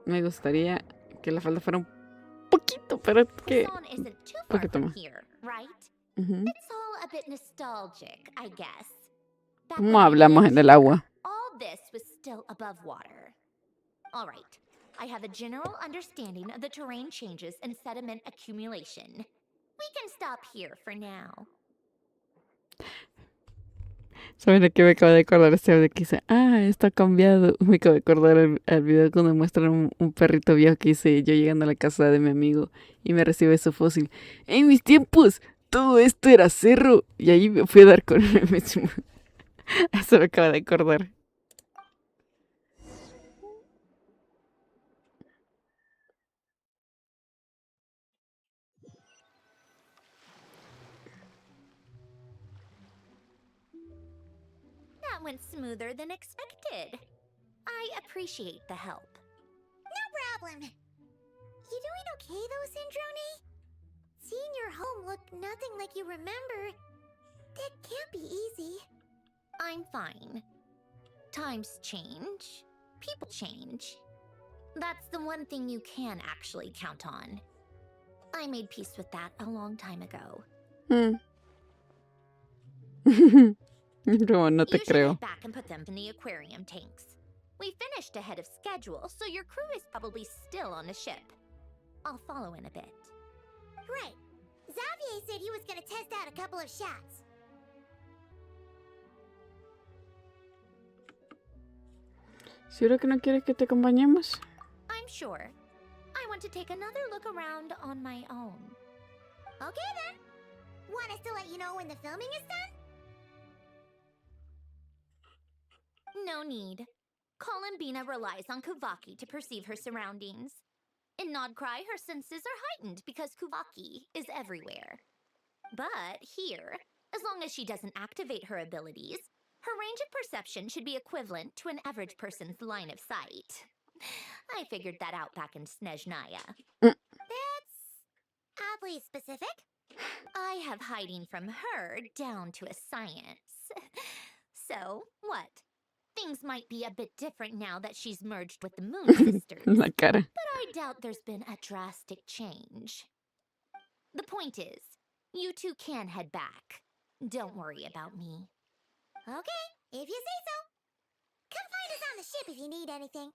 me gustaría que la falda fuera un poquito, pero que Busan isn't too un far poquito from más. here, right? Ujú. It's all a bit nostalgic, I guess. Back ¿Cómo when I hablamos lived en el here, agua? all this was still above water. All right. I have a general understanding of the terrain changes and sediment accumulation. We can stop here for now. ¿Saben lo que me acabo de acordar? Este audio que dice, esto ha cambiado. Me acabo de acordar al video cuando muestran un perrito viejo que dice, yo llegando a la casa de mi amigo y me recibe su fósil. En mis tiempos, todo esto era cerro. Y ahí me fui a dar con él. Eso me acaba de acordar. That went smoother than expected. I appreciate the help. No problem. You doing okay though, Syndrome? Seeing your home look nothing like you remember, that can't be easy. I'm fine. Times change. People change. That's the one thing you can actually count on. I made peace with that a long time ago. No te You should creo. head back and put them in the aquarium tanks. We finished ahead of schedule, so your crew is probably still on the ship. I'll follow in a bit. Right. Xavier said he was gonna test out a couple of shots. ¿Seguro que no quieres que te acompañemos? I'm sure. I want to take another look around on my own. Okay then. Want us to let you know when the filming is done? No need. Columbina relies on Kuvaki to perceive her surroundings. In Nodcry, her senses are heightened because Kuvaki is everywhere. But here, as long as she doesn't activate her abilities, her range of perception should be equivalent to an average person's line of sight. I figured that out back in Snezhnaya. That's oddly specific. I have hiding from her down to a science. So, what? Things might be a bit different now that she's merged with the Moon Sisters. La cara. But I doubt there's been a drastic change. The point is, you two can head back. Don't worry about me. Okay, if you say so. Come find us on the ship if you need anything.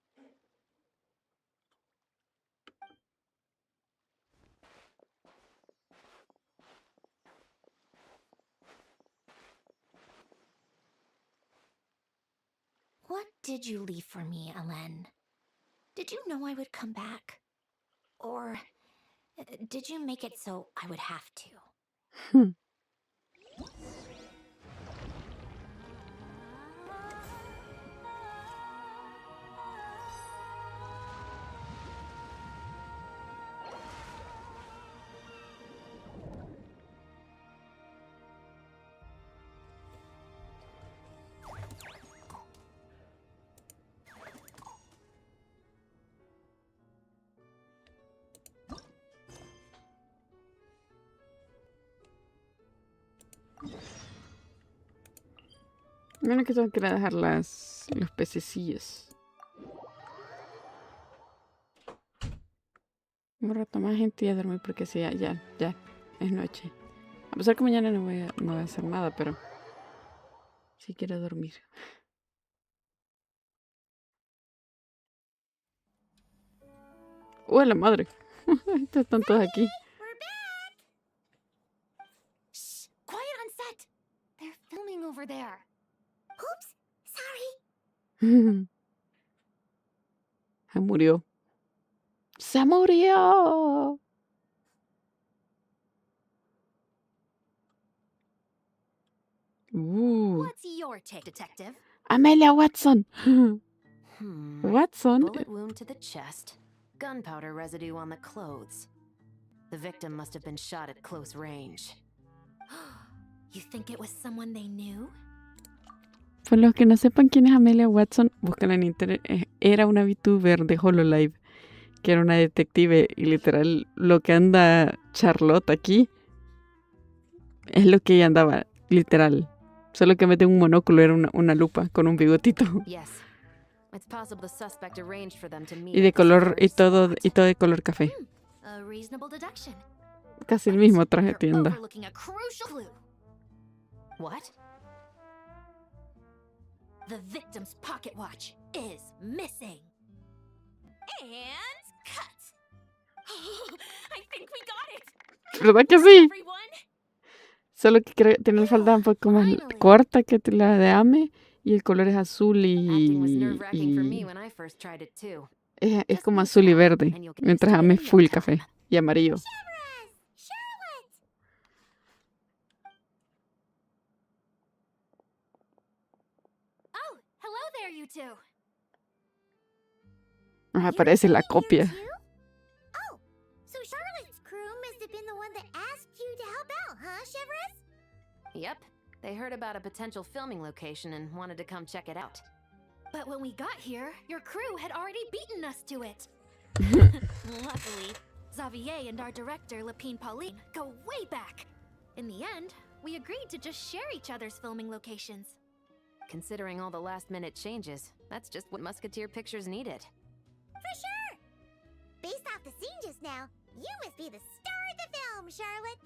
What did you leave for me, Alen? Did you know I would come back? Or did you make it so I would have to? Menos que tengo que ir a dejar los pececillos. Un rato más, gente, y a dormir porque sí, ya es noche. A pesar que mañana no voy a hacer nada, pero sí quiero dormir. ¡Uy, la madre! Están todos aquí. Shh! Quiet on set! They're filming over there. Oops, sorry. Se murió. ¡Se murió! What's your take, detective? Amelia Watson. Watson. Bullet wound to the chest. Gunpowder residue on the clothes. The victim must have been shot at close range. You think it was someone they knew? Por los que no sepan quién es Amelia Watson, búscala en internet. Era una VTuber de Hololive, que era una detective, y literal lo que anda Charlotte aquí es lo que ella andaba, literal. Solo que en vez de un monóculo era una lupa con un bigotito. Yes. It's possible the suspect arranged for them to meet Y de at the color, y Sumeru todo de color café. A reasonable deduction. Casi el mismo traje de tienda. Overlooking a crucial clue. What? The victim's pocket watch is missing. And cut. I think we got it. ¿Verdad que sí? Solo que tiene la falda un poco más corta que la de Ame. Y el color es azul es como azul y verde. Mientras Ame es full café y amarillo. Oh, hello there, you two. Aparece la copia. Oh, so Charlotte's crew must have been the one that asked you to help out, huh, Chevres? Yep. They heard about a potential filming location and wanted to come check it out. But when we got here, your crew had already beaten us to it. Luckily, Xavier and our director, Lapine Pauline, go way back. In the end, we agreed to just share each other's filming locations. Considering all the last-minute changes, that's just what Musketeer Pictures needed. For sure! Based off the scene just now, you must be the star of the film, Charlotte!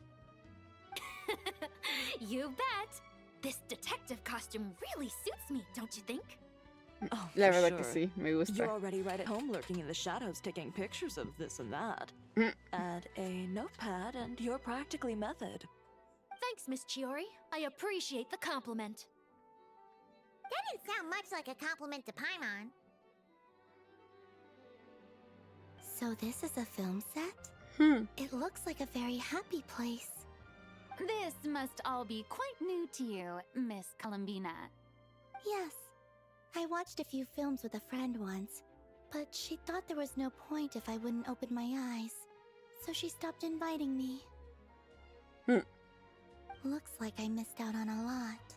You bet! This detective costume really suits me, don't you think? Oh, La for verdad que sure. sí, me gusta. You're already right at home lurking in the shadows taking pictures of this and that. Add a notepad and you're practically method. Thanks, Miss Chiori. I appreciate the compliment. That didn't sound much like a compliment to Paimon. So this is a film set? It looks like a very happy place. This must all be quite new to you, Miss Columbina. Yes. I watched a few films with a friend once, but she thought there was no point if I wouldn't open my eyes. So she stopped inviting me. Looks like I missed out on a lot.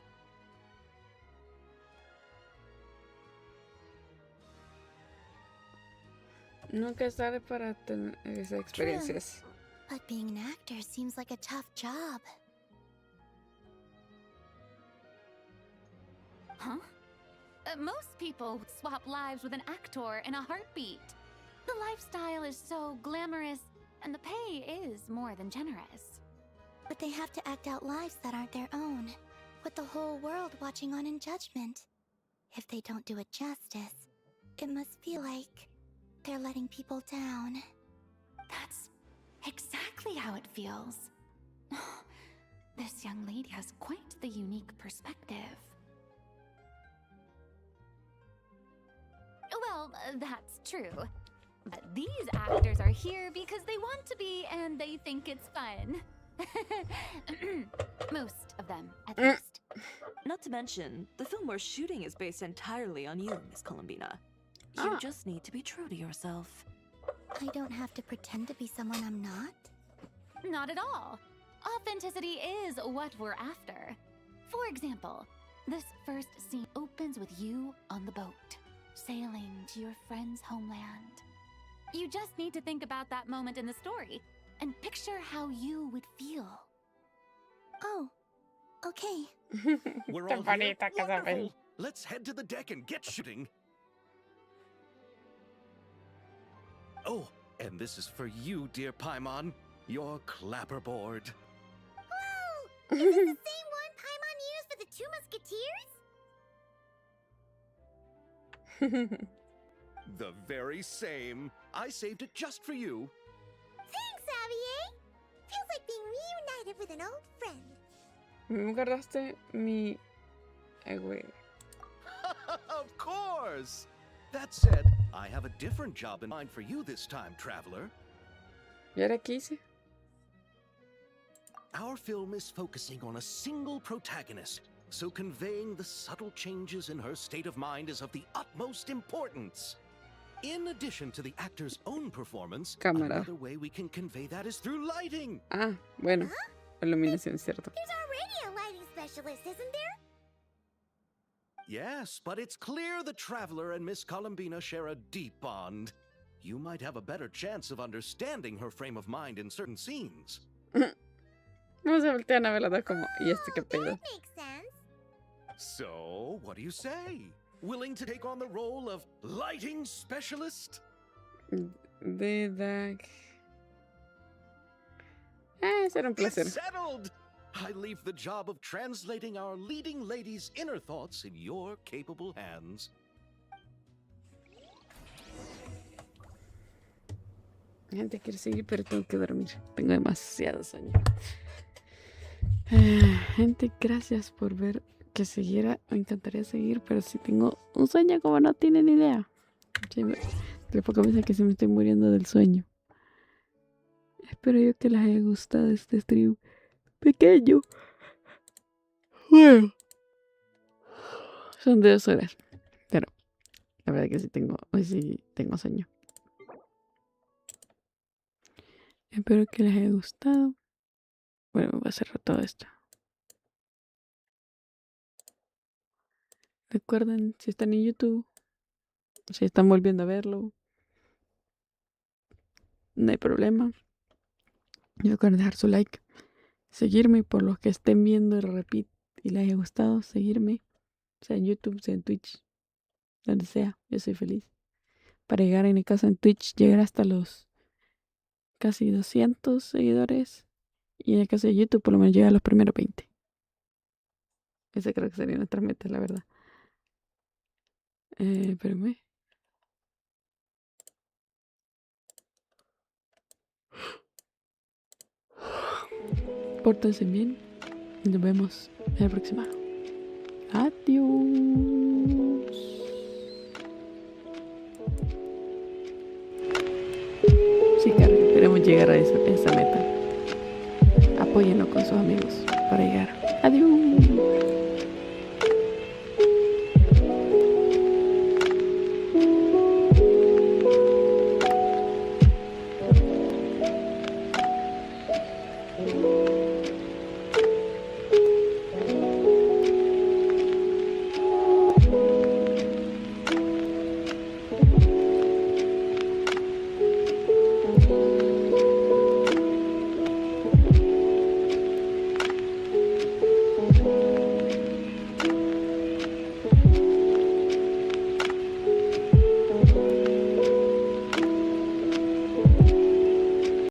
Nunca es tarde para tener esas experiencias. But being an actor seems like a tough job. Huh? Most people would swap lives with an actor in a heartbeat. The lifestyle is so glamorous, and the pay is more than generous. But they have to act out lives that aren't their own, with the whole world watching on in judgment. If they don't do it justice, it must feel like they're letting people down. That's exactly how it feels. This young lady has quite the unique perspective. Well, that's true. These actors are here because they want to be and they think it's fun. Most of them, at least. Not to mention, the film we're shooting is based entirely on you, Miss Columbina. You just need to be true to yourself. I don't have to pretend to be someone I'm not? Not at all. Authenticity is what we're after. For example, this first scene opens with you on the boat, sailing to your friend's homeland. You just need to think about that moment in the story and picture how you would feel. Oh, okay. We're all here? Wonderful. Let's head to the deck and get shooting. Oh, and this is for you, dear Paimon, your clapperboard. Whoa! Is this the same one Paimon used for the Two Musketeers? The very same. I saved it just for you. Thanks, Xavier! Feels like being reunited with an old friend. ¿Me guardaste mi... güey. Of course! That said, I have a different job in mind for you this time, traveler. ¿Y ahora qué hice? Our film is focusing on a single protagonist, so conveying the subtle changes in her state of mind is of the utmost importance. In addition to the actor's own performance, another way we can convey that is through lighting. Ah, bueno. Iluminación, cierto. There's already a lighting specialist, isn't there? Yes, but it's clear the Traveler and Miss Columbina share a deep bond. You might have a better chance of understanding her frame of mind in certain scenes. No se voltean a ver las dos como, ¿y este qué pedo? Makes sense. So, what do you say? Willing to take on the role of lighting specialist? Será un placer. It's settled! I leave the job of translating our leading lady's inner thoughts in your capable hands. Gente quiere seguir, pero tengo que dormir. Tengo demasiado sueño. Gente, gracias por ver que siguiera. Me encantaría seguir, pero si tengo un sueño como no tienen idea. De poco veces que se me estoy muriendo del sueño. Espero yo que les haya gustado este stream pequeño. Bueno, son de 2 horas, pero la verdad que hoy sí tengo sueño. Espero que les haya gustado. Bueno, voy a cerrar todo esto. Recuerden, si están en YouTube, si están volviendo a verlo, no hay problema. Recuerden dejar su like, seguirme por los que estén viendo el repeat y les haya gustado, seguirme, sea en YouTube, sea en Twitch, donde sea, yo soy feliz. Para llegar en mi caso en Twitch, llegar hasta los casi 200 seguidores. Y en el caso de YouTube, por lo menos llegar a los primeros 20. Esa creo que sería nuestra meta, la verdad. Espérenme. Pórtense bien. Y nos vemos en la próxima. Adiós. Sí, Carly, queremos llegar a esa meta. Apóyenlo con sus amigos para llegar. Adiós.